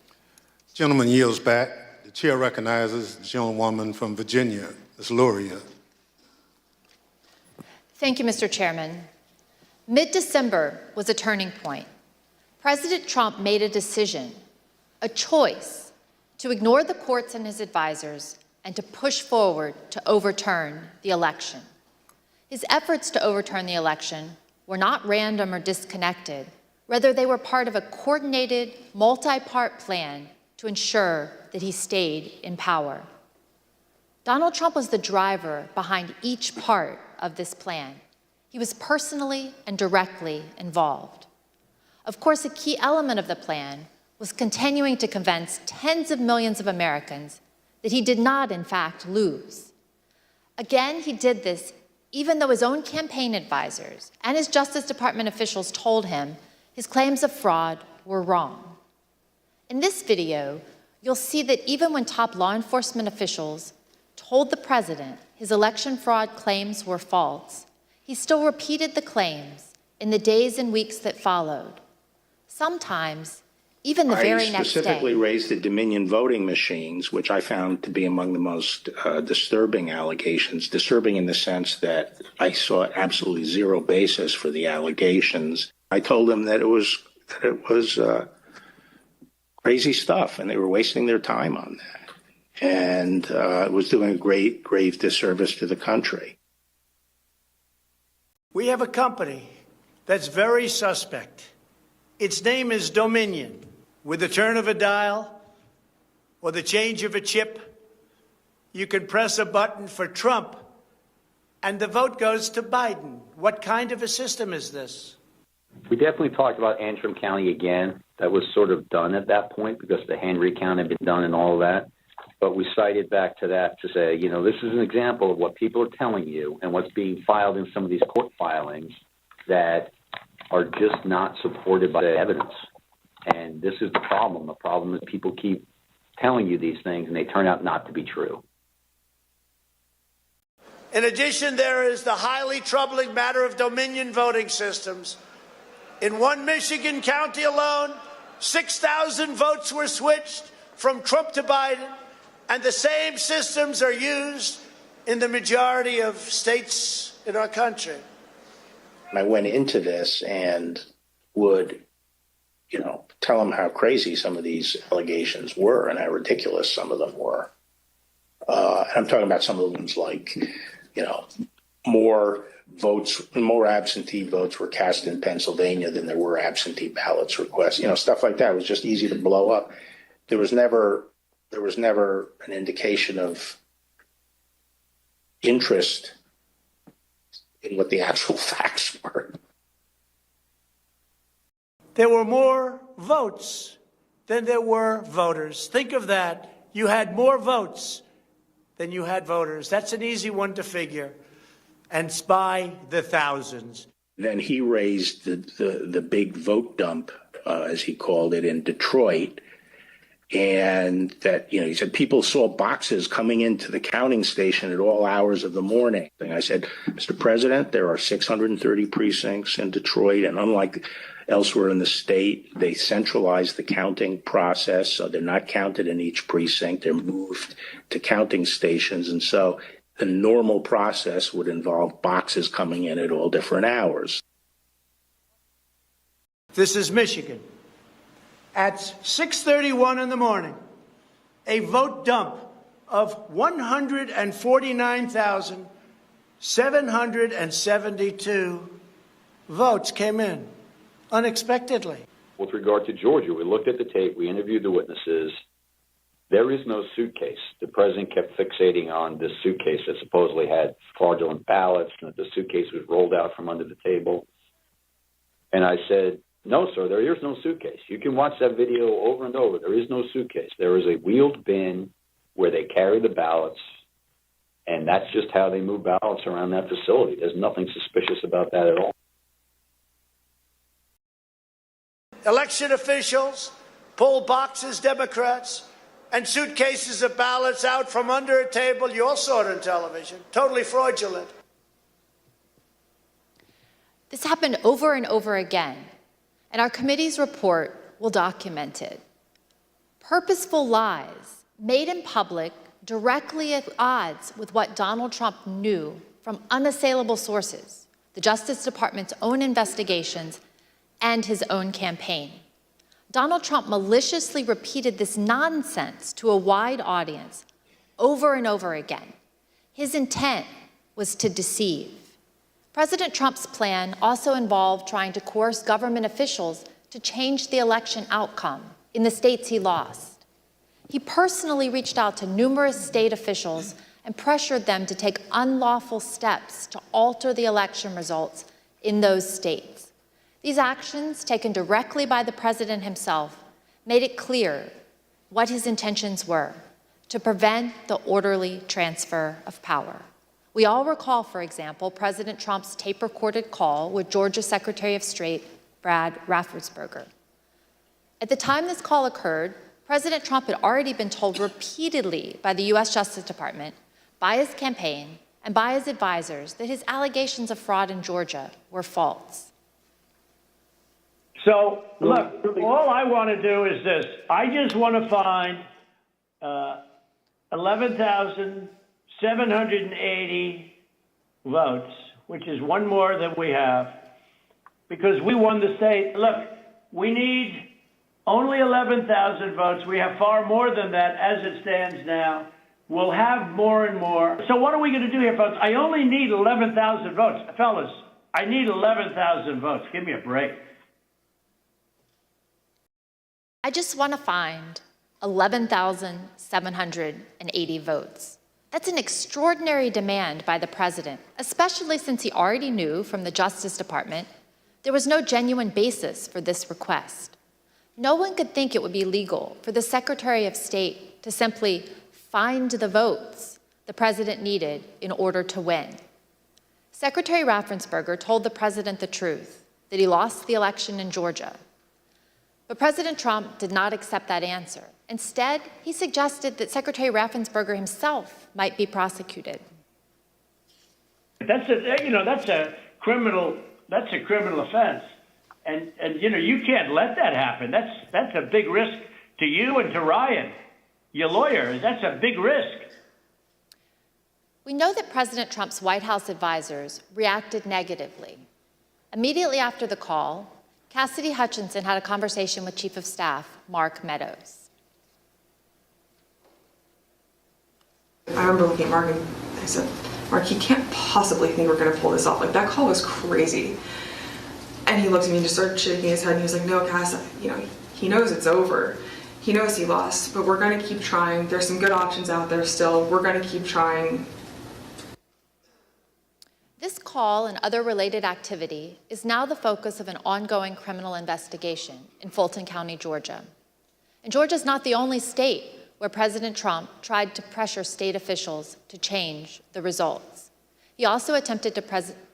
Speaker 3: Gentleman yields back. The chair recognizes the gentlewoman from Virginia, Ms. Luria.
Speaker 26: Thank you, Mr. Chairman. Mid-December was a turning point. President Trump made a decision, a choice, to ignore the courts and his advisors and to push forward to overturn the election. His efforts to overturn the election were not random or disconnected. Rather, they were part of a coordinated, multi-part plan to ensure that he stayed in power. Donald Trump was the driver behind each part of this plan. He was personally and directly involved. Of course, a key element of the plan was continuing to convince tens of millions of Americans that he did not, in fact, lose. Again, he did this even though his own campaign advisors and his Justice Department officials told him his claims of fraud were wrong. In this video, you'll see that even when top law enforcement officials told the president his election fraud claims were false, he still repeated the claims in the days and weeks that followed. Sometimes, even the very next day.
Speaker 9: I specifically raised the Dominion voting machines, which I found to be among the most disturbing allegations. Disturbing in the sense that I saw absolutely zero basis for the allegations. I told them that it was crazy stuff, and they were wasting their time on that, and it was doing a grave disservice to the country.
Speaker 5: We have a company that's very suspect. Its name is Dominion. With the turn of a dial or the change of a chip, you can press a button for Trump and the vote goes to Biden. What kind of a system is this?
Speaker 19: We definitely talked about Antrim County again. That was sort of done at that point because the hand recount had been done and all of that. But we cited back to that to say, you know, this is an example of what people are telling you and what's being filed in some of these court filings that are just not supported by the evidence. And this is the problem. The problem is people keep telling you these things and they turn out not to be true.
Speaker 5: In addition, there is the highly troubling matter of Dominion voting systems. In one Michigan county alone, 6,000 votes were switched from Trump to Biden, and the same systems are used in the majority of states in our country.
Speaker 9: I went into this and would, tell them how crazy some of these allegations were and how ridiculous some of them were. I'm talking about some of them like, more absentee votes were cast in Pennsylvania than there were absentee ballots requests. Stuff like that was just easy to blow up. There was never an indication of interest in what the actual facts were.
Speaker 5: There were more votes than there were voters. Think of that. You had more votes than you had voters. That's an easy one to figure. And it's by the thousands.
Speaker 9: Then he raised the big vote dump, as he called it, in Detroit. And that, he said people saw boxes coming into the counting station at all hours of the morning. And I said, Mr. President, there are 630 precincts in Detroit, and unlike elsewhere in the state, they centralized the counting process, so they're not counted in each precinct. They're moved to counting stations, and so the normal process would involve boxes coming in at all different hours.
Speaker 5: This is Michigan. At 6:31 in the morning, a vote dump of 149,772 votes came in unexpectedly.
Speaker 19: With regard to Georgia, we looked at the tape, we interviewed the witnesses. There is no suitcase. The president kept fixating on this suitcase that supposedly had fraudulent ballots and that the suitcase was rolled out from under the table. And I said, no, sir, there is no suitcase. You can watch that video over and over. There is no suitcase. There is a wheeled bin where they carry the ballots, and that's just how they move ballots around that facility. There's nothing suspicious about that at all.
Speaker 5: Election officials pull boxes, Democrats, and suitcases of ballots out from under a table. You all saw it on television. Totally fraudulent.
Speaker 26: This happened over and over again, and our committee's report will document it. Purposeful lies made in public directly at odds with what Donald Trump knew from unassailable sources, the Justice Department's own investigations and his own campaign. Donald Trump maliciously repeated this nonsense to a wide audience over and over again. His intent was to deceive. President Trump's plan also involved trying to coerce government officials to change the election outcome in the states he lost. He personally reached out to numerous state officials and pressured them to take unlawful steps to alter the election results in those states. These actions, taken directly by the president himself, made it clear what his intentions were: to prevent the orderly transfer of power. We all recall, for example, President Trump's tape-recorded call with Georgia Secretary of State Brad Raffensperger. At the time this call occurred, President Trump had already been told repeatedly by the U.S. Justice Department, by his campaign, and by his advisors that his allegations of fraud in Georgia were false.
Speaker 5: So, look, all I want to do is this. I just want to find 11,780 votes, which is one more than we have, because we won the state. Look, we need only 11,000 votes. We have far more than that as it stands now. We'll have more and more. So what are we going to do here, folks? I only need 11,000 votes. Fellas, I need 11,000 votes. Give me a break.
Speaker 26: I just want to find 11,780 votes. That's an extraordinary demand by the president, especially since he already knew from the Justice Department there was no genuine basis for this request. No one could think it would be legal for the Secretary of State to simply find the votes the president needed in order to win. Secretary Raffensperger told the president the truth, that he lost the election in Georgia. But President Trump did not accept that answer. Instead, he suggested that Secretary Raffensperger himself might be prosecuted.
Speaker 5: That's a criminal offense. And you can't let that happen. That's a big risk to you and to Ryan, your lawyer. That's a big risk.
Speaker 26: We know that President Trump's White House advisors reacted negatively. Immediately after the call, Cassidy Hutchinson had a conversation with Chief of Staff Mark Meadows.
Speaker 21: I remember looking at Mark and I said, Mark, you can't possibly think we're going to pull this off. Like, that call was crazy. And he looked at me and just started shaking his head and he was like, no, Cass, he knows it's over. He knows he lost, but we're going to keep trying. There's some good options out there still. We're going to keep trying.
Speaker 26: This call and other related activity is now the focus of an ongoing criminal investigation in Fulton County, Georgia. And Georgia is not the only state where President Trump tried to pressure state officials to change the results. He also attempted to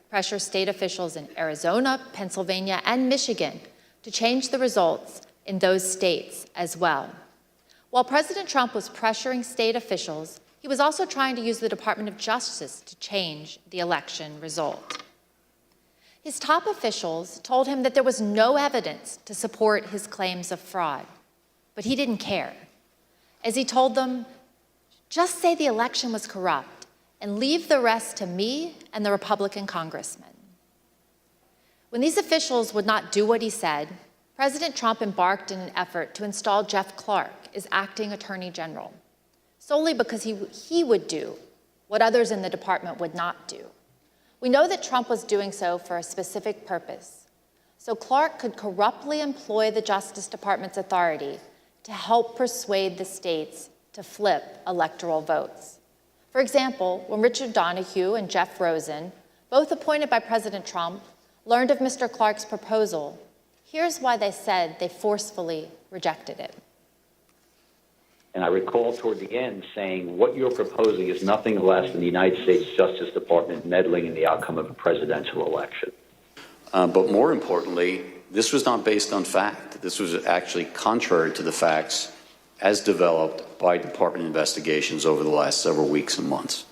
Speaker 26: pressure state officials in Arizona, Pennsylvania, and Michigan to change the results in those states as well. While President Trump was pressuring state officials, he was also trying to use the Department of Justice to change the election result. His top officials told him that there was no evidence to support his claims of fraud, but he didn't care. As he told them, just say the election was corrupt and leave the rest to me and the Republican congressmen. When these officials would not do what he said, President Trump embarked in an effort to install Jeff Clark as acting attorney general, solely because he would do what others in the department would not do. We know that Trump was doing so for a specific purpose, so Clark could corruptly employ the Justice Department's authority to help persuade the states to flip electoral votes. For example, when Richard Donahue and Jeff Rosen, both appointed by President Trump, learned of Mr. Clark's proposal, here's why they said they forcefully rejected it.
Speaker 2: And I recall toward the end saying, what you're proposing is nothing less than the United States Justice Department meddling in the outcome of a presidential election.
Speaker 12: But more importantly, this was not based on fact. This was actually contrary to the facts as developed by Department investigations over the last several weeks and months.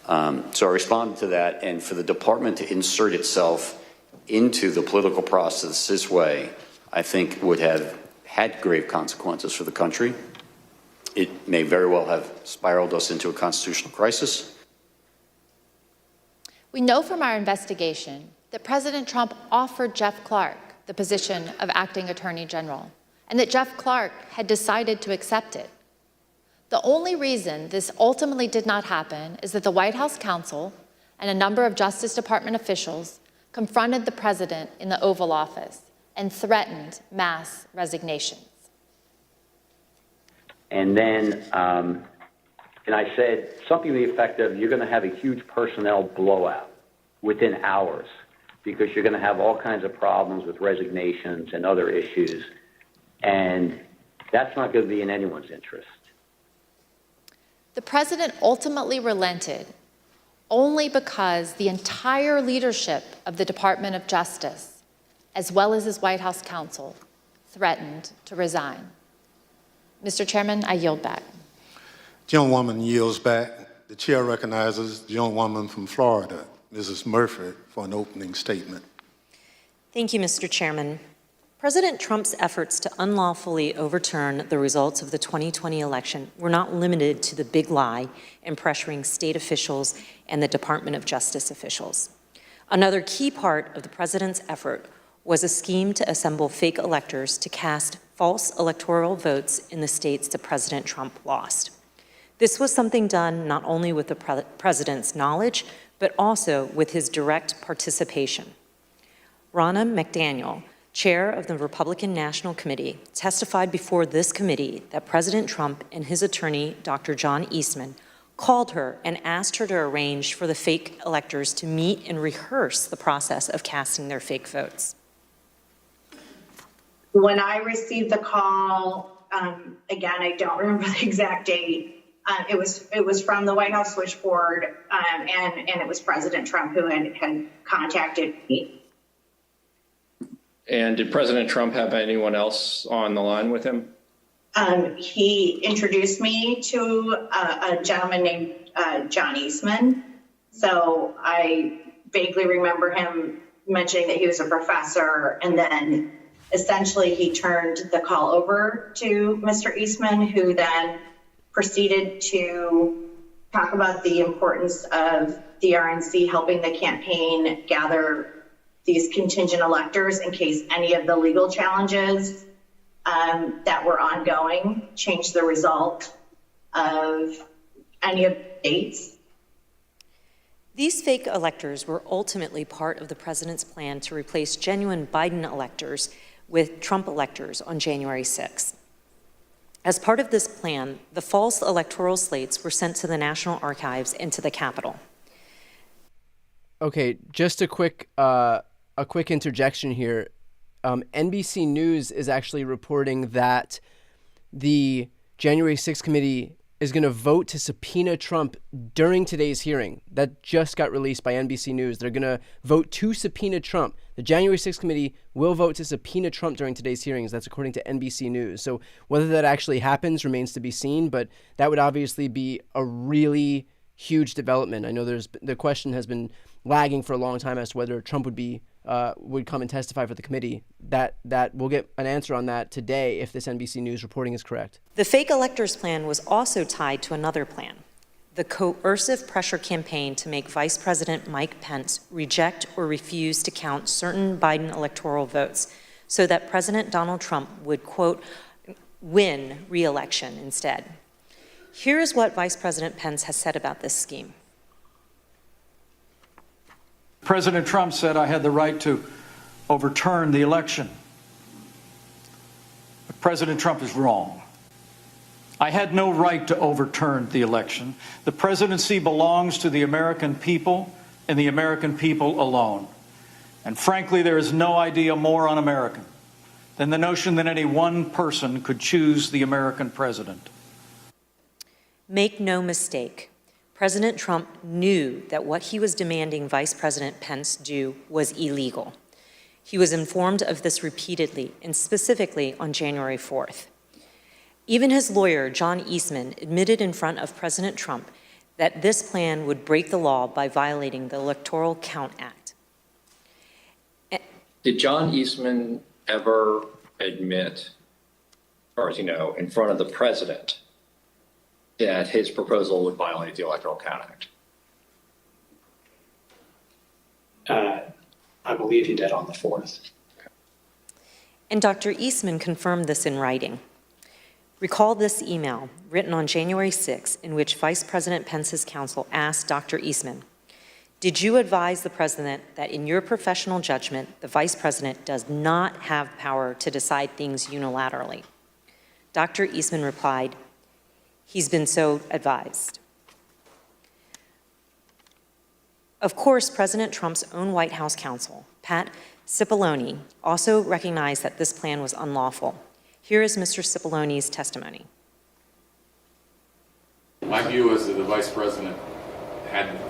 Speaker 12: So I responded to that, and for the department to insert itself into the political process this way, I think would have had grave consequences for the country. It may very well have spiraled us into a constitutional crisis.
Speaker 26: We know from our investigation that President Trump offered Jeff Clark the position of acting attorney general, and that Jeff Clark had decided to accept it. The only reason this ultimately did not happen is that the White House counsel and a number of Justice Department officials confronted the president in the Oval Office and threatened mass resignations.
Speaker 2: And then, and I said something to the effect of, you're going to have a huge personnel blowout within hours because you're going to have all kinds of problems with resignations and other issues. And that's not going to be in anyone's interest.
Speaker 26: The president ultimately relented only because the entire leadership of the Department of Justice, as well as his White House counsel, threatened to resign. Mr. Chairman, I yield back.
Speaker 3: The gentlewoman yields back. The chair recognizes the gentlewoman from Florida, Mrs. Murphy, for an opening statement.
Speaker 14: Thank you, Mr. Chairman. President Trump's efforts to unlawfully overturn the results of the 2020 election were not limited to the big lie and pressuring state officials and the Department of Justice officials. Another key part of the president's effort was a scheme to assemble fake electors to cast false electoral votes in the states that President Trump lost. This was something done not only with the president's knowledge, but also with his direct participation. Ronna McDaniel, chair of the Republican National Committee, testified before this committee that President Trump and his attorney, Dr. John Eastman, called her and asked her to arrange for the fake electors to meet and rehearse the process of casting their fake votes.
Speaker 16: When I received the call, again, I don't remember the exact date. It was from the White House switchboard, and it was President Trump who had contacted me.
Speaker 13: And did President Trump have anyone else on the line with him?
Speaker 16: He introduced me to a gentleman named John Eastman. So I vaguely remember him mentioning that he was a professor, and then essentially he turned the call over to Mr. Eastman, who then proceeded to talk about the importance of the RNC helping the campaign gather these contingent electors in case any of the legal challenges that were ongoing changed the result of any of the states.
Speaker 14: These fake electors were ultimately part of the president's plan to replace genuine Biden electors with Trump electors on January 6th. As part of this plan, the false electoral slates were sent to the National Archives and to the Capitol.
Speaker 17: Okay, just a quick interjection here. NBC News is actually reporting that the January 6th committee is going to vote to subpoena Trump during today's hearing. That just got released by NBC News. They're going to vote to subpoena Trump. The January 6th committee will vote to subpoena Trump during today's hearings. That's according to NBC News. So whether that actually happens remains to be seen, but that would obviously be a really huge development. I know the question has been lagging for a long time as to whether Trump would come and testify for the committee. That we'll get an answer on that today if this NBC News reporting is correct.
Speaker 14: The fake electors plan was also tied to another plan, the coercive pressure campaign to make Vice President Mike Pence reject or refuse to count certain Biden electoral votes so that President Donald Trump would, quote, win re-election instead. Here is what Vice President Pence has said about this scheme.
Speaker 19: President Trump said I had the right to overturn the election. But President Trump is wrong. I had no right to overturn the election. The presidency belongs to the American people and the American people alone. And frankly, there is no idea more un-American than the notion that any one person could choose the American president.
Speaker 14: Make no mistake, President Trump knew that what he was demanding Vice President Pence do was illegal. He was informed of this repeatedly, and specifically on January 4th. Even his lawyer, John Eastman, admitted in front of President Trump that this plan would break the law by violating the Electoral Count Act.
Speaker 13: Did John Eastman ever admit, as far as you know, in front of the president, that his proposal would violate the Electoral Count Act?
Speaker 7: I believe he did on the 4th.
Speaker 14: And Dr. Eastman confirmed this in writing. Recall this email written on January 6, in which Vice President Pence's counsel asked Dr. Eastman, did you advise the president that in your professional judgment, the vice president does not have power to decide things unilaterally? Dr. Eastman replied, he's been so advised. Of course, President Trump's own White House counsel, Pat Cipollone, also recognized that this plan was unlawful. Here is Mr. Cipollone's testimony.
Speaker 8: My view is that the vice president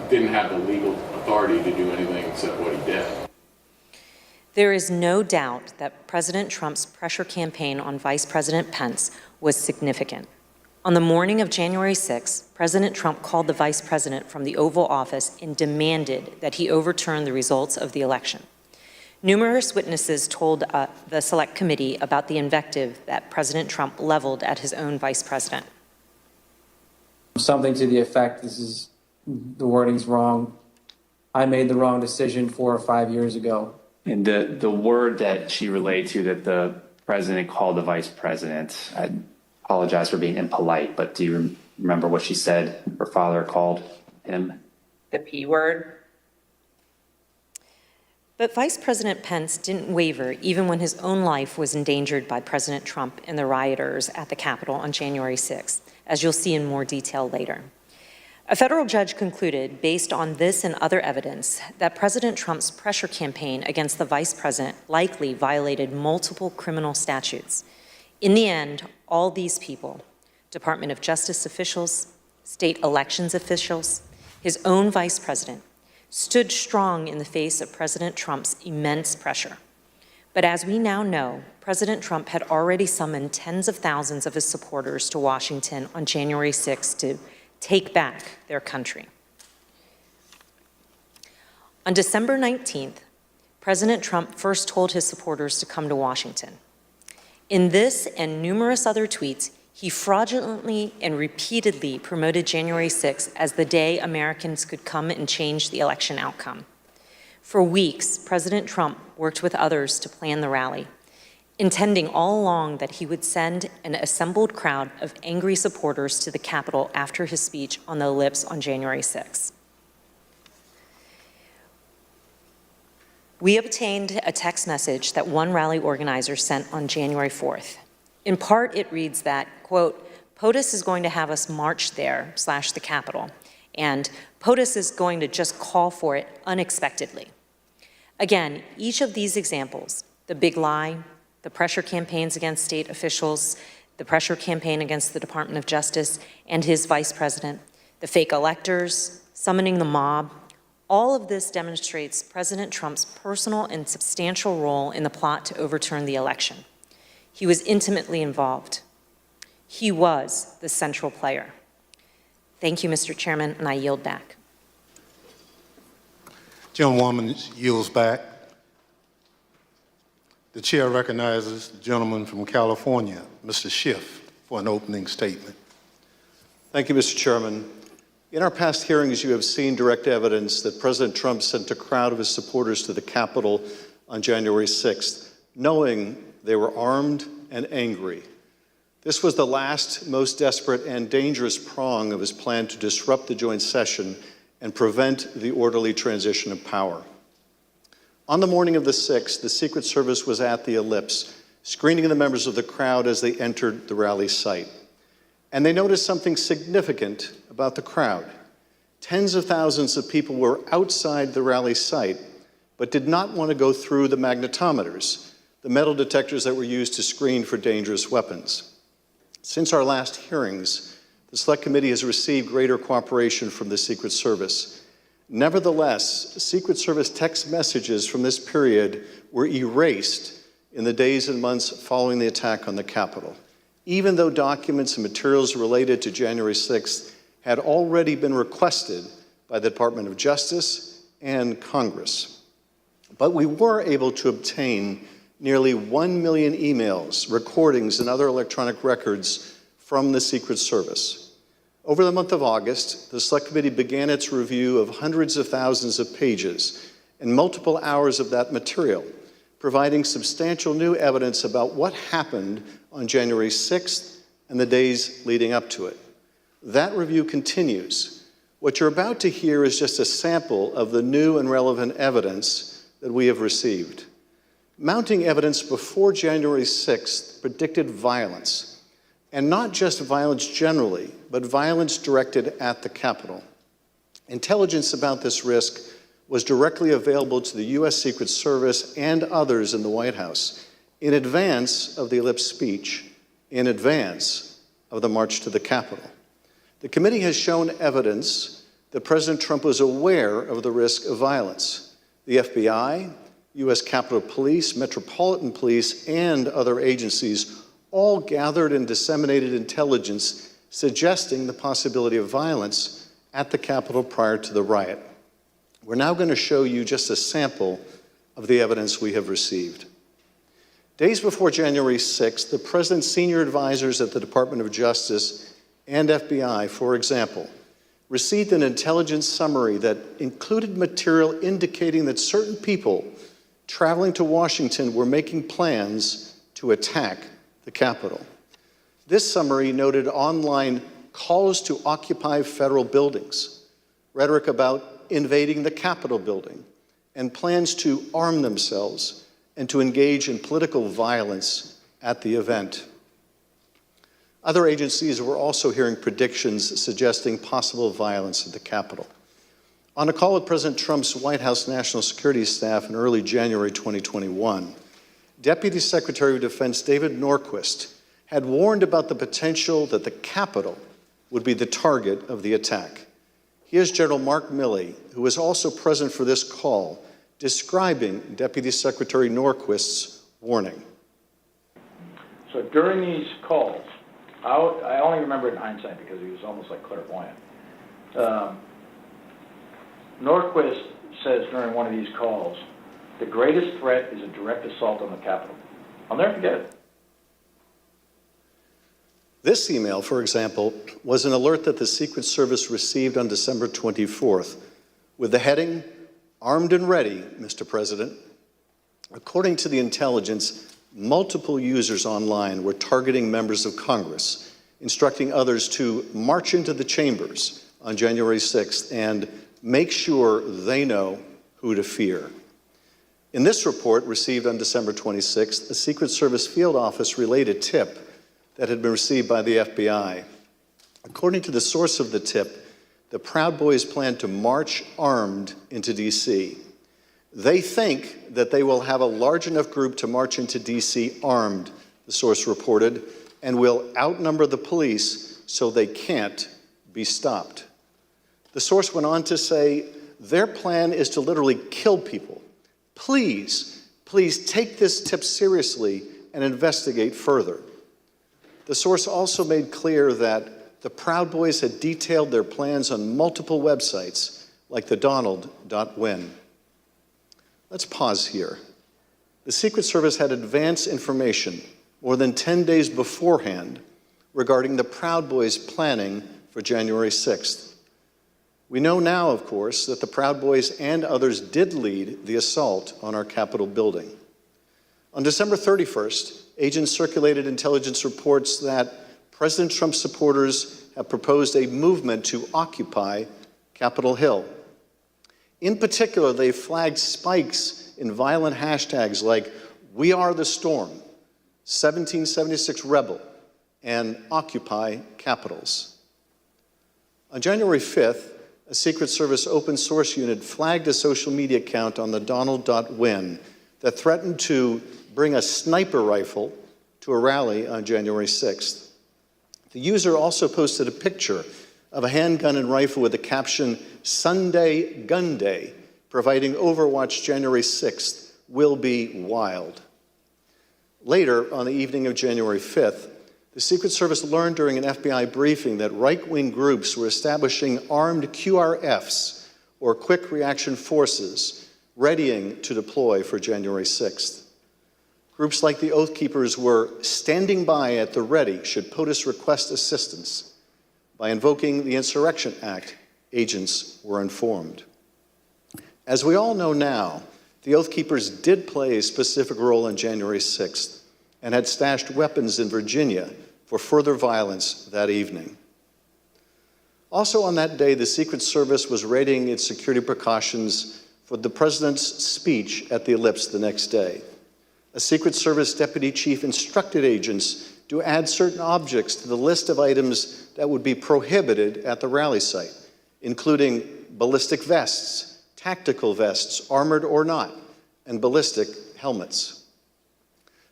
Speaker 8: didn't have the legal authority to do anything except what he did.
Speaker 14: There is no doubt that President Trump's pressure campaign on Vice President Pence was significant. On the morning of January 6, President Trump called the Vice President from the Oval Office and demanded that he overturn the results of the election. Numerous witnesses told the Select Committee about the invective that President Trump leveled at his own Vice President.
Speaker 1: Something to the effect, the wording's wrong. I made the wrong decision 4 or 5 years ago.
Speaker 18: And the word that she relayed to that the president called the vice president, I apologize for being impolite, but do you remember what she said her father called him?
Speaker 22: The P word.
Speaker 14: But Vice President Pence didn't waver even when his own life was endangered by President Trump and the rioters at the Capitol on January 6th, as you'll see in more detail later. A federal judge concluded, based on this and other evidence, that President Trump's pressure campaign against the vice president likely violated multiple criminal statutes. In the end, all these people, Department of Justice officials, state elections officials, his own vice president, stood strong in the face of President Trump's immense pressure. But as we now know, President Trump had already summoned tens of thousands of his supporters to Washington on January 6th to take back their country. On December 19th, President Trump first told his supporters to come to Washington. In this and numerous other tweets, he fraudulently and repeatedly promoted January 6th as the day Americans could come and change the election outcome. For weeks, President Trump worked with others to plan the rally, intending all along that he would send an assembled crowd of angry supporters to the Capitol after his speech on the ellipse on January 6th. We obtained a text message that one rally organizer sent on January 4th. In part, it reads that, quote, POTUS is going to have us march there / the Capitol, and POTUS is going to just call for it unexpectedly. Again, each of these examples, the big lie, the pressure campaigns against state officials, the pressure campaign against the Department of Justice and his vice president, the fake electors, summoning the mob, all of this demonstrates President Trump's personal and substantial role in the plot to overturn the election. He was intimately involved. He was the central player. Thank you, Mr. Chairman, and I yield back.
Speaker 3: Gentlewoman yields back. The chair recognizes the gentleman from California, Mr. Schiff, for an opening statement.
Speaker 23: Thank you, Mr. Chairman. In our past hearings, you have seen direct evidence that President Trump sent a crowd of his supporters to the Capitol on January 6th, knowing they were armed and angry. This was the last, most desperate and dangerous prong of his plan to disrupt the joint session and prevent the orderly transition of power. On the morning of the 6th, the Secret Service was at the ellipse, screening the members of the crowd as they entered the rally site. And they noticed something significant about the crowd. Tens of thousands of people were outside the rally site, but did not want to go through the magnetometers, the metal detectors that were used to screen for dangerous weapons. Since our last hearings, the Select Committee has received greater cooperation from the Secret Service. Nevertheless, Secret Service text messages from this period were erased in the days and months following the attack on the Capitol, even though documents and materials related to January 6th had already been requested by the Department of Justice and Congress. But we were able to obtain nearly 1 million emails, recordings, and other electronic records from the Secret Service. Over the month of August, the Select Committee began its review of hundreds of thousands of pages and multiple hours of that material, providing substantial new evidence about what happened on January 6th and the days leading up to it. That review continues. What you're about to hear is just a sample of the new and relevant evidence that we have received. Mounting evidence before January 6th predicted violence, and not just violence generally, but violence directed at the Capitol. Intelligence about this risk was directly available to the U.S. Secret Service and others in the White House in advance of the ellipse speech, in advance of the march to the Capitol. The committee has shown evidence that President Trump was aware of the risk of violence. The FBI, U.S. Capitol Police, Metropolitan Police, and other agencies all gathered and disseminated intelligence suggesting the possibility of violence at the Capitol prior to the riot. We're now going to show you just a sample of the evidence we have received. Days before January 6th, the President's senior advisors at the Department of Justice and FBI, for example, received an intelligence summary that included material indicating that certain people traveling to Washington were making plans to attack the Capitol. This summary noted online calls to occupy federal buildings, rhetoric about invading the Capitol building, and plans to arm themselves and to engage in political violence at the event. Other agencies were also hearing predictions suggesting possible violence at the Capitol. On a call with President Trump's White House National Security Staff in early January 2021, Deputy Secretary of Defense David Norquist had warned about the potential that the Capitol would be the target of the attack. Here's General Mark Milley, who was also present for this call, describing Deputy Secretary Norquist's warning.
Speaker 19: So during these calls, I only remember it in hindsight because he was almost like clairvoyant. Norquist says during one of these calls, the greatest threat is a direct assault on the Capitol. I'll never forget it.
Speaker 23: This email, for example, was an alert that the Secret Service received on December 24th with the heading, "Armed and Ready, Mr. President." According to the intelligence, multiple users online were targeting members of Congress, instructing others to march into the chambers on January 6th and make sure they know who to fear. In this report, received on December 26th, a Secret Service field office relayed a tip that had been received by the FBI. According to the source of the tip, the Proud Boys plan to march armed into D.C. They think that they will have a large enough group to march into D.C. armed, the source reported, and will outnumber the police so they can't be stopped. The source went on to say, their plan is to literally kill people. Please take this tip seriously and investigate further. The source also made clear that the Proud Boys had detailed their plans on multiple websites, like the Donald.win. Let's pause here. The Secret Service had advance information more than 10 days beforehand regarding the Proud Boys' planning for January 6th. We know now, of course, that the Proud Boys and others did lead the assault on our Capitol building. On December 31st, agents circulated intelligence reports that President Trump's supporters have proposed a movement to occupy Capitol Hill. In particular, they flagged spikes in violent hashtags like "We Are the Storm," 1776 Rebel, and Occupy Capitals. On January 5th, a Secret Service open source unit flagged a social media account on the Donald.win that threatened to bring a sniper rifle to a rally on January 6th. The user also posted a picture of a handgun and rifle with the caption, "Sunday Gun Day," providing Overwatch January 6th will be wild. Later, on the evening of January 5th, the Secret Service learned during an FBI briefing that right-wing groups were establishing armed QRFs, or Quick Reaction Forces, readying to deploy for January 6th. Groups like the Oath Keepers were standing by at the ready should POTUS request assistance. By invoking the Insurrection Act, agents were informed. As we all know now, the Oath Keepers did play a specific role on January 6th and had stashed weapons in Virginia for further violence that evening. Also on that day, the Secret Service was readying its security precautions for the President's speech at the Ellipse the next day. A Secret Service deputy chief instructed agents to add certain objects to the list of items that would be prohibited at the rally site, including ballistic vests, tactical vests, armored or not, and ballistic helmets.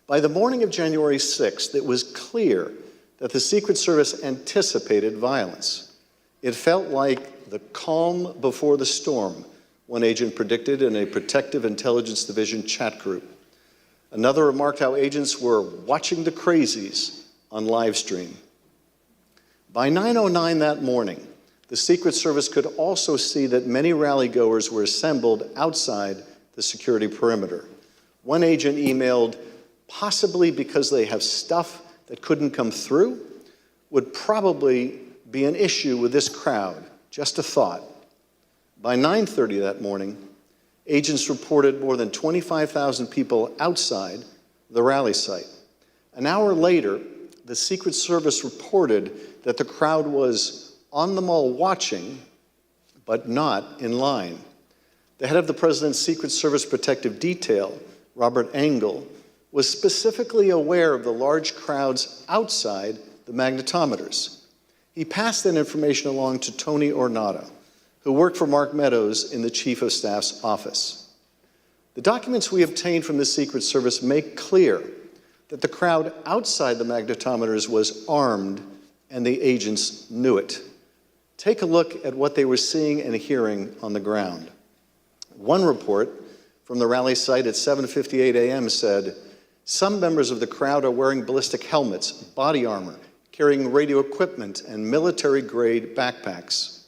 Speaker 23: By the morning of January 6th, it was clear that the Secret Service anticipated violence. It felt like the calm before the storm, one agent predicted in a Protective Intelligence Division chat group. Another remarked how agents were watching the crazies on live stream. By 9:09 that morning, the Secret Service could also see that many rally goers were assembled outside the security perimeter. One agent emailed, possibly because they have stuff that couldn't come through, would probably be an issue with this crowd. Just a thought. By 9:30 that morning, agents reported more than 25,000 people outside the rally site. An hour later, the Secret Service reported that the crowd was on the mall watching, but not in line. The head of the President's Secret Service Protective Detail, Robert Engel, was specifically aware of the large crowds outside the magnetometers. He passed that information along to Tony Ornato, who worked for Mark Meadows in the Chief of Staff's office. The documents we obtained from the Secret Service make clear that the crowd outside the magnetometers was armed and the agents knew it. Take a look at what they were seeing and hearing on the ground. One report from the rally site at 7:58 a.m. said, some members of the crowd are wearing ballistic helmets, body armor, carrying radio equipment, and military-grade backpacks.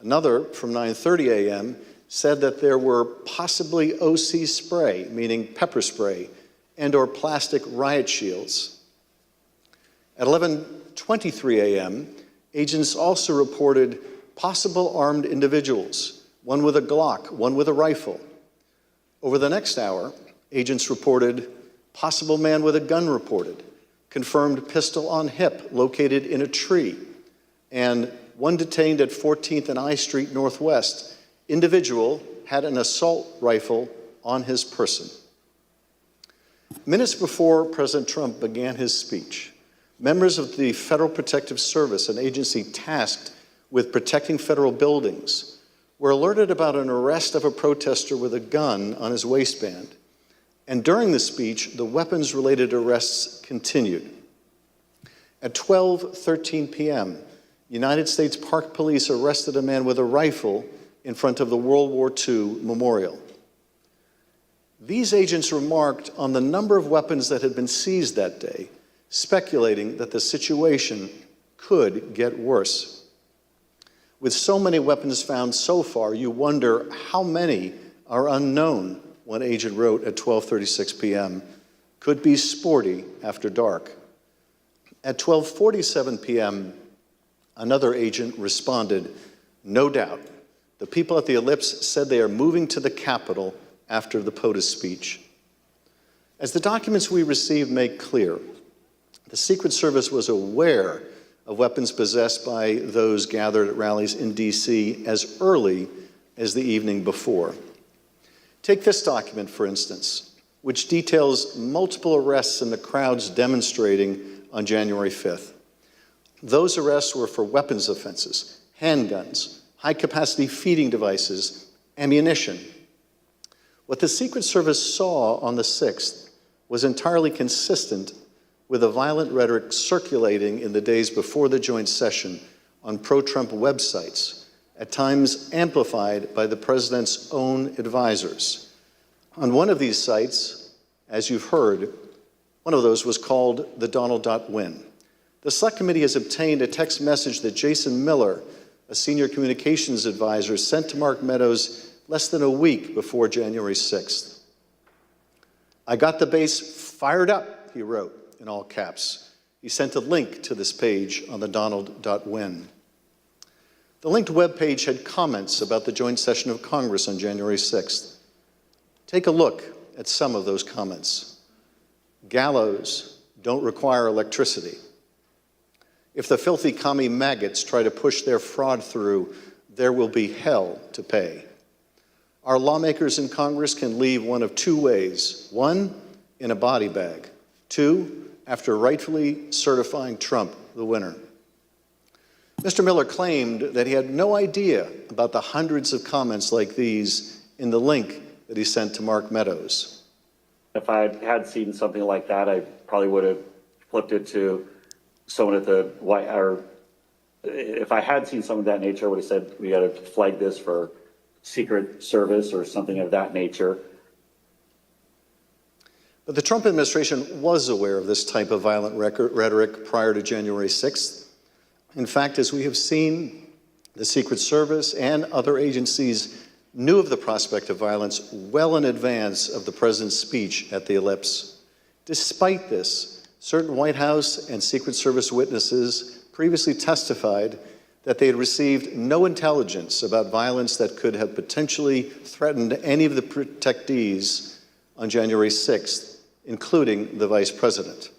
Speaker 23: Another, from 9:30 a.m., said that there were possibly OC spray, meaning pepper spray, and or plastic riot shields. At 11:23 a.m., agents also reported possible armed individuals, one with a Glock, one with a rifle. Over the next hour, agents reported possible man with a gun reported, confirmed pistol on hip located in a tree, and one detained at 14th and I Street Northwest. Individual had an assault rifle on his person. Minutes before President Trump began his speech, members of the Federal Protective Service, an agency tasked with protecting federal buildings, were alerted about an arrest of a protester with a gun on his waistband. And during the speech, the weapons-related arrests continued. At 12:13 p.m., United States Park Police arrested a man with a rifle in front of the World War II memorial. These agents remarked on the number of weapons that had been seized that day, speculating that the situation could get worse. With so many weapons found so far, you wonder how many are unknown, one agent wrote at 12:36 p.m., could be sporty after dark. At 12:47 p.m., another agent responded, no doubt. The people at the Ellipse said they are moving to the Capitol after the POTUS speech. As the documents we received make clear, the Secret Service was aware of weapons possessed by those gathered at rallies in D.C. as early as the evening before. Take this document, for instance, which details multiple arrests in the crowds demonstrating on January 5th. Those arrests were for weapons offenses, handguns, high-capacity feeding devices, ammunition. What the Secret Service saw on the 6th was entirely consistent with the violent rhetoric circulating in the days before the joint session on pro-Trump websites, at times amplified by the president's own advisors. On one of these sites, as you've heard, one of those was called the Donald.win. The Select Committee has obtained a text message that Jason Miller, a senior communications advisor, sent to Mark Meadows less than a week before January 6th. I got the base fired up, he wrote in all caps. He sent a link to this page on the Donald.win. The linked web page had comments about the joint session of Congress on January 6th. Take a look at some of those comments. Gallows don't require electricity. If the filthy commie maggots try to push their fraud through, there will be hell to pay. Our lawmakers in Congress can leave one of two ways. One, in a body bag. Two, after rightfully certifying Trump the winner. Mr. Miller claimed that he had no idea about the hundreds of comments like these in the link that he sent to Mark Meadows.
Speaker 4: If I had seen something like that, I probably would have flipped it to someone at the White or if I had seen something of that nature, I would have said we got to flag this for Secret Service or something of that nature.
Speaker 23: But the Trump administration was aware of this type of violent rhetoric prior to January 6th. In fact, as we have seen, the Secret Service and other agencies knew of the prospect of violence well in advance of the president's speech at the Ellipse. Despite this, certain White House and Secret Service witnesses previously testified that they had received no intelligence about violence that could have potentially threatened any of the protectees on January 6th, including the vice president.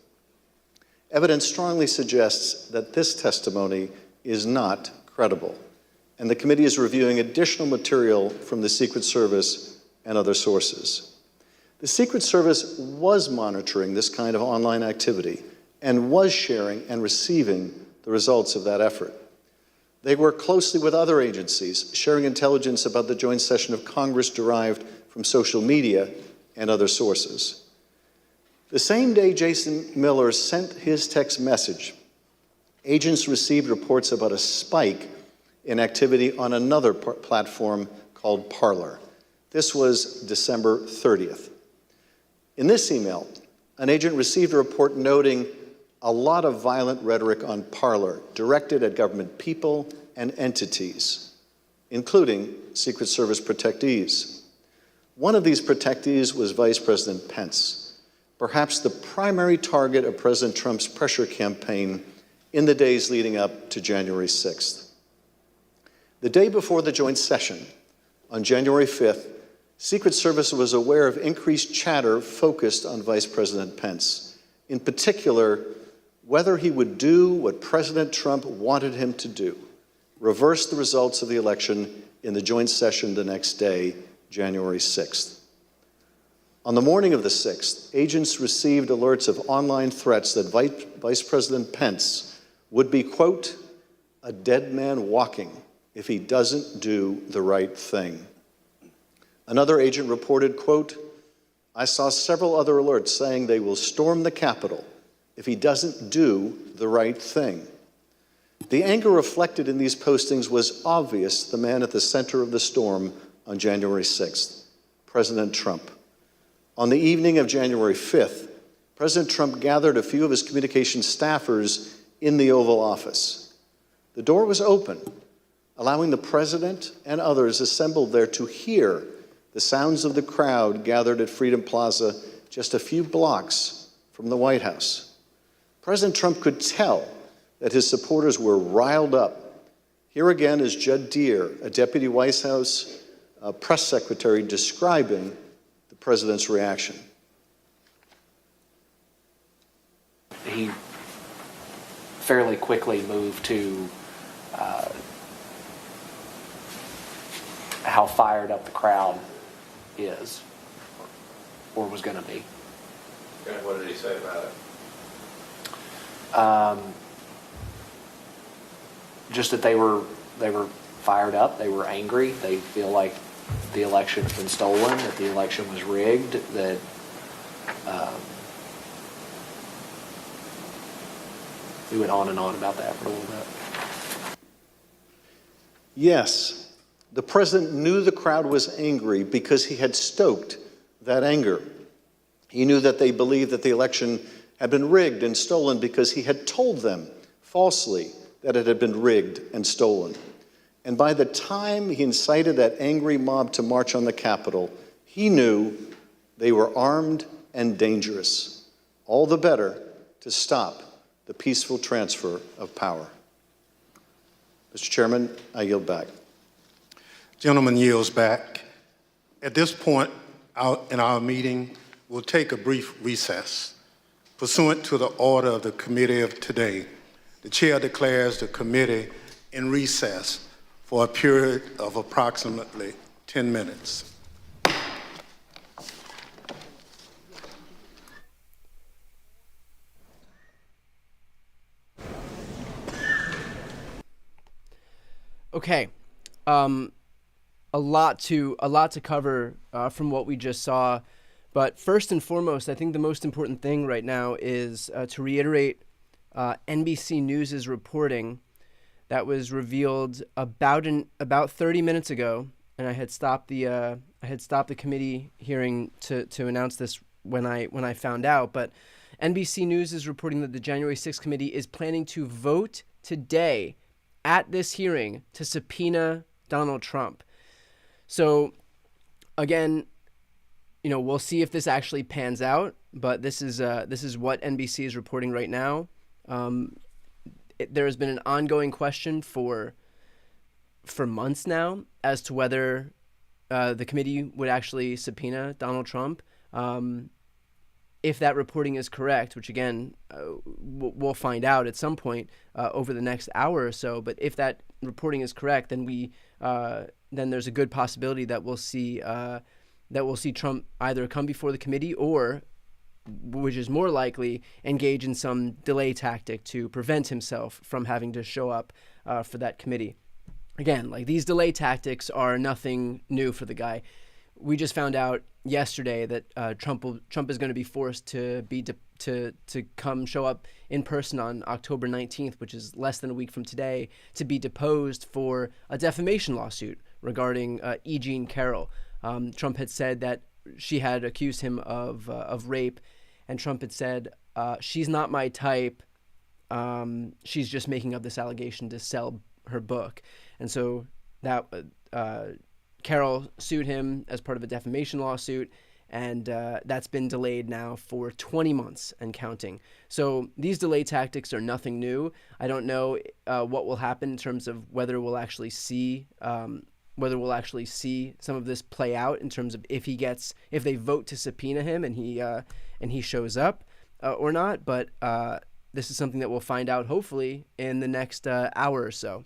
Speaker 23: Evidence strongly suggests that this testimony is not credible, and the committee is reviewing additional material from the Secret Service and other sources. The Secret Service was monitoring this kind of online activity and was sharing and receiving the results of that effort. They work closely with other agencies, sharing intelligence about the joint session of Congress derived from social media and other sources. The same day Jason Miller sent his text message, agents received reports about a spike in activity on another platform called Parler. This was December 30th. In this email, an agent received a report noting a lot of violent rhetoric on Parler directed at government people and entities, including Secret Service protectees. One of these protectees was Vice President Pence, perhaps the primary target of President Trump's pressure campaign in the days leading up to January 6th. The day before the joint session, on January 5th, Secret Service was aware of increased chatter focused on Vice President Pence, in particular, whether he would do what President Trump wanted him to do, reverse the results of the election in the joint session the next day, January 6th. On the morning of the 6th, agents received alerts of online threats that Vice President Pence would be, quote, a dead man walking if he doesn't do the right thing. Another agent reported, quote, I saw several other alerts saying they will storm the Capitol if he doesn't do the right thing. The anger reflected in these postings was obvious. The man at the center of the storm on January 6th, President Trump. On the evening of January 5th, President Trump gathered a few of his communication staffers in the Oval Office. The door was open, allowing the president and others assembled there to hear the sounds of the crowd gathered at Freedom Plaza just a few blocks from the White House. President Trump could tell that his supporters were riled up. Here again is Judd Deere, a deputy White House press secretary, describing the president's reaction.
Speaker 6: He fairly quickly moved to how fired up the crowd is, or was going to be.
Speaker 13: And what did he say about it?
Speaker 6: Just that they were fired up, they were angry, they feel like the election has been stolen, that the election was rigged, that we went on and on about that for a little bit.
Speaker 23: Yes, the president knew the crowd was angry because he had stoked that anger. He knew that they believed that the election had been rigged and stolen because he had told them falsely that it had been rigged and stolen. And by the time he incited that angry mob to march on the Capitol, he knew they were armed and dangerous. All the better to stop the peaceful transfer of power. Mr. Chairman, I yield back.
Speaker 3: Gentleman yields back. At this point in our meeting, we'll take a brief recess. Pursuant to the order of the committee of today, the chair declares the committee in recess for a period of approximately 10 minutes.
Speaker 17: Okay, a lot to cover from what we just saw, but first and foremost, I think the most important thing right now is to reiterate NBC News' reporting that was revealed about 30 minutes ago, and I had stopped the committee hearing to announce this when I found out. But NBC News is reporting that the January 6th committee is planning to vote today at this hearing to subpoena Donald Trump. So again, we'll see if this actually pans out, but this is what NBC is reporting right now. There has been an ongoing question for months now as to whether the committee would actually subpoena Donald Trump. If that reporting is correct, which again, we'll find out at some point over the next hour or so, but if that reporting is correct, then then there's a good possibility that we'll see Trump either come before the committee or, which is more likely, engage in some delay tactic to prevent himself from having to show up for that committee. Again, like, these delay tactics are nothing new for the guy. We just found out yesterday that Trump is going to be forced to come show up in person on October 19th, which is less than a week from today, to be deposed for a defamation lawsuit regarding E. Jean Carroll. Trump had said that she had accused him of rape, and Trump had said, she's not my type. She's just making up this allegation to sell her book. And so that Carroll sued him as part of a defamation lawsuit, and that's been delayed now for 20 months and counting. So these delay tactics are nothing new. I don't know what will happen in terms of whether we'll actually see some of this play out in terms of if they vote to subpoena him and he shows up or not. But this is something that we'll find out hopefully in the next hour or so.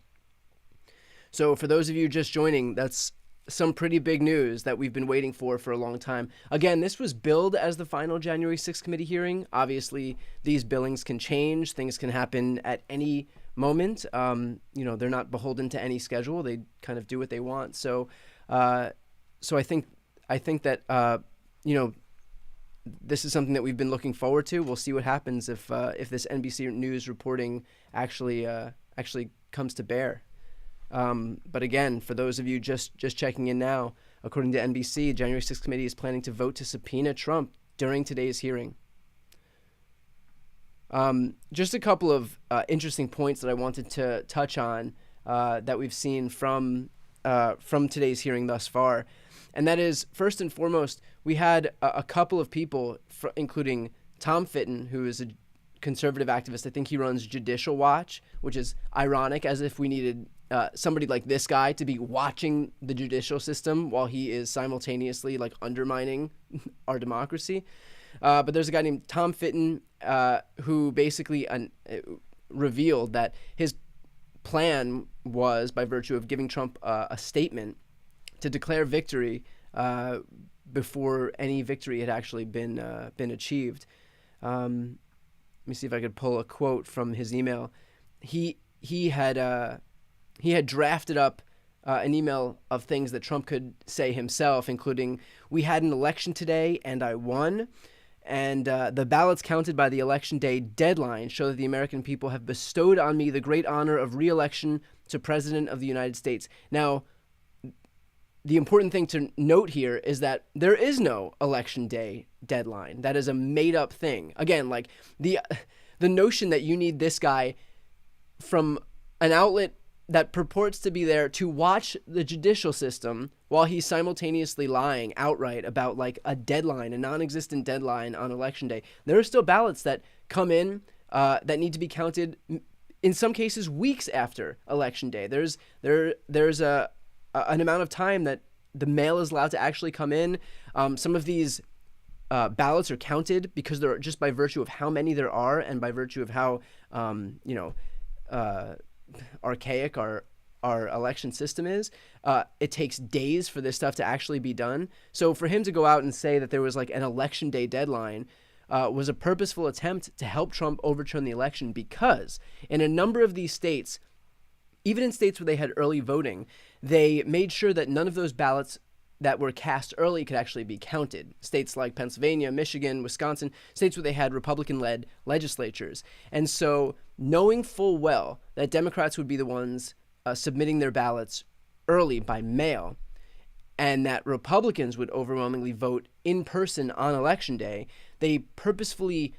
Speaker 17: So for those of you just joining, that's some pretty big news that we've been waiting for a long time. Again, this was billed as the final January 6th committee hearing. Obviously, these billings can change. Things can happen at any moment. They're not beholden to any schedule. They kind of do what they want. So I think that this is something that we've been looking forward to. We'll see what happens if this NBC News reporting actually comes to bear. But again, for those of you just checking in now, according to NBC, the January 6th committee is planning to vote to subpoena Trump during today's hearing. Just a couple of interesting points that I wanted to touch on that we've seen from today's hearing thus far. And that is, first and foremost, we had a couple of people, including Tom Fitton, who is a conservative activist. I think he runs Judicial Watch, which is ironic, as if we needed somebody like this guy to be watching the judicial system while he is simultaneously undermining our democracy. But there's a guy named Tom Fitton who basically revealed that his plan was, by virtue of giving Trump a statement, to declare victory before any victory had actually been achieved. Let me see if I could pull a quote from his email. He had drafted up an email of things that Trump could say himself, including, "We had an election today and I won. And the ballots counted by the election day deadline show that the American people have bestowed on me the great honor of re-election to President of the United States." Now, the important thing to note here is that there is no election day deadline. That is a made-up thing. Again, the notion that you need this guy from an outlet that purports to be there to watch the judicial system while he's simultaneously lying outright about a deadline, a non-existent deadline on election day. There are still ballots that come in that need to be counted, in some cases, weeks after election day. There's an amount of time that the mail is allowed to actually come in. Some of these ballots are counted because they're just by virtue of how many there are and by virtue of how archaic our election system is. It takes days for this stuff to actually be done. So for him to go out and say that there was an election day deadline was a purposeful attempt to help Trump overturn the election, because in a number of these states, even in states where they had early voting, they made sure that none of those ballots that were cast early could actually be counted. States like Pennsylvania, Michigan, Wisconsin, states where they had Republican-led legislatures. And so knowing full well that Democrats would be the ones submitting their ballots early by mail, and that Republicans would overwhelmingly vote in person on Election Day, they purposefully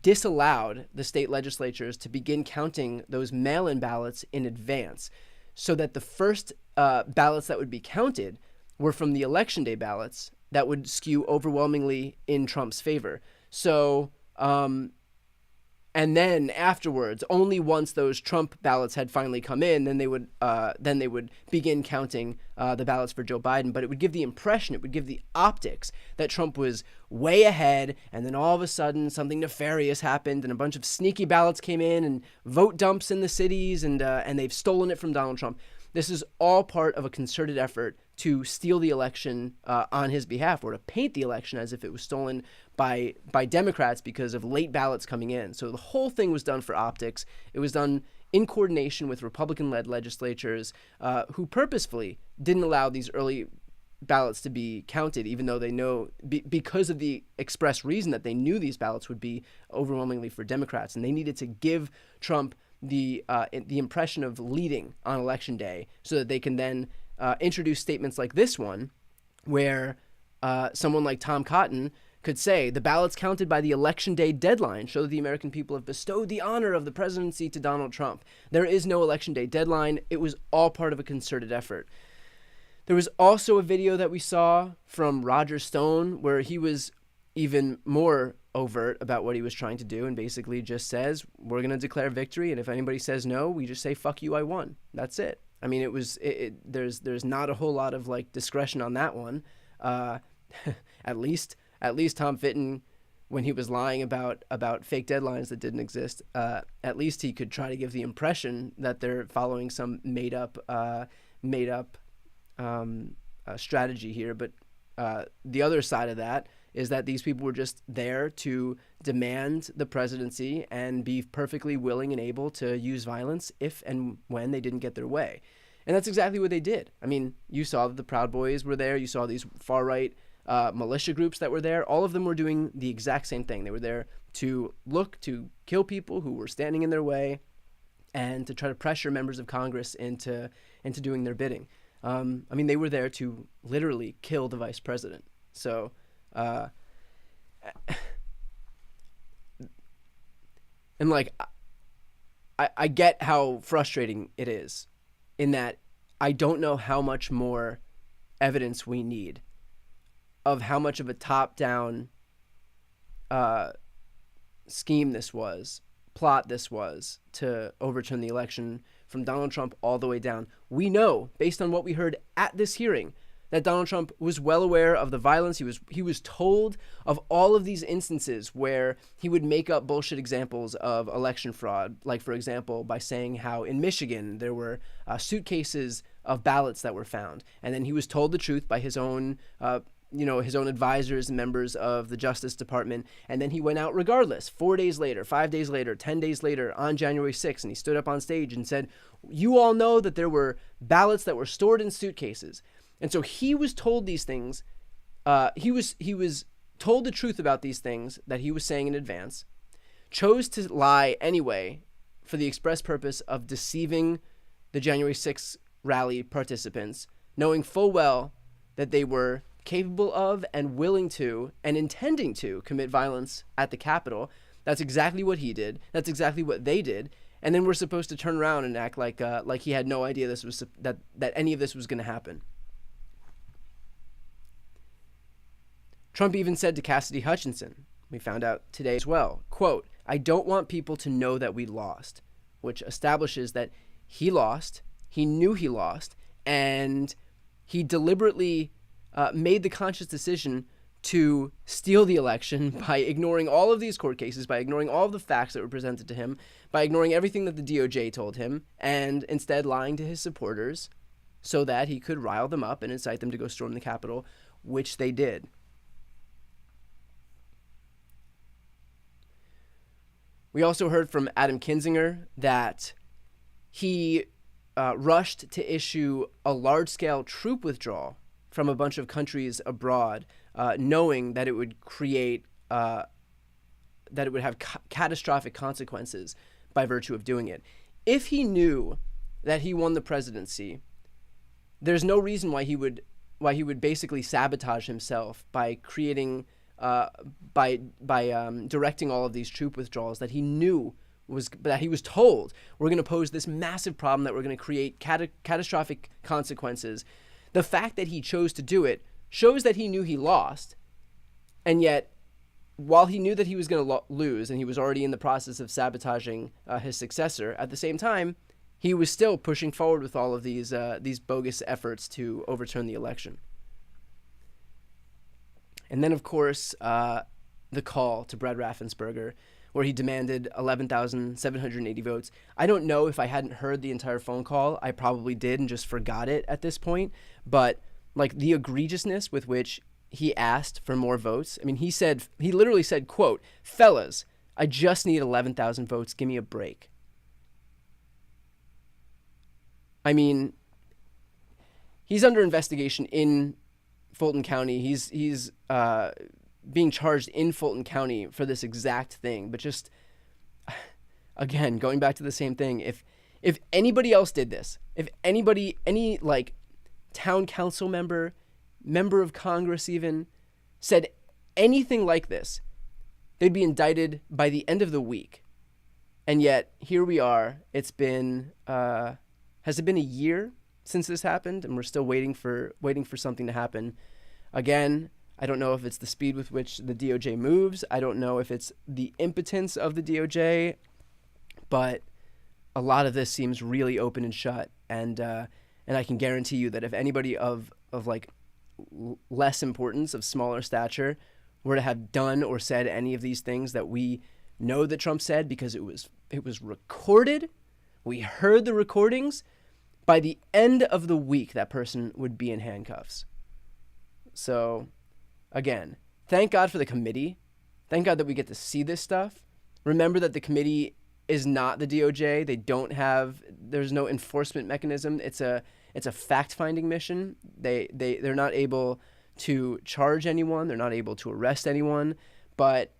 Speaker 17: disallowed the state legislatures to begin counting those mail-in ballots in advance, so that the first ballots that would be counted were from the Election Day ballots that would skew overwhelmingly in Trump's favor. So, and then afterwards, only once those Trump ballots had finally come in, then they would begin counting the ballots for Joe Biden. But it would give the impression, it would give the optics that Trump was way ahead, and then all of a sudden something nefarious happened, and a bunch of sneaky ballots came in, and vote dumps in the cities, and they've stolen it from Donald Trump. This is all part of a concerted effort to steal the election on his behalf, or to paint the election as if it was stolen by Democrats because of late ballots coming in. So the whole thing was done for optics. It was done in coordination with Republican-led legislatures who purposefully didn't allow these early ballots to be counted, even though they know, because of the express reason that they knew these ballots would be overwhelmingly for Democrats, and they needed to give Trump the impression of leading on Election Day, so that they can then introduce statements like this one, where someone like Tom Cotton could say, the ballots counted by the Election Day deadline show that the American people have bestowed the honor of the presidency to Donald Trump. There is no Election Day deadline. It was all part of a concerted effort. There was also a video that we saw from Roger Stone where he was even more overt about what he was trying to do, and basically just says, we're going to declare victory, and if anybody says no, we just say, fuck you, I won. That's it. I mean, there's not a whole lot of like discretion on that one. At least Tom Fitton, when he was lying about fake deadlines that didn't exist, at least he could try to give the impression that they're following some made up strategy here. But the other side of that is that these people were just there to demand the presidency and be perfectly willing and able to use violence if and when they didn't get their way. And that's exactly what they did. I mean, you saw that the Proud Boys were there. You saw these far-right militia groups that were there. All of them were doing the exact same thing. They were there to look to kill people who were standing in their way and to try to pressure members of Congress into doing their bidding. I mean, they were there to literally kill the vice president. So, and like, I get how frustrating it is, in that I don't know how much more evidence we need of how much of a top-down scheme this was, plot this was, to overturn the election from Donald Trump all the way down. We know, based on what we heard at this hearing, that Donald Trump was well aware of the violence. He was told of all of these instances where he would make up bullshit examples of election fraud, like, for example, by saying how in Michigan there were suitcases of ballots that were found, and then he was told the truth by his own his own advisors and members of the Justice Department, and then he went out regardless, 4 days later, 5 days later, 10 days later, on January 6th, and he stood up on stage and said, you all know that there were ballots that were stored in suitcases. And so he was told these things, he was told the truth about these things that he was saying in advance, chose to lie anyway for the express purpose of deceiving the January 6th rally participants, knowing full well that they were capable of and willing to and intending to commit violence at the Capitol. That's exactly what he did. That's exactly what they did. And then we're supposed to turn around and act like he had no idea this was that any of this was going to happen. Trump even said to Cassidy Hutchinson, we found out today as well, quote, I don't want people to know that we lost, which establishes that he lost, he knew he lost, and he deliberately made the conscious decision to steal the election by ignoring all of these court cases, by ignoring all of the facts that were presented to him, by ignoring everything that the DOJ told him, and instead lying to his supporters so that he could rile them up and incite them to go storm the Capitol, which they did. We also heard from Adam Kinzinger that he rushed to issue a large-scale troop withdrawal from a bunch of countries abroad, knowing that it would create, that it would have catastrophic consequences by virtue of doing it. If he knew that he won the presidency, there's no reason why he would basically sabotage himself by creating, by directing all of these troop withdrawals that he knew that he was told we're going to pose this massive problem, that we're going to create catastrophic consequences. The fact that he chose to do it shows that he knew he lost, and yet, while he knew that he was going to lose, and he was already in the process of sabotaging his successor, at the same time, he was still pushing forward with all of these bogus efforts to overturn the election. And then, of course, the call to Brad Raffensperger, where he demanded 11,780 votes. I don't know if I hadn't heard the entire phone call. I probably did and just forgot it at this point. But like the egregiousness with which he asked for more votes. I mean, he literally said, quote, "Fellas, I just need 11,000 votes. Give me a break." I mean, he's under investigation in Fulton County. He's being charged in Fulton County for this exact thing. But just, again, going back to the same thing, if anybody else did this, if anybody, any like town council member of Congress even, said anything like this, they'd be indicted by the end of the week. And yet, here we are. It's been, has it been a year since this happened? And we're still waiting for something to happen. Again, I don't know if it's the speed with which the DOJ moves. I don't know if it's the impotence of the DOJ, but a lot of this seems really open and shut. And I can guarantee you that if anybody of like less importance, of smaller stature, were to have done or said any of these things that we know that Trump said, because it was recorded, we heard the recordings, by the end of the week, that person would be in handcuffs. So, again, thank God for the committee. Thank God that we get to see this stuff. Remember that the committee is not the DOJ. There's no enforcement mechanism. It's a fact-finding mission. They're not able to charge anyone. They're not able to arrest anyone. But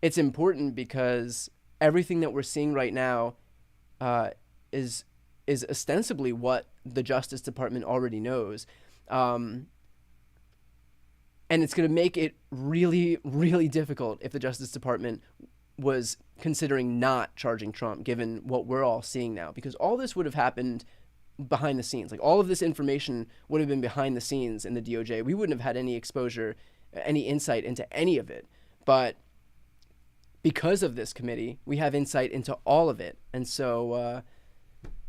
Speaker 17: it's important because everything that we're seeing right now is ostensibly what the Justice Department already knows. And it's going to make it really, really difficult if the Justice Department was considering not charging Trump, given what we're all seeing now, because all this would have happened behind the scenes. Like, all of this information would have been behind the scenes in the DOJ. We wouldn't have had any exposure, any insight into any of it. But because of this committee, we have insight into all of it. And so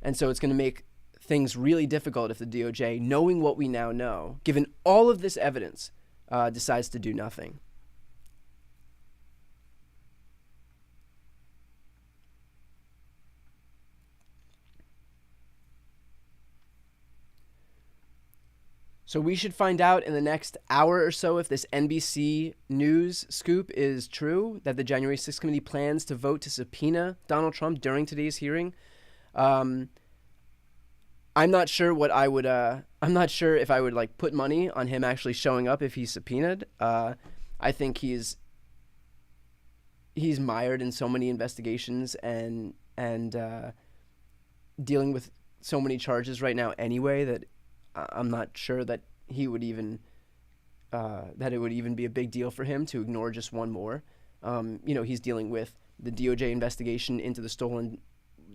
Speaker 17: it's going to make things really difficult if the DOJ, knowing what we now know, given all of this evidence, decides to do nothing. So we should find out in the next hour or so if this NBC News scoop is true, that the January 6th committee plans to vote to subpoena Donald Trump during today's hearing. I'm not sure what I would, I'm not sure if I would like put money on him actually showing up if he's subpoenaed. I think he's mired in so many investigations and dealing with so many charges right now anyway, that I'm not sure that he would even, that it would even be a big deal for him to ignore just one more. He's dealing with the DOJ investigation into the stolen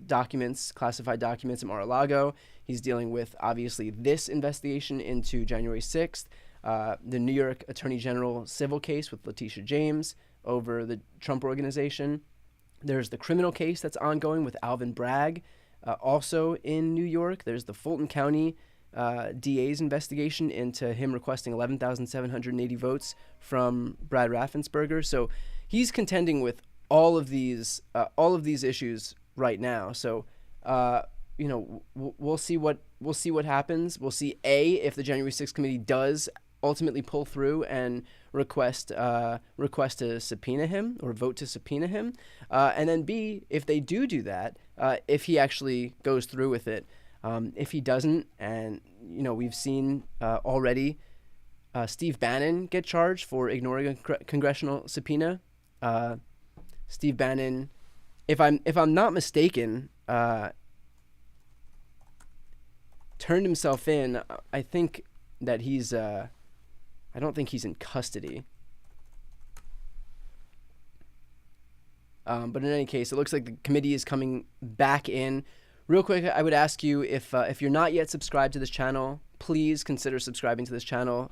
Speaker 17: documents, classified documents at Mar-a-Lago. He's dealing with, obviously, this investigation into January 6th, the New York Attorney General civil case with Letitia James over the Trump Organization. There's the criminal case that's ongoing with Alvin Bragg, also in New York. There's the Fulton County DA's investigation into him requesting 11,780 votes from Brad Raffensperger. So he's contending with all of these issues right now. So, we'll see what happens. We'll see if the January 6th committee does ultimately pull through and request to subpoena him or vote to subpoena him, and then B, if they do that, if he actually goes through with it. If he doesn't, and we've seen already Steve Bannon get charged for ignoring a congressional subpoena. Steve Bannon, if I'm not mistaken, turned himself in. I think that he's. I don't think he's in custody. But in any case, it looks like the committee is coming back in. Real quick, I would ask you if you're not yet subscribed to this channel, please consider subscribing to this channel.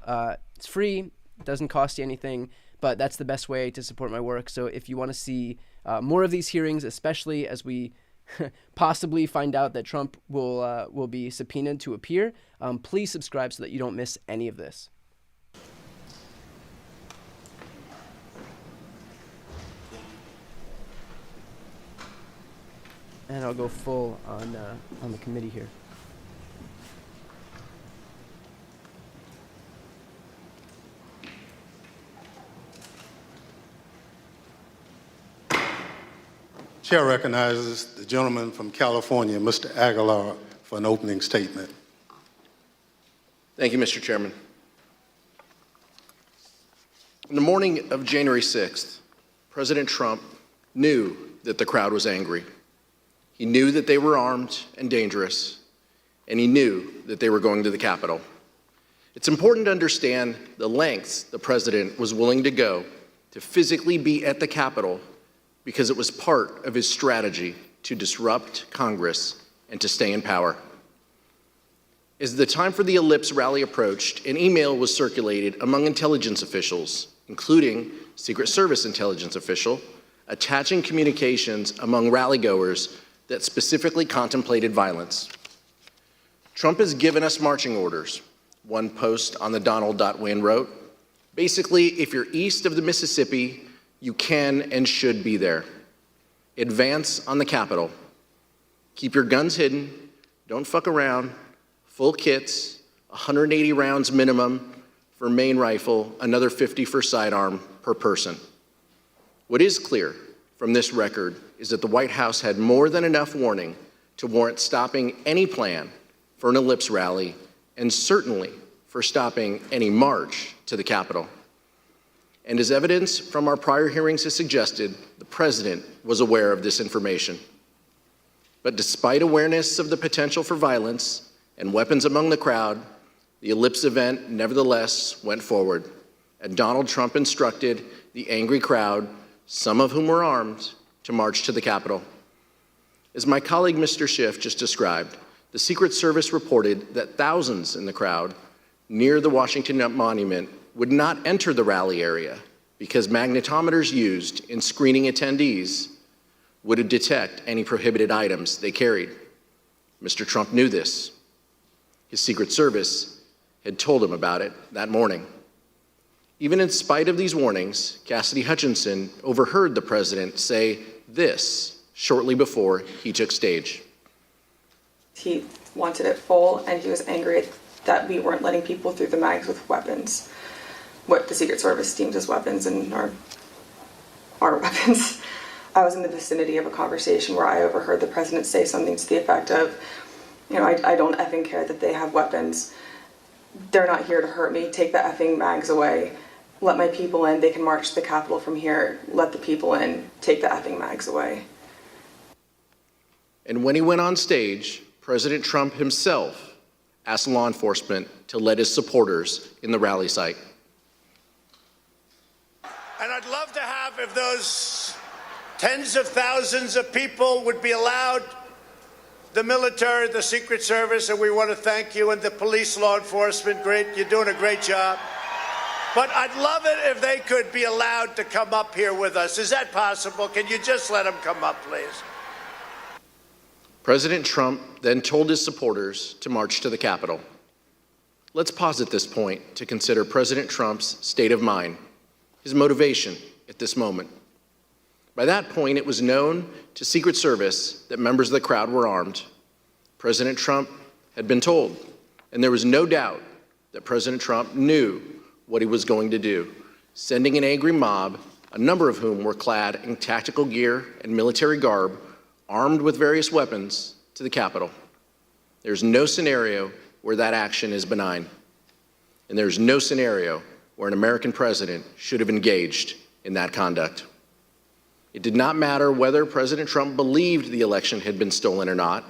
Speaker 17: It's free, it doesn't cost you anything, but that's the best way to support my work. So if you want to see more of these hearings, especially as we possibly find out that Trump will be subpoenaed to appear, please subscribe so that you don't miss any of this. And I'll go full on the committee here.
Speaker 3: Chair recognizes the gentleman from California, Mr. Aguilar, for an opening statement.
Speaker 10: Thank you, Mr. Chairman. On the morning of January 6th, President Trump knew that the crowd was angry. He knew that they were armed and dangerous, and he knew that they were going to the Capitol. It's important to understand the lengths the president was willing to go to physically be at the Capitol because it was part of his strategy to disrupt Congress and to stay in power. As the time for the Ellipse rally approached, an email was circulated among intelligence officials, including Secret Service intelligence official, attaching communications among rallygoers that specifically contemplated violence. Trump has given us marching orders. One post on the Donald.win wrote, basically, if you're east of the Mississippi, you can and should be there. Advance on the Capitol. Keep your guns hidden, don't fuck around, full kits, 180 rounds minimum for main rifle, another 50 for sidearm per person. What is clear from this record is that the White House had more than enough warning to warrant stopping any plan for an Ellipse rally and certainly for stopping any march to the Capitol. And as evidence from our prior hearings has suggested, the president was aware of this information. But despite awareness of the potential for violence and weapons among the crowd, the Ellipse event nevertheless went forward, and Donald Trump instructed the angry crowd, some of whom were armed, to march to the Capitol. As my colleague Mr. Schiff just described, the Secret Service reported that thousands in the crowd near the Washington Monument would not enter the rally area because magnetometers used in screening attendees would detect any prohibited items they carried. Mr. Trump knew this. His Secret Service had told him about it that morning. Even in spite of these warnings, Cassidy Hutchinson overheard the president say this shortly before he took stage.
Speaker 21: He wanted it full, and he was angry that we weren't letting people through the mags with weapons, what the Secret Service deems as weapons and our weapons. I was in the vicinity of a conversation where I overheard the president say something to the effect of, I don't effing care that they have weapons. They're not here to hurt me. Take the effing mags away. Let my people in. They can march to the Capitol from here. Let the people in. Take the effing mags away.
Speaker 10: And when he went on stage, President Trump himself asked law enforcement to let his supporters in the rally site.
Speaker 5: And I'd love to have, if those tens of thousands of people would be allowed, the military, the Secret Service, and we want to thank you, and the police, law enforcement, great, you're doing a great job. But I'd love it if they could be allowed to come up here with us. Is that possible? Can you just let them come up, please?
Speaker 10: President Trump then told his supporters to march to the Capitol. Let's pause at this point to consider President Trump's state of mind, his motivation at this moment. By that point, it was known to Secret Service that members of the crowd were armed. President Trump had been told, and there was no doubt that President Trump knew what he was going to do, sending an angry mob, a number of whom were clad in tactical gear and military garb, armed with various weapons, to the Capitol. There's no scenario where that action is benign. and there's no scenario where an American president should have engaged in that conduct. It did not matter whether President Trump believed the election had been stolen or not.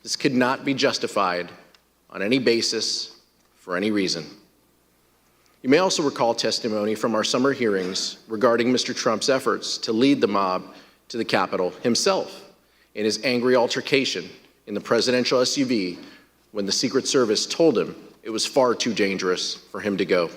Speaker 10: This could not be justified on any basis for any reason. You may also recall testimony from our summer hearings regarding Mr. Trump's efforts to lead the mob to the Capitol himself in his angry altercation in the presidential SUV when the Secret Service told him it was far too dangerous for him to go.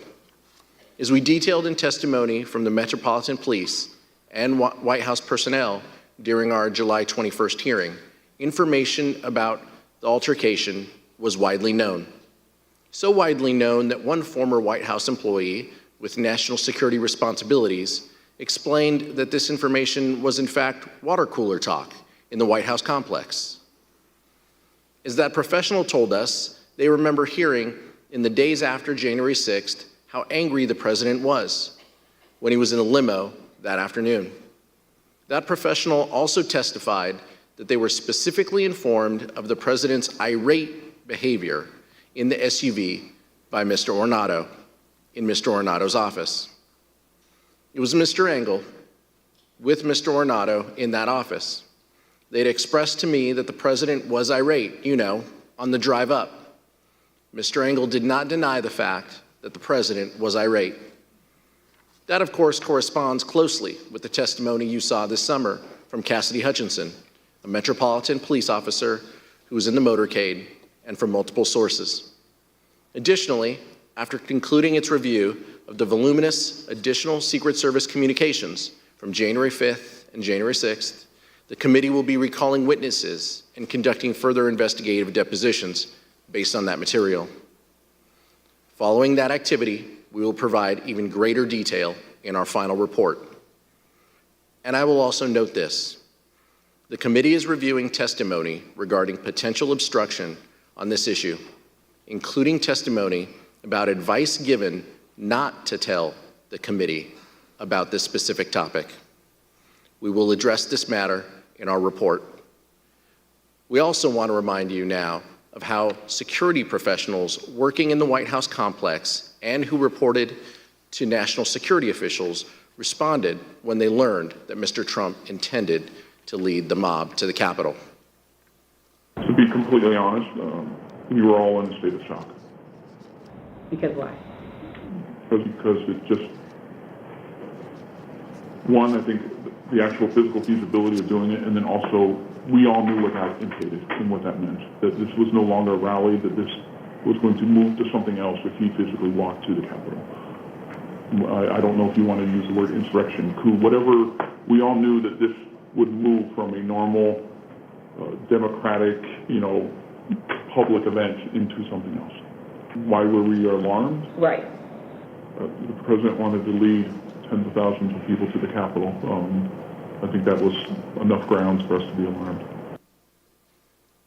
Speaker 10: As we detailed in testimony from the Metropolitan Police and White House personnel during our July 21st hearing, information about the altercation was widely known. So widely known that one former White House employee with national security responsibilities explained that this information was in fact water cooler talk in the White House complex. As that professional told us, they remember hearing in the days after January 6th how angry the president was when he was in a limo that afternoon. That professional also testified that they were specifically informed of the president's irate behavior in the SUV by Mr. Ornato in Mr. Ornato's office. It was Mr. Engel with Mr. Ornato in that office. They'd expressed to me that the president was irate, on the drive up. Mr. Engel did not deny the fact that the president was irate. That, of course, corresponds closely with the testimony you saw this summer from Cassidy Hutchinson, a Metropolitan Police officer who was in the motorcade, and from multiple sources. Additionally, after concluding its review of the voluminous additional Secret Service communications from January 5th and January 6th, the committee will be recalling witnesses and conducting further investigative depositions based on that material. Following that activity, we will provide even greater detail in our final report. And I will also note this. The committee is reviewing testimony regarding potential obstruction on this issue, including testimony about advice given not to tell the committee about this specific topic. We will address this matter in our report. We also want to remind you now of how security professionals working in the White House complex and who reported to national security officials responded when they learned that Mr. Trump intended to lead the mob to the Capitol.
Speaker 11: To be completely honest, we were all in a state of shock.
Speaker 15: Because why?
Speaker 11: Because it just, one, I think the actual physical feasibility of doing it, and then also we all knew what that implicated and what that meant, that this was no longer a rally, that this was going to move to something else if he physically walked to the Capitol. I don't know if you want to use the word insurrection, coup, whatever. We all knew that this would move from a normal, democratic, public event into something else. Why were we alarmed?
Speaker 15: Right.
Speaker 11: The president wanted to lead tens of thousands of people to the Capitol. I think that was enough grounds for us to be alarmed.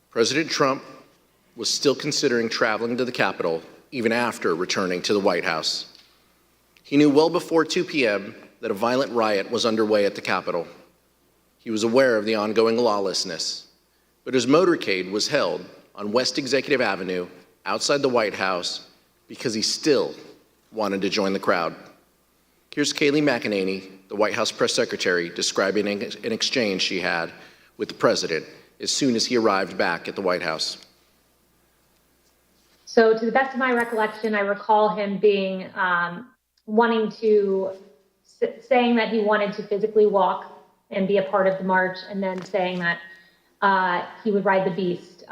Speaker 10: President Trump was still considering traveling to the Capitol even after returning to the White House. He knew well before 2 p.m. that a violent riot was underway at the Capitol. He was aware of the ongoing lawlessness, but his motorcade was held on West Executive Avenue outside the White House because he still wanted to join the crowd. Here's Kayleigh McEnany, the White House press secretary, describing an exchange she had with the president as soon as he arrived back at the White House.
Speaker 20: So to the best of my recollection, I recall him being saying that he wanted to physically walk and be a part of the march, and then saying that he would ride the beast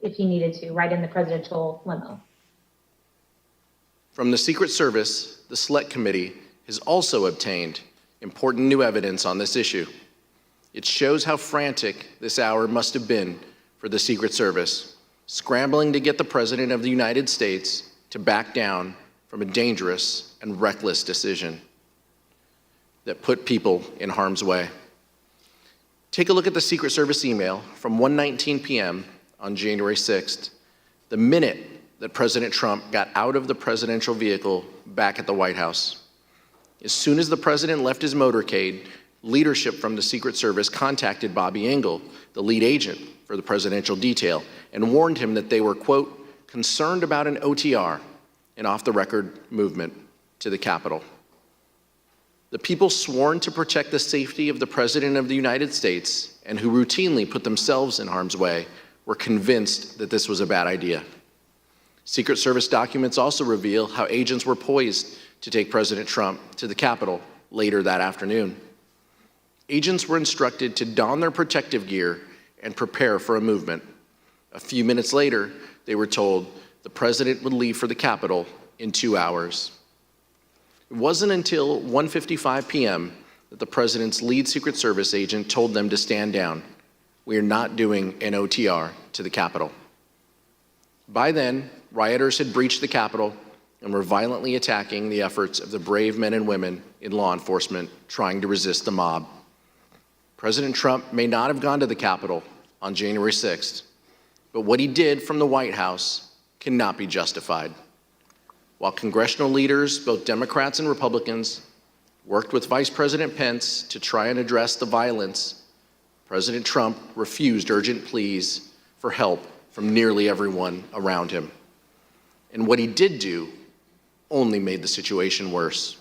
Speaker 20: if he needed to, ride in the presidential limo.
Speaker 10: From the Secret Service, the Select Committee has also obtained important new evidence on this issue. It shows how frantic this hour must have been for the Secret Service, scrambling to get the President of the United States to back down from a dangerous and reckless decision that put people in harm's way. Take a look at the Secret Service email from 1:19 p.m. on January 6th, the minute that President Trump got out of the presidential vehicle back at the White House. As soon as the president left his motorcade, leadership from the Secret Service contacted Bobby Engel, the lead agent for the presidential detail, and warned him that they were, quote, concerned about an OTR and off-the-record movement to the Capitol. The people sworn to protect the safety of the President of the United States and who routinely put themselves in harm's way were convinced that this was a bad idea. Secret Service documents also reveal how agents were poised to take President Trump to the Capitol later that afternoon. Agents were instructed to don their protective gear and prepare for a movement. A few minutes later, they were told the president would leave for the Capitol in 2 hours. It wasn't until 1:55 p.m. that the president's lead Secret Service agent told them to stand down. We are not doing an OTR to the Capitol. By then, rioters had breached the Capitol and were violently attacking the efforts of the brave men and women in law enforcement trying to resist the mob. President Trump may not have gone to the Capitol on January 6th, but what he did from the White House cannot be justified. While congressional leaders, both Democrats and Republicans, worked with Vice President Pence to try and address the violence, President Trump refused urgent pleas for help from nearly everyone around him. And what he did do only made the situation worse.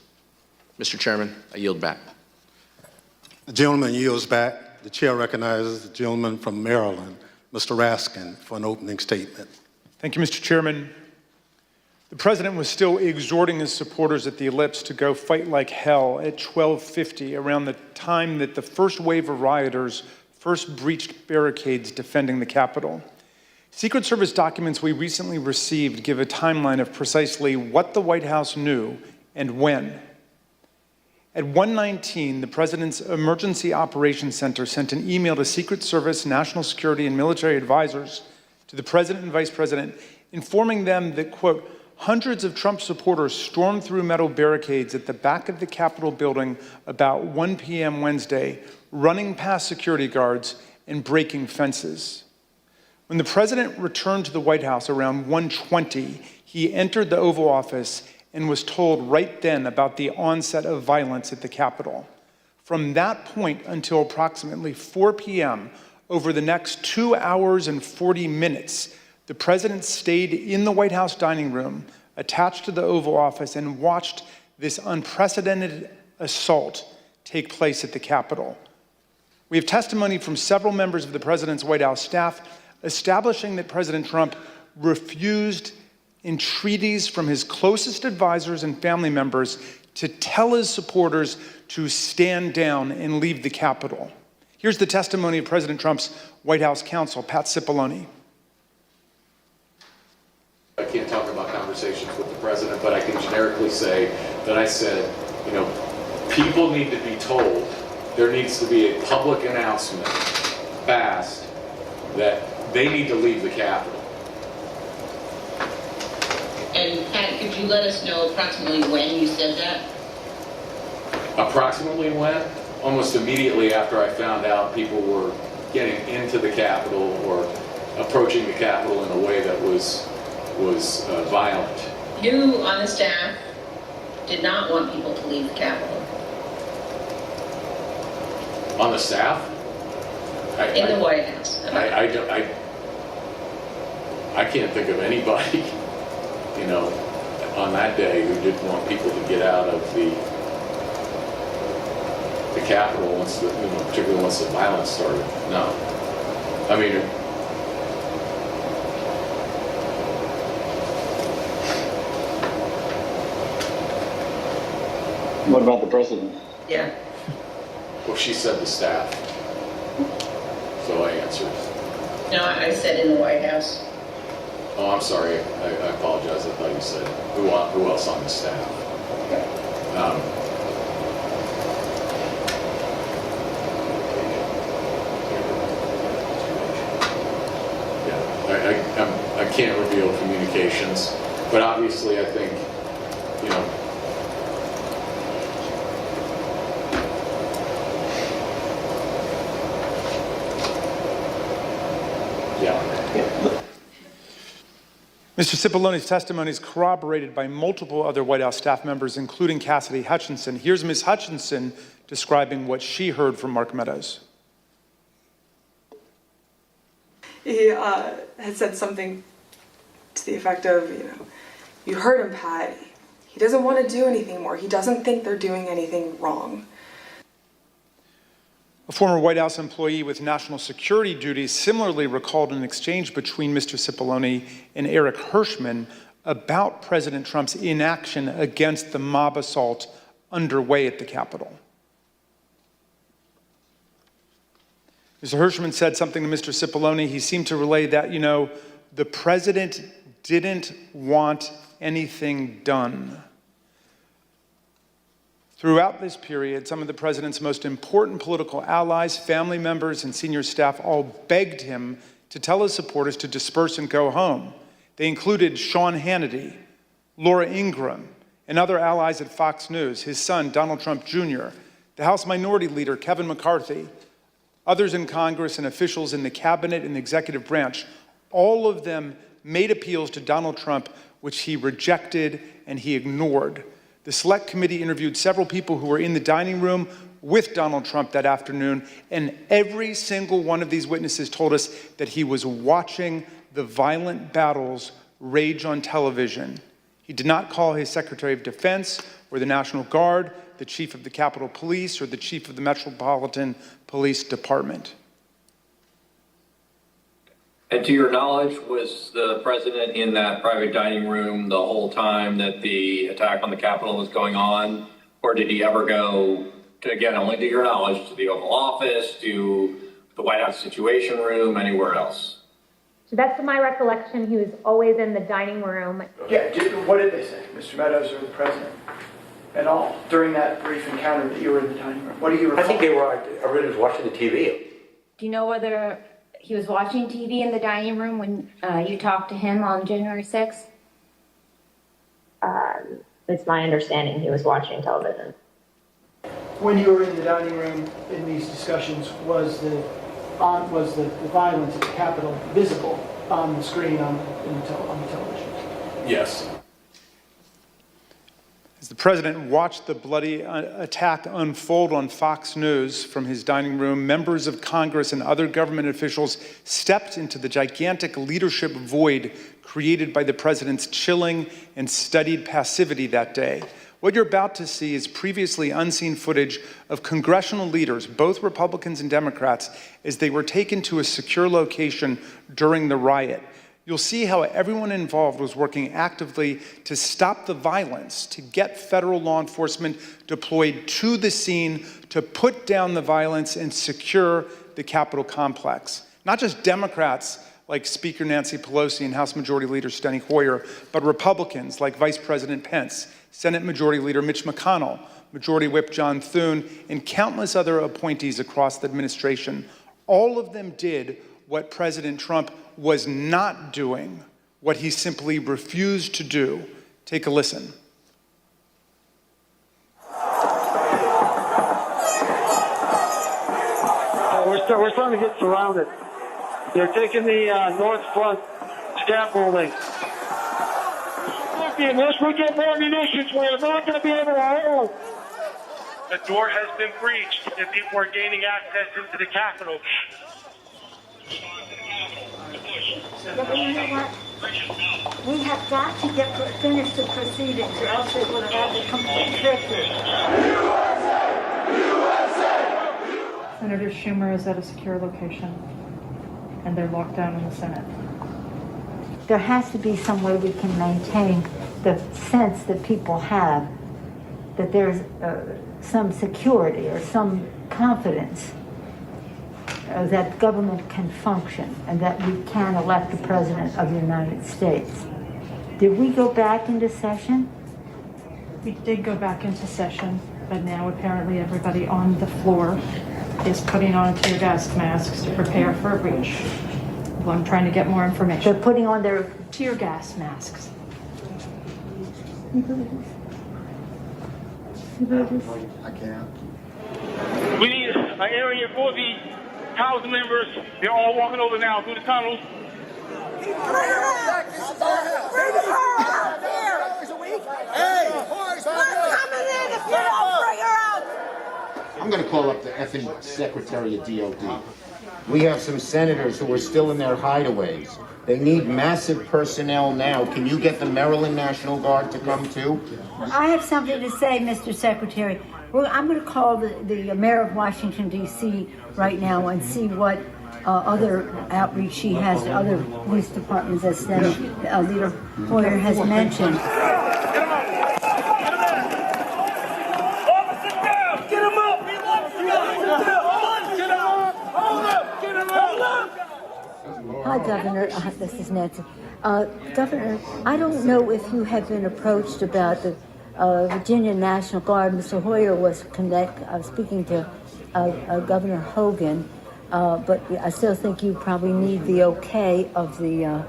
Speaker 10: Mr. Chairman, I yield back.
Speaker 3: The gentleman yields back. The chair recognizes the gentleman from Maryland, Mr. Raskin, for an opening statement.
Speaker 2: Thank you, Mr. Chairman. The president was still exhorting his supporters at the Ellipse to go fight like hell at 12:50, around the time that the first wave of rioters first breached barricades defending the Capitol. Secret Service documents we recently received give a timeline of precisely what the White House knew and when. At 1:19, the President's Emergency Operations Center sent an email to Secret Service, national security, and military advisors to the President and Vice President, informing them that, quote, hundreds of Trump supporters stormed through metal barricades at the back of the Capitol building about 1 p.m. Wednesday, running past security guards and breaking fences. When the president returned to the White House around 1:20, he entered the Oval Office and was told right then about the onset of violence at the Capitol. From that point until approximately 4 p.m., over the next 2 hours and 40 minutes, the president stayed in the White House dining room, attached to the Oval Office, and watched this unprecedented assault take place at the Capitol. We have testimony from several members of the president's White House staff establishing that President Trump refused entreaties from his closest advisors and family members to tell his supporters to stand down and leave the Capitol. Here's the testimony of President Trump's White House counsel, Pat Cipollone.
Speaker 9: I can't talk about conversations with the president, but I can generically say that I said, people need to be told, there needs to be a public announcement fast that they need to leave the Capitol.
Speaker 12: And Pat, could you let us know approximately when you said that?
Speaker 9: Approximately when? Almost immediately after I found out people were getting into the Capitol or approaching the Capitol in a way that was violent.
Speaker 12: You on the staff did not want people to leave the Capitol.
Speaker 9: On the staff?
Speaker 12: In the White House.
Speaker 9: I can't think of anybody, on that day who didn't want people to get out of the Capitol once, particularly once the violence started. No.
Speaker 4: What about the president?
Speaker 12: Yeah.
Speaker 9: Well, she said the staff. So I answered.
Speaker 12: No, I said in the White House.
Speaker 9: Oh, I'm sorry. I apologize. I thought you said who else on the staff. I can't reveal communications, but obviously I think,
Speaker 2: Mr. Cipollone's testimony is corroborated by multiple other White House staff members, including Cassidy Hutchinson. Here's Ms. Hutchinson describing what she heard from Mark Meadows.
Speaker 21: He had said something to the effect of, You heard him, Pat. He doesn't want to do anything more. He doesn't think they're doing anything wrong.
Speaker 2: A former White House employee with national security duties similarly recalled an exchange between Mr. Cipollone and Eric Hirschman about President Trump's inaction against the mob assault underway at the Capitol. Mr. Hirschman said something to Mr. Cipollone. He seemed to relay that, the president didn't want anything done. Throughout this period, some of the president's most important political allies, family members, and senior staff all begged him to tell his supporters to disperse and go home. They included Sean Hannity, Laura Ingraham, and other allies at Fox News, his son, Donald Trump Jr., the House Minority Leader, Kevin McCarthy, others in Congress and officials in the cabinet and the executive branch. All of them made appeals to Donald Trump, which he rejected and he ignored. The Select Committee interviewed several people who were in the dining room with Donald Trump that afternoon, and every single one of these witnesses told us that he was watching the violent battles rage on television. He did not call his Secretary of Defense or the National Guard, the Chief of the Capitol Police, or the Chief of the Metropolitan Police Department.
Speaker 13: And to your knowledge, was the president in that private dining room the whole time that the attack on the Capitol was going on? Or did he ever go, to, again, only to your knowledge, to the Oval Office, to the White House Situation Room, anywhere else?
Speaker 20: So that's my recollection. He was always in the dining room.
Speaker 7: Yeah, what did they say, Mr. Meadows or the president, at all, during that brief encounter that you were in the dining room? What do you recall?
Speaker 16: I think everybody was watching the TV.
Speaker 22: Do you know whether he was watching TV in the dining room when you talked to him on January 6th?
Speaker 20: It's my understanding he was watching television.
Speaker 7: When you were in the dining room in these discussions, was the violence at the Capitol visible on the screen on the television?
Speaker 16: Yes.
Speaker 2: As the president watched the bloody attack unfold on Fox News from his dining room, members of Congress and other government officials stepped into the gigantic leadership void created by the president's chilling and studied passivity that day. What you're about to see is previously unseen footage of congressional leaders, both Republicans and Democrats, as they were taken to a secure location during the riot. You'll see how everyone involved was working actively to stop the violence, to get federal law enforcement deployed to the scene, to put down the violence and secure the Capitol complex. Not just Democrats like Speaker Nancy Pelosi and House Majority Leader Steny Hoyer, but Republicans like Vice President Pence, Senate Majority Leader Mitch McConnell, Majority Whip John Thune, and countless other appointees across the administration. All of them did what President Trump was not doing, what he simply refused to do. Take a listen.
Speaker 24: We're starting to get surrounded. They're taking the north front scaffolding. Unless we get more munitions, we're not going to be able to hold.
Speaker 25: The door has been breached and people are gaining access into the Capitol.
Speaker 26: But you know what? We have got to finish the proceedings, or else they would have had the complete victory.
Speaker 27: Senator Schumer is at a secure location, and they're locked down in the Senate.
Speaker 26: There has to be some way we can maintain the sense that people have that there's some security or some confidence that government can function and that we can elect the President of the United States. Did we go back into session?
Speaker 27: We did go back into session, but now apparently everybody on the floor is putting on tear gas masks to prepare for a breach. Well, I'm trying to get more information.
Speaker 26: They're putting on their
Speaker 27: tear gas masks.
Speaker 26: I
Speaker 25: can't. We need an area for the House members. They're all walking over now through the tunnels.
Speaker 28: I'm going to call up the effing Secretary of DOD.
Speaker 1: We have some senators who are still in their hideaways. They need massive personnel now. Can you get the Maryland National Guard to come too?
Speaker 26: I have something to say, Mr. Secretary. Well, I'm going to call the mayor of Washington, D.C. right now and see what other outreach she has to other police departments, as Leader Hoyer has mentioned. Hi, Governor. This is Nancy. Governor, I don't know if you have been approached about the Virginia National Guard. Mr. Hoyer was speaking to Governor Hogan, but I still think you probably need the okay of the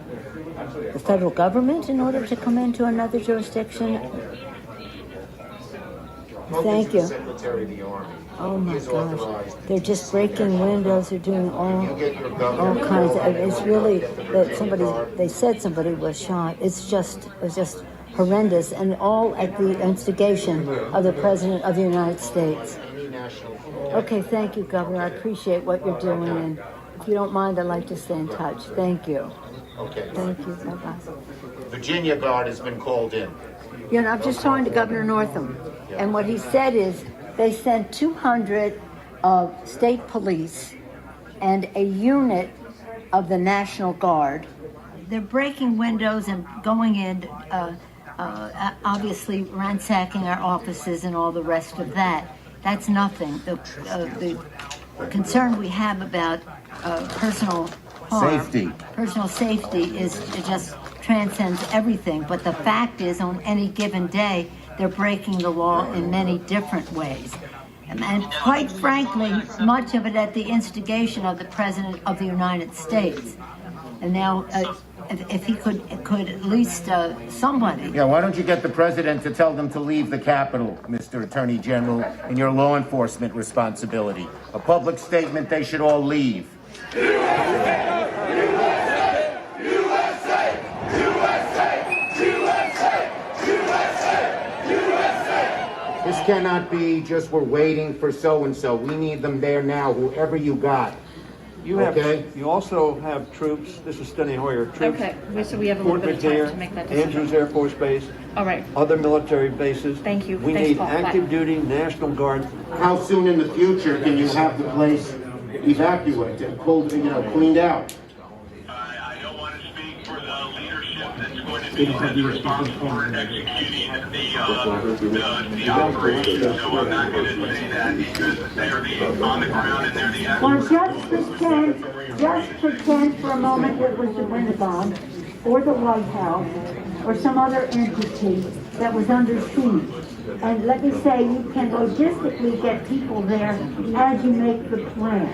Speaker 26: federal government in order to come into another jurisdiction. Thank you.
Speaker 1: Secretary of the Army.
Speaker 26: Oh my gosh, they're just breaking windows, they're doing all kinds of, it's really, that they said somebody was shot. It was just horrendous, and all at the instigation of the President of the United States. Okay, thank you, Governor. I appreciate what you're doing, and if you don't mind, I'd like to stay in touch. Thank you.
Speaker 1: Okay.
Speaker 26: Thank you. Bye-bye.
Speaker 1: Virginia Guard has been called in.
Speaker 26: You know, I'm just talking to Governor Northam, and what he said is they sent 200 state police and a unit of the National Guard. They're breaking windows and going in, obviously ransacking our offices and all the rest of that. That's nothing. The concern we have about personal harm, personal safety, it just transcends everything. But the fact is, on any given day, they're breaking the law in many different ways. And quite frankly, much of it at the instigation of the President of the United States. And now, if he could at least somebody.
Speaker 1: Yeah, why don't you get the President to tell them to leave the Capitol, Mr. Attorney General, in your law enforcement responsibility. A public statement, they should all leave. This cannot be just we're waiting for so-and-so. We need them there now, whoever you got.
Speaker 6: You also have troops. This is Steny Hoyer. Troops.
Speaker 27: Okay, so we have a little bit of time to make that decision.
Speaker 6: Andrews Air Force Base.
Speaker 27: All right.
Speaker 6: Other military bases.
Speaker 27: Thank you.
Speaker 6: We
Speaker 27: Thanks,
Speaker 6: need
Speaker 27: Paul.
Speaker 6: active
Speaker 27: Bye.
Speaker 6: duty National Guard.
Speaker 1: How soon in the future can you have the place evacuated, cleaned out?
Speaker 8: I don't want to speak for the leadership that's going to be responsible for executing the operation, so I'm not going to say that because they're on the ground and they're the
Speaker 26: Well, just pretend for a moment it was the Pentagon or the White House or some other entity that was under siege. And let me say, you can logistically get people there as you make the plan.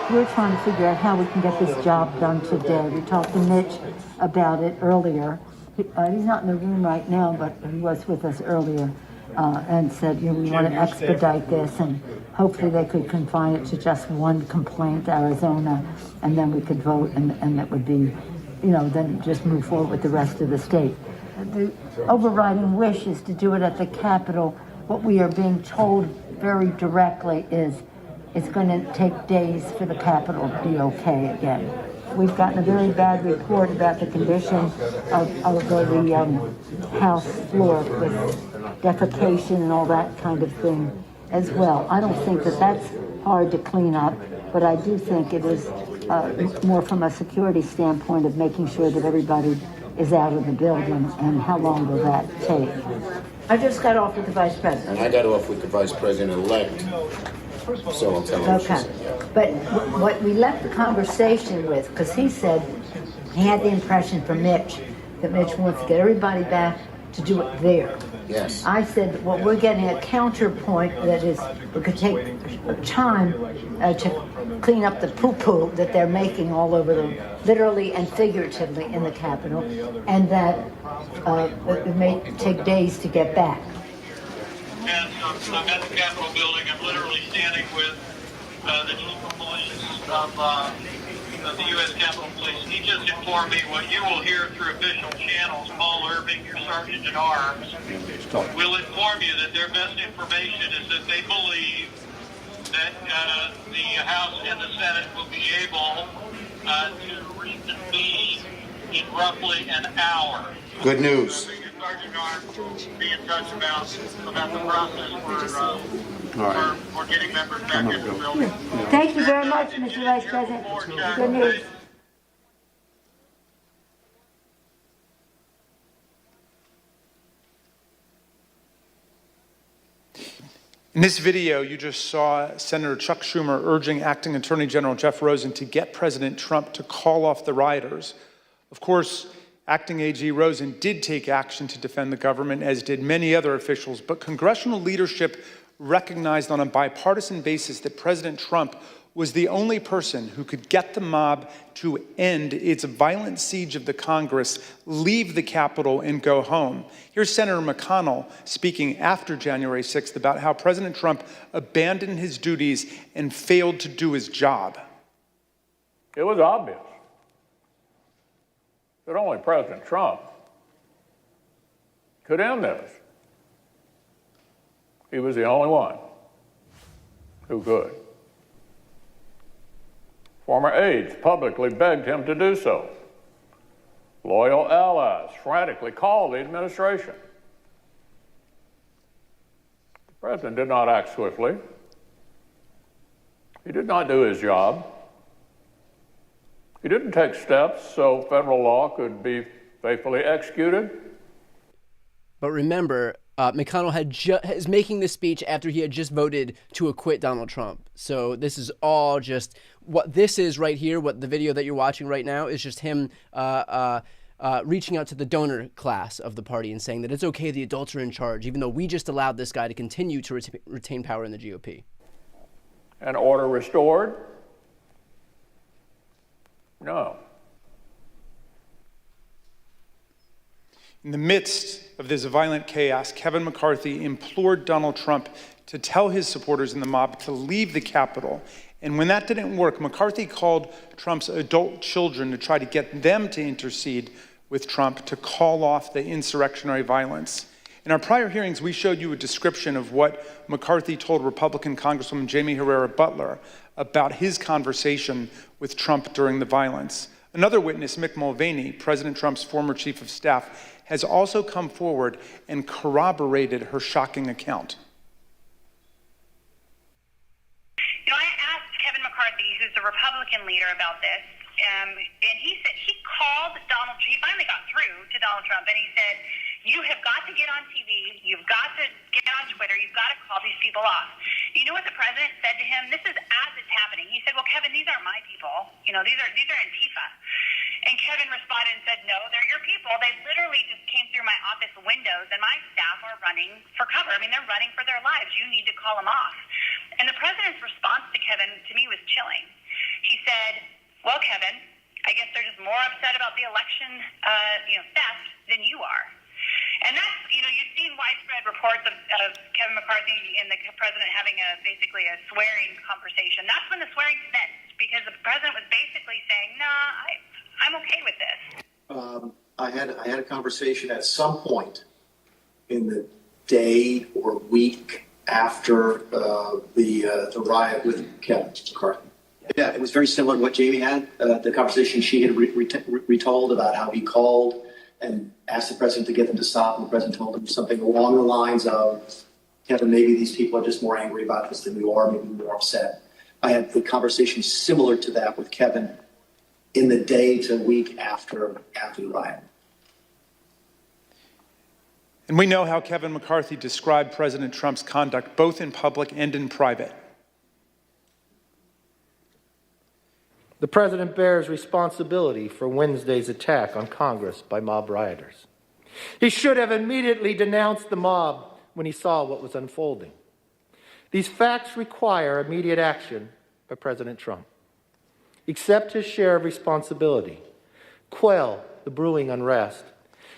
Speaker 26: We're trying to figure out how we can get this job done today. We talked to Mitch about it earlier. He's not in the room right now, but he was with us earlier and said, we want to expedite this, and hopefully they could confine it to just one complaint, Arizona, and then we could vote, and that would be, then just move forward with the rest of the state. The overriding wish is to do it at the Capitol. What we are being told very directly is it's going to take days for the Capitol to be okay again. We've gotten a very bad report about the condition of the House floor with defecation and all that kind of thing as well. I don't think that that's hard to clean up, but I do think it is more from a security standpoint of making sure that everybody is out of the building, and how long will that take? I just got off with the Vice President.
Speaker 1: I got off with the Vice President-elect. So I'll tell him.
Speaker 26: Okay, but what we left the conversation with, because he said he had the impression from Mitch that Mitch wants to get everybody back to do it there.
Speaker 1: Yes.
Speaker 26: I said, well, we're getting a counterpoint that is, it could take time to clean up the poo-poo that they're making all over literally and figuratively in the Capitol, and that it may take days to get back.
Speaker 8: And I'm at the Capitol building. I'm literally standing with the chief of police of of the U.S. Capitol Police, he just informed me what you will hear through official channels. Paul Irving, your Sergeant at Arms, will inform you that their best information is that they believe that the House and the Senate will be able to reconvene in roughly an hour.
Speaker 1: Good news.
Speaker 8: Your Sergeant at Arms be in touch about the process for getting members back into the building.
Speaker 26: Thank you very much, Mr. Vice President. Good news.
Speaker 2: In this video, you just saw Senator Chuck Schumer urging Acting Attorney General Jeff Rosen to get President Trump to call off the rioters. Of course, Acting AG Rosen did take action to defend the government, as did many other officials, but congressional leadership recognized on a bipartisan basis that President Trump was the only person who could get the mob to end its violent siege of the Congress, leave the Capitol, and go home. Here's Senator McConnell speaking after January 6th about how President Trump abandoned his duties and failed to do his job.
Speaker 5: It was obvious that only President Trump could end this. He was the only one who could. Former aides publicly begged him to do so. Loyal allies frantically called the administration. The president did not act swiftly. He did not do his job. He didn't take steps so federal law could be faithfully executed.
Speaker 14: But remember, McConnell is making this speech after he had just voted to acquit Donald Trump. So this is all just what this is right here. What the video that you're watching right now is just him reaching out to the donor class of the party and saying that it's okay, the adults are in charge, even though we just allowed this guy to continue to retain power in the GOP.
Speaker 5: And order restored? No.
Speaker 2: In the midst of this violent chaos, Kevin McCarthy implored Donald Trump to tell his supporters in the mob to leave the Capitol. And when that didn't work, McCarthy called Trump's adult children to try to get them to intercede with Trump to call off the insurrectionary violence. In our prior hearings, we showed you a description of what McCarthy told Republican Congresswoman Jamie Herrera Butler about his conversation with Trump during the violence. Another witness, Mick Mulvaney, President Trump's former chief of staff, has also come forward and corroborated her shocking account.
Speaker 15: You know, I asked Kevin McCarthy, who's the Republican leader, about this, and he said he called Donald Trump. He finally got through to Donald Trump, and he said, you have got to get on TV, you've got to get on Twitter, you've got to call these people off. You know what the president said to him? This is as it's happening. He said, well, Kevin, these aren't my people. You know, these are Antifa. And Kevin responded and said, no, they're your people. They literally just came through my office windows, and my staff are running for cover. I mean, they're running for their lives. You need to call them off. And the president's response to Kevin, to me, was chilling. He said, well, Kevin, I guess they're just more upset about the election theft than you are. And that's, you've seen widespread reports of Kevin McCarthy and the president having basically a swearing conversation. That's when the swearing commenced, because the president was basically saying, I'm okay with this.
Speaker 17: I had a conversation at some point in the day or week after the riot with Kevin McCarthy. Yeah, it was very similar to what Jamie had. The conversation she had retold about how he called and asked the president to get them to stop, and the president told him something along the lines of, Kevin, maybe these people are just more angry about this than we are, maybe more upset. I had the conversation similar to that with Kevin in the day to week after the riot.
Speaker 2: And we know how Kevin McCarthy described President Trump's conduct, both in public and in private.
Speaker 18: The president bears responsibility for Wednesday's attack on Congress by mob rioters. He should have immediately denounced the mob when he saw what was unfolding. These facts require immediate action by President Trump. Accept his share of responsibility, quell the brewing unrest,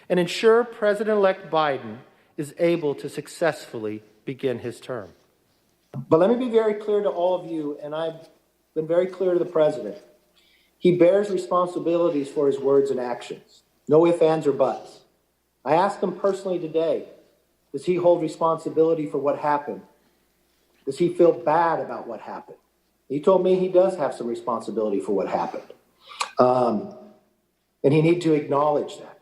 Speaker 18: and ensure President-elect Biden is able to successfully begin his term. But let me be very clear to all of you, and I've been very clear to the president. He bears responsibilities for his words and actions. No ifs, ands, or buts. I asked him personally today, does he hold responsibility for what happened? Does he feel bad about what happened? He told me he does have some responsibility for what happened. And he needs to acknowledge that.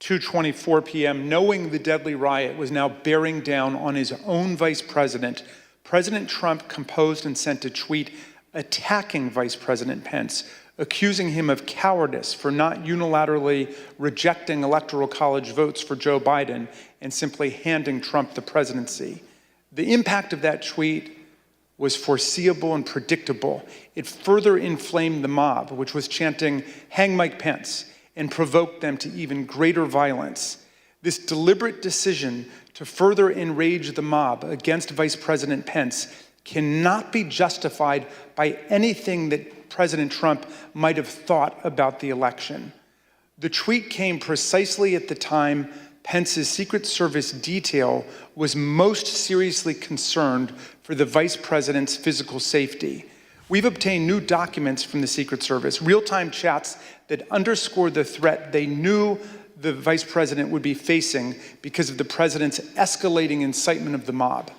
Speaker 2: 2:24 p.m., knowing the deadly riot was now bearing down on his own vice president, President Trump composed and sent a tweet attacking Vice President Pence, accusing him of cowardice for not unilaterally rejecting Electoral College votes for Joe Biden and simply handing Trump the presidency. The impact of that tweet was foreseeable and predictable. It further inflamed the mob, which was chanting, "Hang Mike Pence," and provoked them to even greater violence. This deliberate decision to further enrage the mob against Vice President Pence cannot be justified by anything that President Trump might have thought about the election. The tweet came precisely at the time Pence's Secret Service detail was most seriously concerned for the vice president's physical safety. We've obtained new documents from the Secret Service, real-time chats that underscore the threat they knew the vice president would be facing because of the president's escalating incitement of the mob.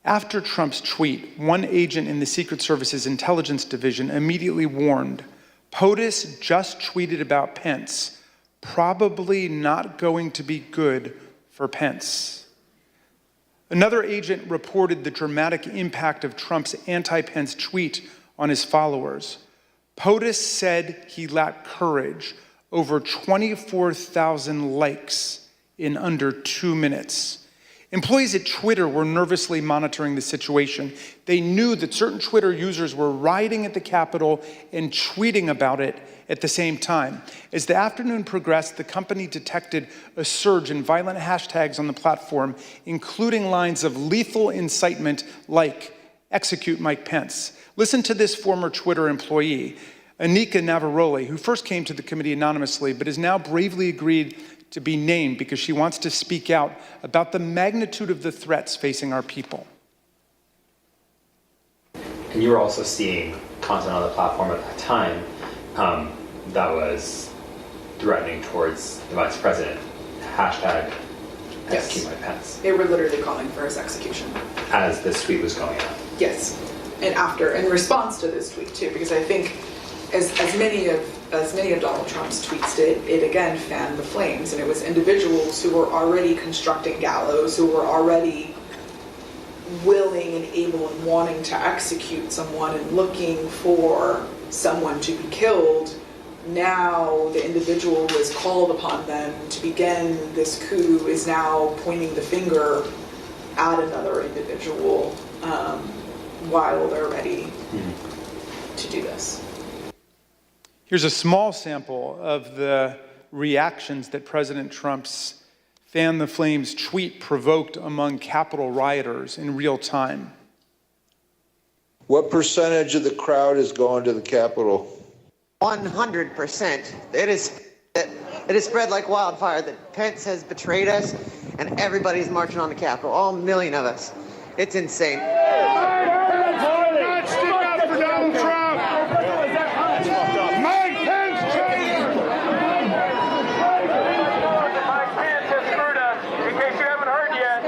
Speaker 2: After Trump's tweet, one agent in the Secret Service's intelligence division immediately warned, POTUS just tweeted about Pence, probably not going to be good for Pence. Another agent reported the dramatic impact of Trump's anti-Pence tweet on his followers. POTUS said he lacked courage, over 24,000 likes in under 2 minutes. Employees at Twitter were nervously monitoring the situation. They knew that certain Twitter users were rioting at the Capitol and tweeting about it at the same time. As the afternoon progressed, the company detected a surge in violent hashtags on the platform, including lines of lethal incitement like, "Execute Mike Pence." Listen to this former Twitter employee, Anika Navarroli, who first came to the committee anonymously, but has now bravely agreed to be named because she wants to speak out about the magnitude of the threats facing our people.
Speaker 3: And you were also seeing content on the platform at that time that was threatening towards the vice president. Hashtag execute Mike Pence.
Speaker 4: They were literally calling for his execution.
Speaker 3: As this tweet was going out.
Speaker 4: Yes. And in response to this tweet too, because I think as many of Donald Trump's tweets did, it again fanned the flames, and it was individuals who were already constructing gallows, who were already willing and able and wanting to execute someone and looking for someone to be killed. Now the individual who has called upon them to begin this coup is now pointing the finger at another individual while they're ready to do this.
Speaker 2: Here's a small sample of the reactions that President Trump's fan the flames tweet provoked among Capitol rioters in real time.
Speaker 10: What percentage of the crowd is going to the Capitol?
Speaker 11: 100%. It is spread like wildfire that Pence has betrayed us and everybody's marching on the Capitol, all 1 million of us. It's insane.
Speaker 25: Stick up for Donald Trump. Mike Pence has screwed us, in case you haven't heard yet.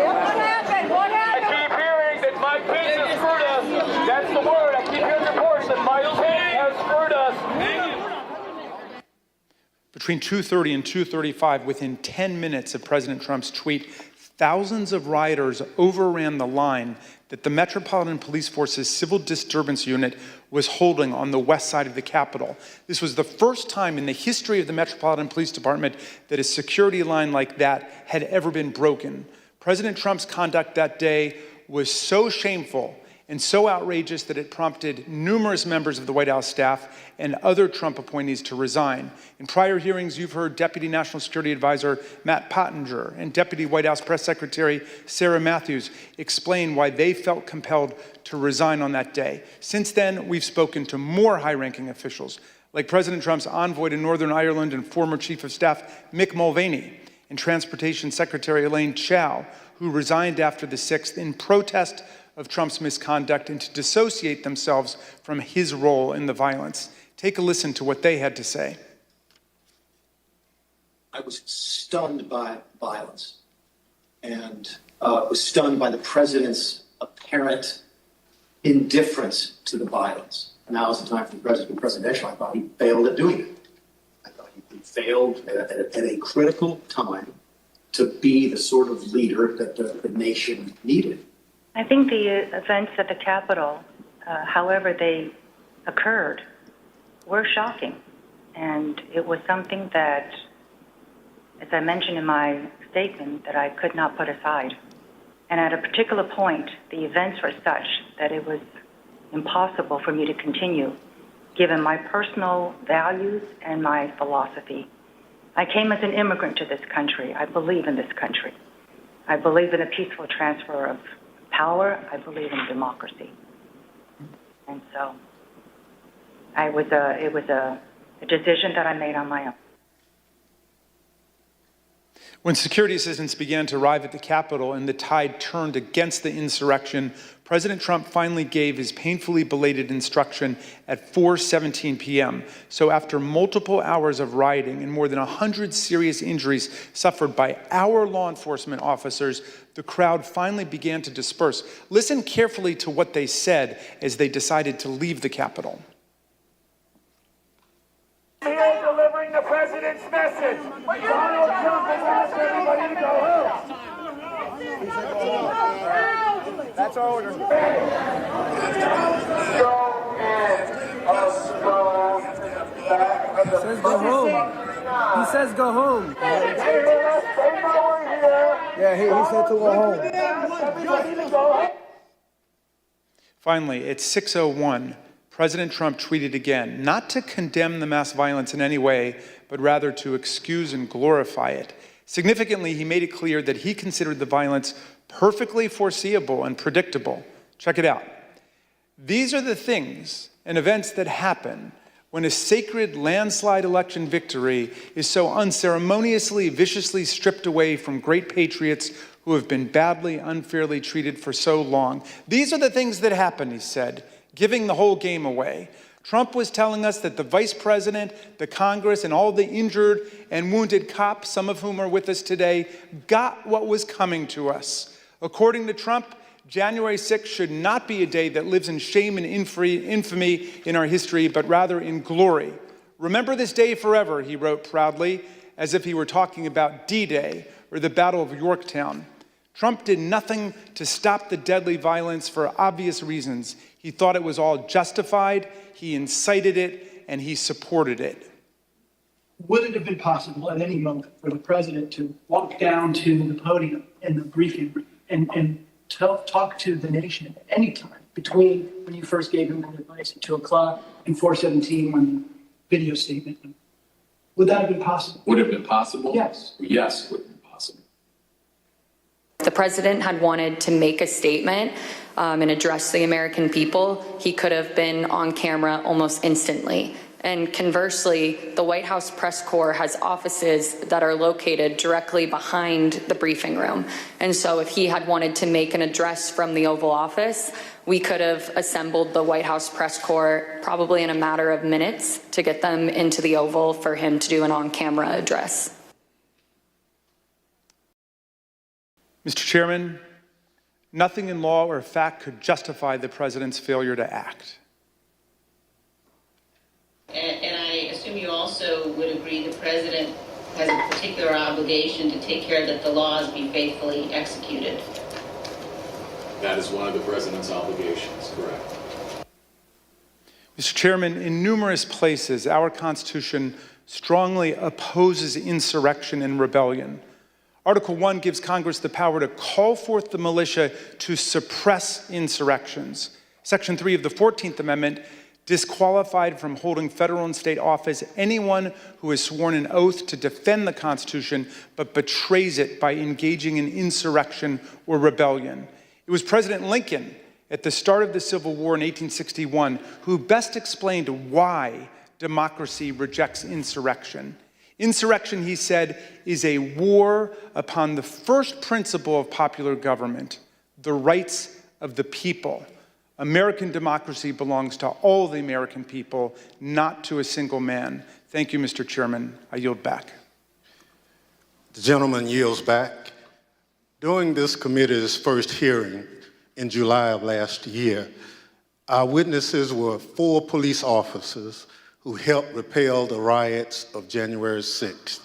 Speaker 25: What happened? What happened? I keep hearing that Mike Pence has screwed us. That's the word. I keep hearing reports that Mike Pence has screwed us.
Speaker 2: Between 2:30 and 2:35, within 10 minutes of President Trump's tweet, thousands of rioters overran the line that the Metropolitan Police Force's Civil Disturbance Unit was holding on the west side of the Capitol. This was the first time in the history of the Metropolitan Police Department that a security line like that had ever been broken. President Trump's conduct that day was so shameful and so outrageous that it prompted numerous members of the White House staff and other Trump appointees to resign. In prior hearings, you've heard Deputy National Security Advisor Matt Pottinger and Deputy White House Press Secretary Sarah Matthews explain why they felt compelled to resign on that day. Since then, we've spoken to more high-ranking officials, like President Trump's envoy to Northern Ireland and former Chief of Staff Mick Mulvaney, and Transportation Secretary Elaine Chao, who resigned after the 6th in protest of Trump's misconduct and to dissociate themselves from his role in the violence. Take a listen to what they had to say.
Speaker 17: I was stunned by violence and was stunned by the president's apparent indifference to the violence. Now is the time for the president to be presidential. I thought he failed at doing it. I thought he failed at a critical time to be the sort of leader that the nation needed.
Speaker 9: I think the events at the Capitol, however they occurred, were shocking. And it was something that, as I mentioned in my statement, that I could not put aside. And at a particular point, the events were such that it was impossible for me to continue, given my personal values and my philosophy. I came as an immigrant to this country. I believe in this country. I believe in a peaceful transfer of power. I believe in democracy. And so it was a decision that I made on my own.
Speaker 2: When security assistance began to arrive at the Capitol and the tide turned against the insurrection, President Trump finally gave his painfully belated instruction at 4:17 p.m. So after multiple hours of rioting and more than 100 serious injuries suffered by our law enforcement officers, the crowd finally began to disperse. Listen carefully to what they said as they decided to leave the Capitol.
Speaker 25: Here delivering the president's message. Donald Trump has asked everybody to go home. That's our order.
Speaker 12: He says go home. He says go home.
Speaker 6: Yeah, he said to go home.
Speaker 2: Finally, at 6:01, President Trump tweeted again, not to condemn the mass violence in any way, but rather to excuse and glorify it. Significantly, he made it clear that he considered the violence perfectly foreseeable and predictable. Check it out. These are the things and events that happen when a sacred landslide election victory is so unceremoniously, viciously stripped away from great patriots who have been badly, unfairly treated for so long. These are the things that happen, he said, giving the whole game away. Trump was telling us that the vice president, the Congress, and all the injured and wounded cops, some of whom are with us today, got what was coming to us. According to Trump, January 6th should not be a day that lives in shame and infamy in our history, but rather in glory. Remember this day forever, he wrote proudly, as if he were talking about D-Day or the Battle of Yorktown. Trump did nothing to stop the deadly violence for obvious reasons. He thought it was all justified, he incited it, and he supported it.
Speaker 7: Would it have been possible at any moment for the president to walk down to the podium in the briefing room and talk to the nation at any time between when you first gave him that advice at 2 o'clock and 4:17 when the video statement? Would that have been possible?
Speaker 16: Would it have been possible?
Speaker 7: Yes.
Speaker 16: Yes, it would have been possible.
Speaker 13: If the president had wanted to make a statement and address the American people, he could have been on camera almost instantly. And conversely, the White House press corps has offices that are located directly behind the briefing room. And so if he had wanted to make an address from the Oval Office, we could have assembled the White House press corps probably in a matter of minutes to get them into the Oval for him to do an on-camera address.
Speaker 2: Mr. Chairman, nothing in law or fact could justify the president's failure to act.
Speaker 19: And I assume you also would agree the president has a particular obligation to take care that the laws be faithfully executed.
Speaker 16: That is one of the president's obligations, correct.
Speaker 2: Mr. Chairman, in numerous places, our Constitution strongly opposes insurrection and rebellion. Article 1 gives Congress the power to call forth the militia to suppress insurrections. Section 3 of the 14th Amendment disqualified from holding federal and state office anyone who has sworn an oath to defend the Constitution but betrays it by engaging in insurrection or rebellion. It was President Lincoln at the start of the Civil War in 1861 who best explained why democracy rejects insurrection. Insurrection, he said, is a war upon the first principle of popular government, the rights of the people. American democracy belongs to all the American people, not to a single man. Thank you, Mr. Chairman. I yield back.
Speaker 1: The gentleman yields back. During this committee's first hearing in July of last year, our witnesses were 4 police officers who helped repel the riots of January 6th.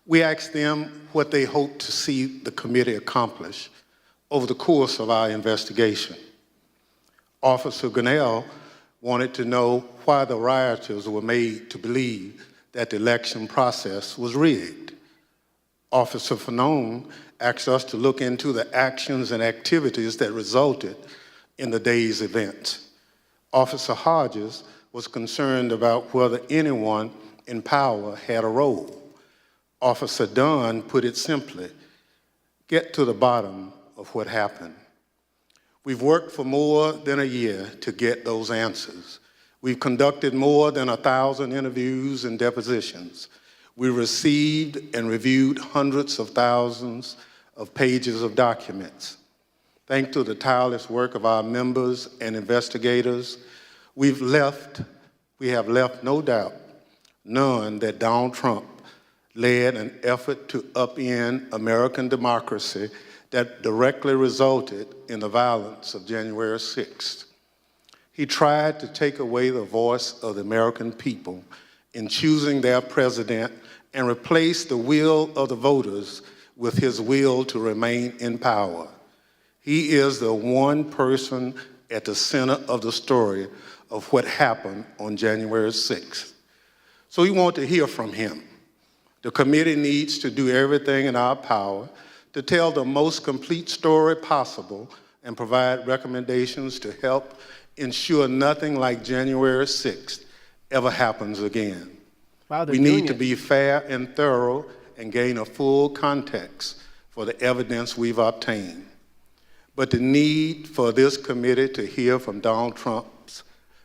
Speaker 1: We asked them what they hoped to see the committee accomplish over the course of our investigation. Officer Gunnell wanted to know why the rioters were made to believe that the election process was rigged. Officer Fanone asked us to look into the actions and activities that resulted in the day's events. Officer Hodges was concerned about whether anyone in power had a role. Officer Dunn put it simply, get to the bottom of what happened. We've worked for more than a year to get those answers. We've conducted more than 1,000 interviews and depositions. We received and reviewed hundreds of thousands of pages of documents. Thanks to the tireless work of our members and investigators, we have left no doubt, none, that Donald Trump led an effort to upend American democracy that directly resulted in the violence of January 6th. He tried to take away the voice of the American people in choosing their president and replace the will of the voters with his will to remain in power. He is the one person at the center of the story of what happened on January 6th. So we want to hear from him. The committee needs to do everything in our power to tell the most complete story possible and provide recommendations to help ensure nothing like January 6th ever happens again.
Speaker 14: Wow,
Speaker 1: we need to be fair and thorough and gain a full context for the evidence we've obtained. But the need for this committee to hear from Donald Trump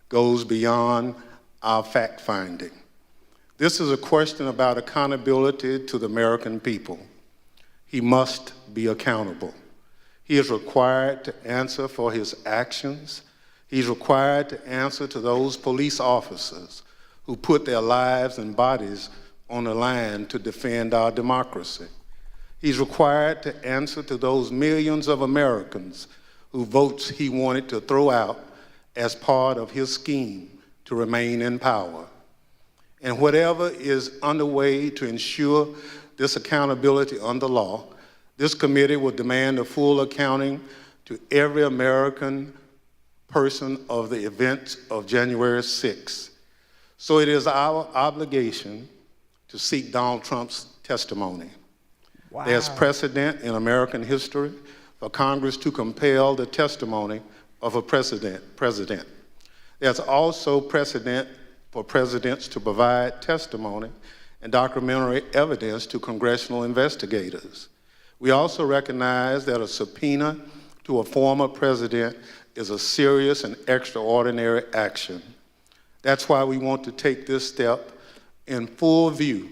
Speaker 1: goes beyond our fact-finding. This is a question about accountability to the American people. He must be accountable. He is required to answer for his actions. He's required to answer to those police officers who put their lives and bodies on the line to defend our democracy. He's required to answer to those millions of Americans whose votes he wanted to throw out as part of his scheme to remain in power. And whatever is underway to ensure this accountability under law, this committee will demand a full accounting to every American person of the events of January 6th. So it is our obligation to seek Donald Trump's testimony. Wow. There's precedent in American history for Congress to compel the testimony of a president. There's also precedent for presidents to provide testimony and documentary evidence to congressional investigators. We also recognize that a subpoena to a former president is a serious and extraordinary action. That's why we want to take this step in full view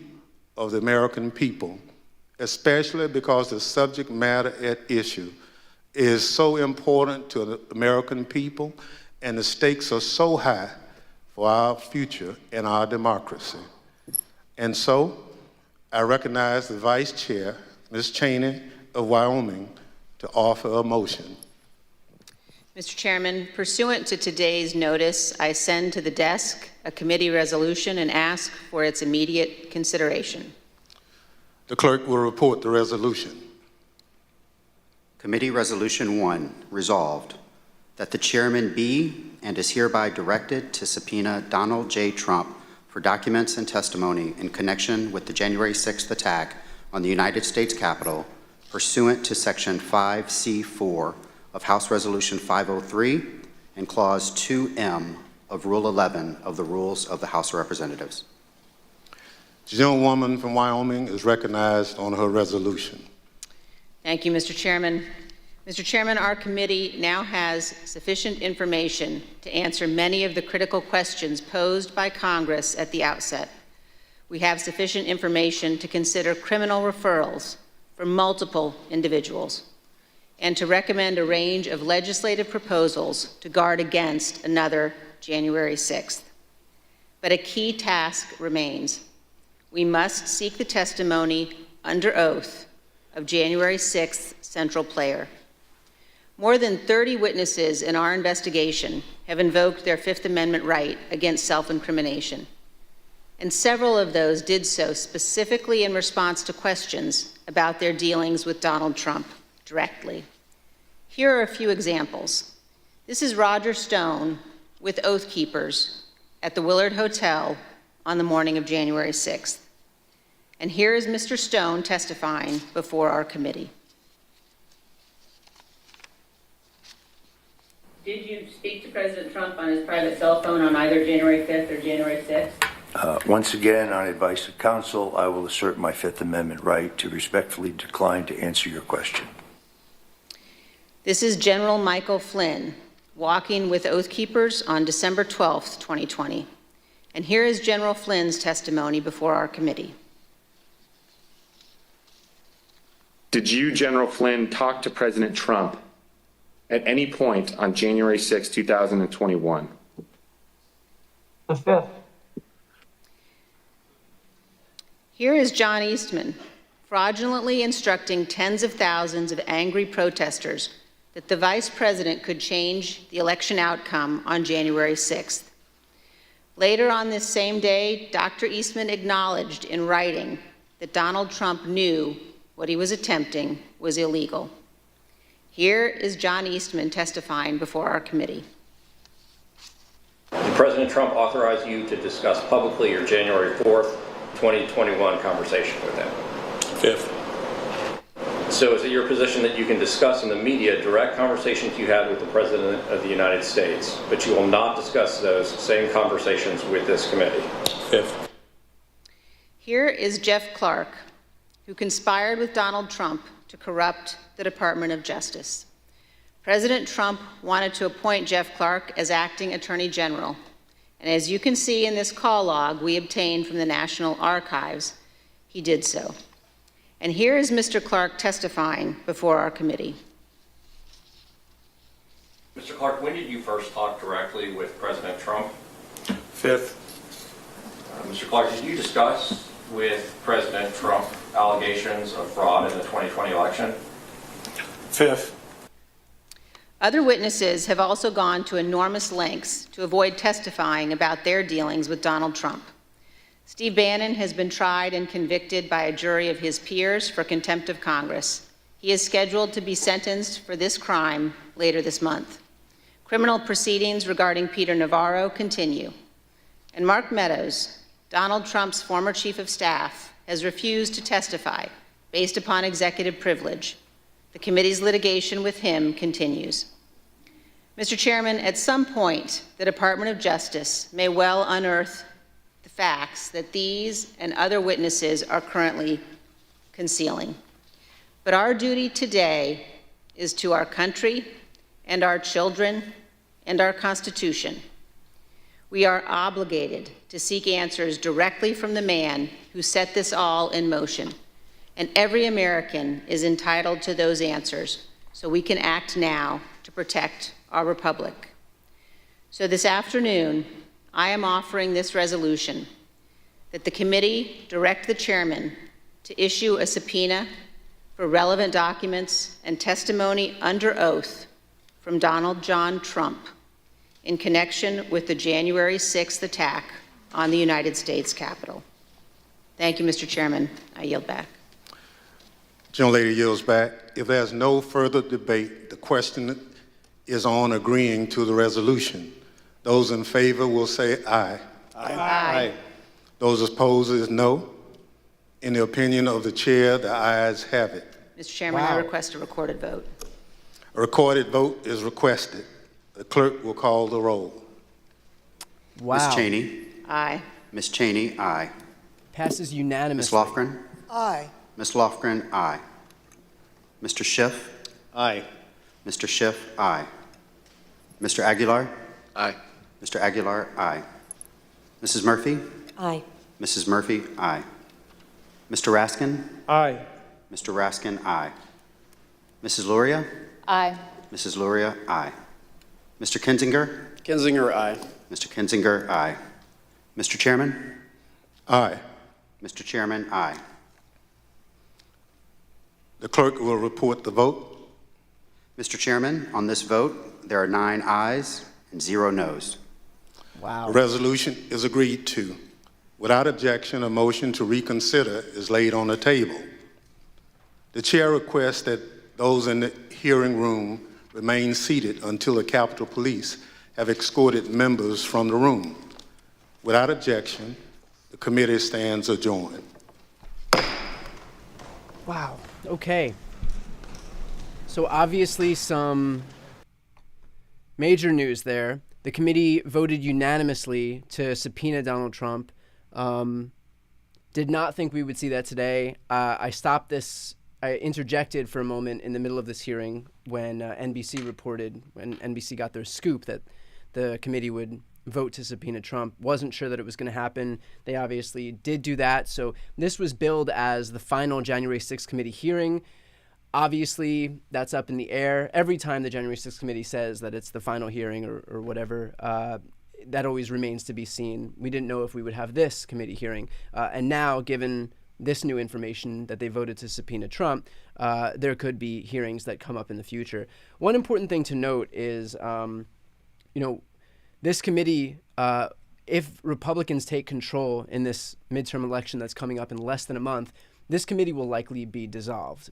Speaker 1: of the American people, especially because the subject matter at issue is so important to the American people and the stakes are so high for our future and our democracy. And so I recognize the Vice Chair, Ms. Cheney of Wyoming, to offer a motion.
Speaker 19: Mr. Chairman, pursuant to today's notice, I send to the desk a committee resolution and ask for its immediate consideration.
Speaker 1: The clerk will report the resolution.
Speaker 20: Committee Resolution 1, resolved that the chairman be and is hereby directed to subpoena Donald J. Trump for documents and testimony in connection with the January 6th attack on the United States Capitol pursuant to Section 5C4 of House Resolution 503 and Clause 2M of Rule 11 of the Rules of the House of Representatives.
Speaker 1: The gentlewoman from Wyoming is recognized on her resolution.
Speaker 19: Thank you, Mr. Chairman. Mr. Chairman, our committee now has sufficient information to answer many of the critical questions posed by Congress at the outset. we have sufficient information to consider criminal referrals for multiple individuals and to recommend a range of legislative proposals to guard against another January 6th. But a key task remains. We must seek the testimony under oath of January 6th central player. More than 30 witnesses in our investigation have invoked their Fifth Amendment right against self-incrimination, and several of those did so specifically in response to questions about their dealings with Donald Trump directly. Here are a few examples. This is Roger Stone with Oath Keepers at the Willard Hotel on the morning of January 6th. And here is Mr. Stone testifying before our committee.
Speaker 8: Did you speak to President Trump on his private cell phone on either January 5th or January 6th?
Speaker 21: Once again, on advice of counsel, I will assert my Fifth Amendment right to respectfully decline to answer your question.
Speaker 19: This is General Michael Flynn walking with Oath Keepers on December 12th, 2020. And here is General Flynn's testimony before our committee.
Speaker 22: Did you, General Flynn, talk to President Trump at any point on January 6, 2021?
Speaker 6: The 5th.
Speaker 19: Here is John Eastman fraudulently instructing tens of thousands of angry protesters that the vice president could change the election outcome on January 6th. Later on this same day, Dr. Eastman acknowledged in writing that Donald Trump knew what he was attempting was illegal. Here is John Eastman testifying before our committee.
Speaker 23: Did President Trump authorize you to discuss publicly your January 4th, 2021 conversation with him?
Speaker 16: Fifth.
Speaker 23: So is it your position that you can discuss in the media direct conversations you had with the President of the United States, but you will not discuss those same conversations with this committee?
Speaker 16: Fifth.
Speaker 19: Here is Jeff Clark, who conspired with Donald Trump to corrupt the Department of Justice. President Trump wanted to appoint Jeff Clark as acting Attorney General. And as you can see in this call log we obtained from the National Archives, he did so. And here is Mr. Clark testifying before our committee.
Speaker 23: Mr. Clark, when did you first talk directly with President Trump?
Speaker 16: Fifth.
Speaker 23: Mr. Clark, did you discuss with President Trump allegations of fraud in the 2020 election?
Speaker 16: Fifth.
Speaker 19: Other witnesses have also gone to enormous lengths to avoid testifying about their dealings with Donald Trump. Steve Bannon has been tried and convicted by a jury of his peers for contempt of Congress. He is scheduled to be sentenced for this crime later this month. Criminal proceedings regarding Peter Navarro continue. And Mark Meadows, Donald Trump's former chief of staff, has refused to testify based upon executive privilege. The committee's litigation with him continues. Mr. Chairman, at some point, the Department of Justice may well unearth the facts that these and other witnesses are currently concealing. But our duty today is to our country and our children and our Constitution. We are obligated to seek answers directly from the man who set this all in motion. And every American is entitled to those answers, so we can act now to protect our republic. So this afternoon, I am offering this resolution that the committee direct the chairman to issue a subpoena for relevant documents and testimony under oath from Donald John Trump in connection with the January 6th attack on the United States Capitol. Thank you, Mr. Chairman. I yield back.
Speaker 1: Gentlelady yields back. If there's no further debate, the question is on agreeing to the resolution. Those in favor will say aye.
Speaker 19: Aye. Aye.
Speaker 1: Those opposed is no. In the opinion of the chair, the ayes have it.
Speaker 19: Mr. Chairman, I request a recorded vote.
Speaker 1: A recorded vote is requested. The clerk will call the roll.
Speaker 14: Wow.
Speaker 20: Ms. Cheney.
Speaker 19: Aye.
Speaker 20: Ms. Cheney, aye.
Speaker 14: Passes
Speaker 20: Ms.
Speaker 14: unanimously.
Speaker 20: Lofgren.
Speaker 11: Aye.
Speaker 20: Ms. Lofgren, aye. Mr. Schiff.
Speaker 6: Aye.
Speaker 20: Mr. Schiff, aye. Mr. Aguilar.
Speaker 16: Aye.
Speaker 20: Mr. Aguilar, aye. Mrs. Murphy.
Speaker 11: Aye.
Speaker 20: Mrs. Murphy, aye. Mr. Raskin?
Speaker 2: Aye.
Speaker 20: Mr. Raskin, aye. Mrs. Luria?
Speaker 13: Aye.
Speaker 20: Mrs. Luria, aye. Mr. Kinzinger?
Speaker 12: Kinzinger, aye.
Speaker 20: Mr. Kinzinger, aye. Mr. Chairman?
Speaker 1: Aye.
Speaker 20: Mr. Chairman, aye.
Speaker 1: The clerk will report the vote.
Speaker 20: Mr. Chairman, on this vote, there are 9 ayes and 0 noes.
Speaker 14: Wow.
Speaker 1: The resolution is agreed to. Without objection, a motion to reconsider is laid on the table. The chair requests that those in the hearing room remain seated until the Capitol Police have escorted members from the room. Without objection, the committee stands adjourned.
Speaker 14: Wow. Okay. So obviously some major news there. The committee voted unanimously to subpoena Donald Trump. Did not think we would see that today. I stopped this. I interjected for a moment in the middle of this hearing when NBC reported, when NBC got their scoop that the committee would vote to subpoena Trump. Wasn't sure that it was going to happen. They obviously did do that. So this was billed as the final January 6th committee hearing. Obviously, that's up in the air. Every time the January 6th committee says that it's the final hearing or whatever, that always remains to be seen. We didn't know if we would have this committee hearing. And now, given this new information that they voted to subpoena Trump, there could be hearings that come up in the future. One important thing to note is, this committee, if Republicans take control in this midterm election that's coming up in less than a month, this committee will likely be dissolved.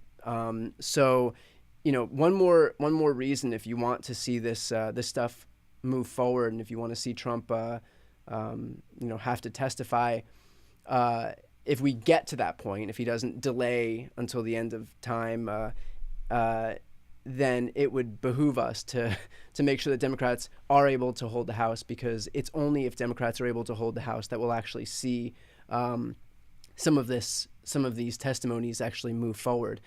Speaker 14: So, one more reason if you want to see this stuff move forward, and if you want to see Trump, have to testify, if we get to that point, if he doesn't delay until the end of time, then it would behoove us to make sure that Democrats are able to hold the House, because it's only if Democrats are able to hold the House that we'll actually see some of these testimonies actually move forward.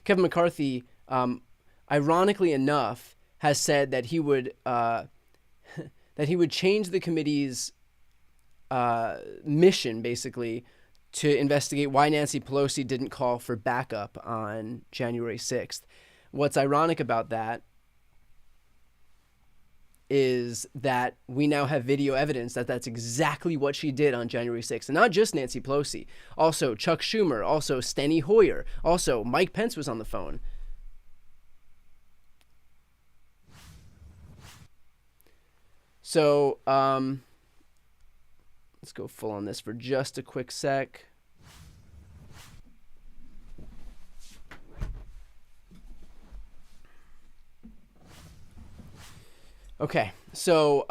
Speaker 14: Kevin McCarthy, ironically enough, has said that he would change the committee's mission, basically, to investigate why Nancy Pelosi didn't call for backup on January 6th. What's ironic about that is that we now have video evidence that that's exactly what she did on January 6th. And not just Nancy Pelosi, also Chuck Schumer, also Steny Hoyer, also Mike Pence was on the phone. So let's go full on this for just a quick sec. Okay, so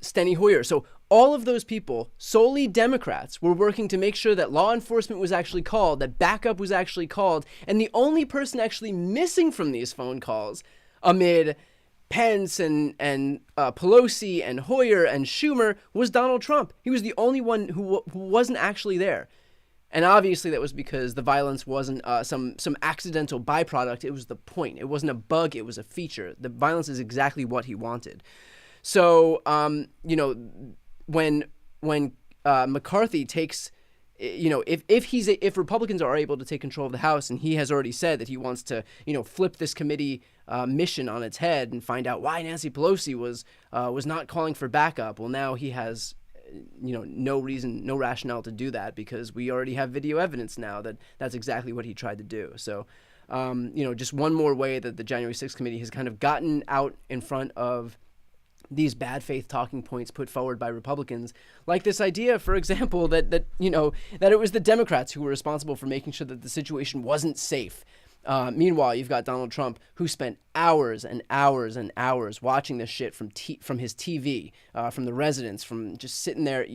Speaker 14: Steny Hoyer. So all of those people, solely Democrats, were working to make sure that law enforcement was actually called, that backup was actually called, and the only person actually missing from these phone calls, amid Pence and Pelosi and Hoyer and Schumer, was Donald Trump. He was the only one who wasn't actually there. And obviously that was because the violence wasn't some accidental byproduct. It was the point. It wasn't a bug. It was a feature. The violence is exactly what he wanted. So, when McCarthy takes, if Republicans are able to take control of the House, and he has already said that he wants to, flip this committee mission on its head and find out why Nancy Pelosi was not calling for backup. Well, now he has no reason, no rationale to do that, because we already have video evidence now that that's exactly what he tried to do. So, just one more way that the January 6th committee has kind of gotten out in front of these bad faith talking points put forward by Republicans, like this idea, for example, that it was the Democrats who were responsible for making sure that the situation wasn't safe. Meanwhile, you've got Donald Trump, who spent hours and hours and hours watching this shit from his TV, from the residence, from just sitting there,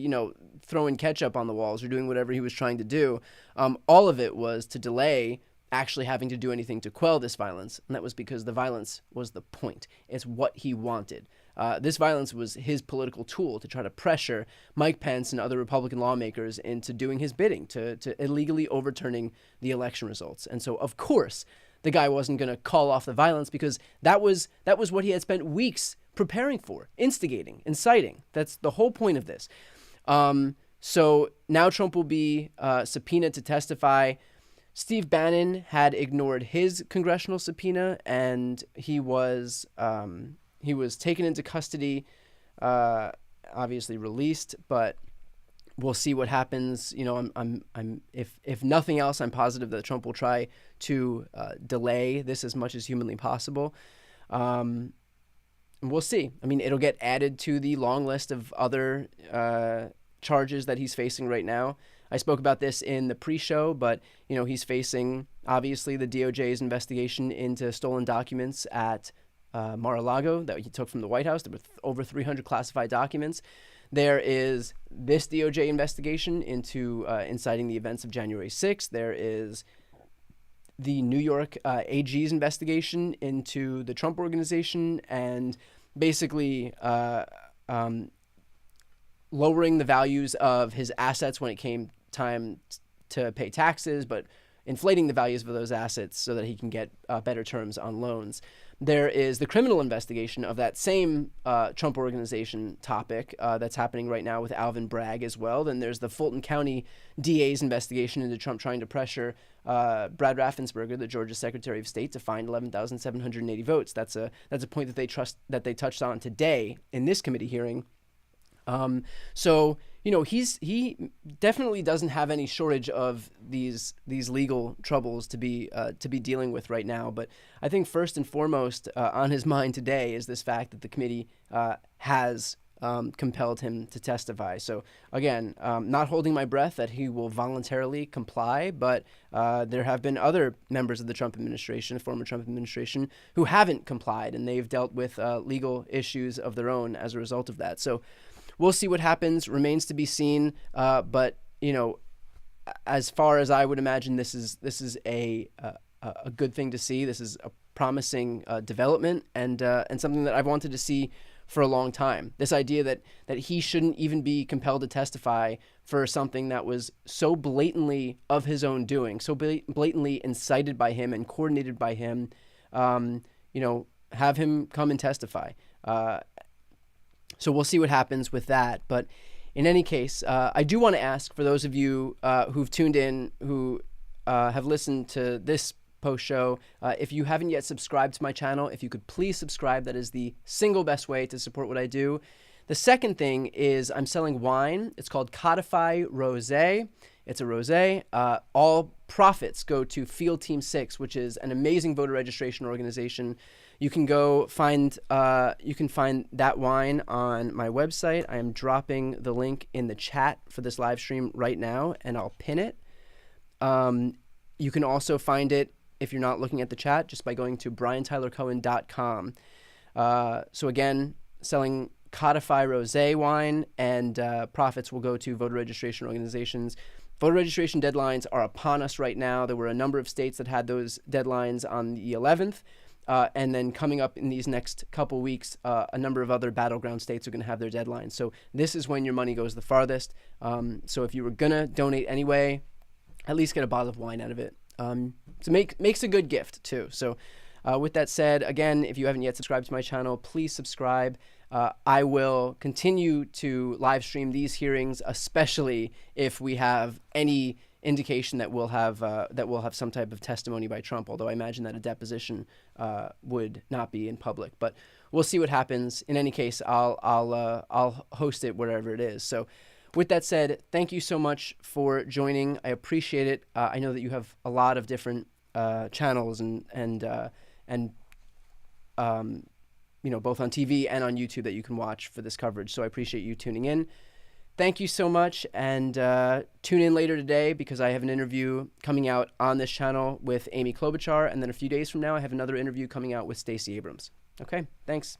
Speaker 14: throwing ketchup on the walls or doing whatever he was trying to do. All of it was to delay actually having to do anything to quell this violence, and that was because the violence was the point. It's what he wanted. This violence was his political tool to try to pressure Mike Pence and other Republican lawmakers into doing his bidding, to illegally overturning the election results. And so, of course, the guy wasn't going to call off the violence, because that was what he had spent weeks preparing for, instigating, inciting. That's the whole point of this. So now Trump will be subpoenaed to testify. Steve Bannon had ignored his congressional subpoena, and he was taken into custody, obviously released, but we'll see what happens. You know, if nothing else, I'm positive that Trump will try to delay this as much as humanly possible. We'll see. I mean, it'll get added to the long list of other charges that he's facing right now. I spoke about this in the pre-show, but you know, he's facing obviously the DOJ's investigation into stolen documents at Mar-a-Lago that he took from the White House. There were over 300 classified documents. There is this DOJ investigation into inciting the events of January 6th. There is the New York AG's investigation into the Trump Organization and basically lowering the values of his assets when it came time to pay taxes, but inflating the values of those assets so that he can get better terms on loans. There is the criminal investigation of that same Trump Organization topic that's happening right now with Alvin Bragg as well. Then there's the Fulton County DA's investigation into Trump trying to pressure Brad Raffensperger, the Georgia Secretary of State, to find 11,780 votes. That's a point that they touched on today in this committee hearing. So you know, he definitely doesn't have any shortage of these legal troubles to be dealing with right now. But I think first and foremost on his mind today is this fact that the committee has compelled him to testify. So again, not holding my breath that he will voluntarily comply, but there have been other members of the Trump administration, former Trump administration, who haven't complied, and they've dealt with legal issues of their own as a result of that. So we'll see what happens. Remains to be seen. But you know, as far as I would imagine, this is a good thing to see. This is a promising development and something that I've wanted to see for a long time. This idea that he shouldn't even be compelled to testify for something that was so blatantly of his own doing, so blatantly incited by him and coordinated by him. You know, have him come and testify. So we'll see what happens with that. But in any case, I do want to ask, for those of you who've tuned in, who have listened to this post-show, if you haven't yet subscribed to my channel, if you could please subscribe. That is the single best way to support what I do. The second thing is I'm selling wine. It's called Codify Rosé. It's a rosé. All profits go to Field Team 6, which is an amazing voter registration organization. You can go find that wine on my website. I am dropping the link in the chat for this live stream right now, and I'll pin it. You can also find it, if you're not looking at the chat, just by going to briantylercohen.com. So again, selling Codify Rosé wine, and profits will go to voter registration organizations. Voter registration deadlines are upon us right now. There were a number of states that had those deadlines on the 11th. And then coming up in these next couple weeks, a number of other battleground states are going to have their deadlines. So this is when your money goes the farthest. So if you were going to donate anyway, at least get a bottle of wine out of it. So makes a good gift too. So with that said, again, if you haven't yet subscribed to my channel, please subscribe. I will continue to live stream these hearings, especially if we have any indication that we'll have some type of testimony by Trump, although I imagine that a deposition would not be in public. But we'll see what happens. In any case, I'll host it wherever it is. So with that said, thank you so much for joining. I appreciate it. I know that you have a lot of different channels and you know, both on TV and on YouTube that you can watch for this coverage. So I appreciate you tuning in. Thank you so much, and tune in later today because I have an interview coming out on this channel with Amy Klobuchar, and then a few days from now I have another interview coming out with Stacey Abrams. Okay, thanks.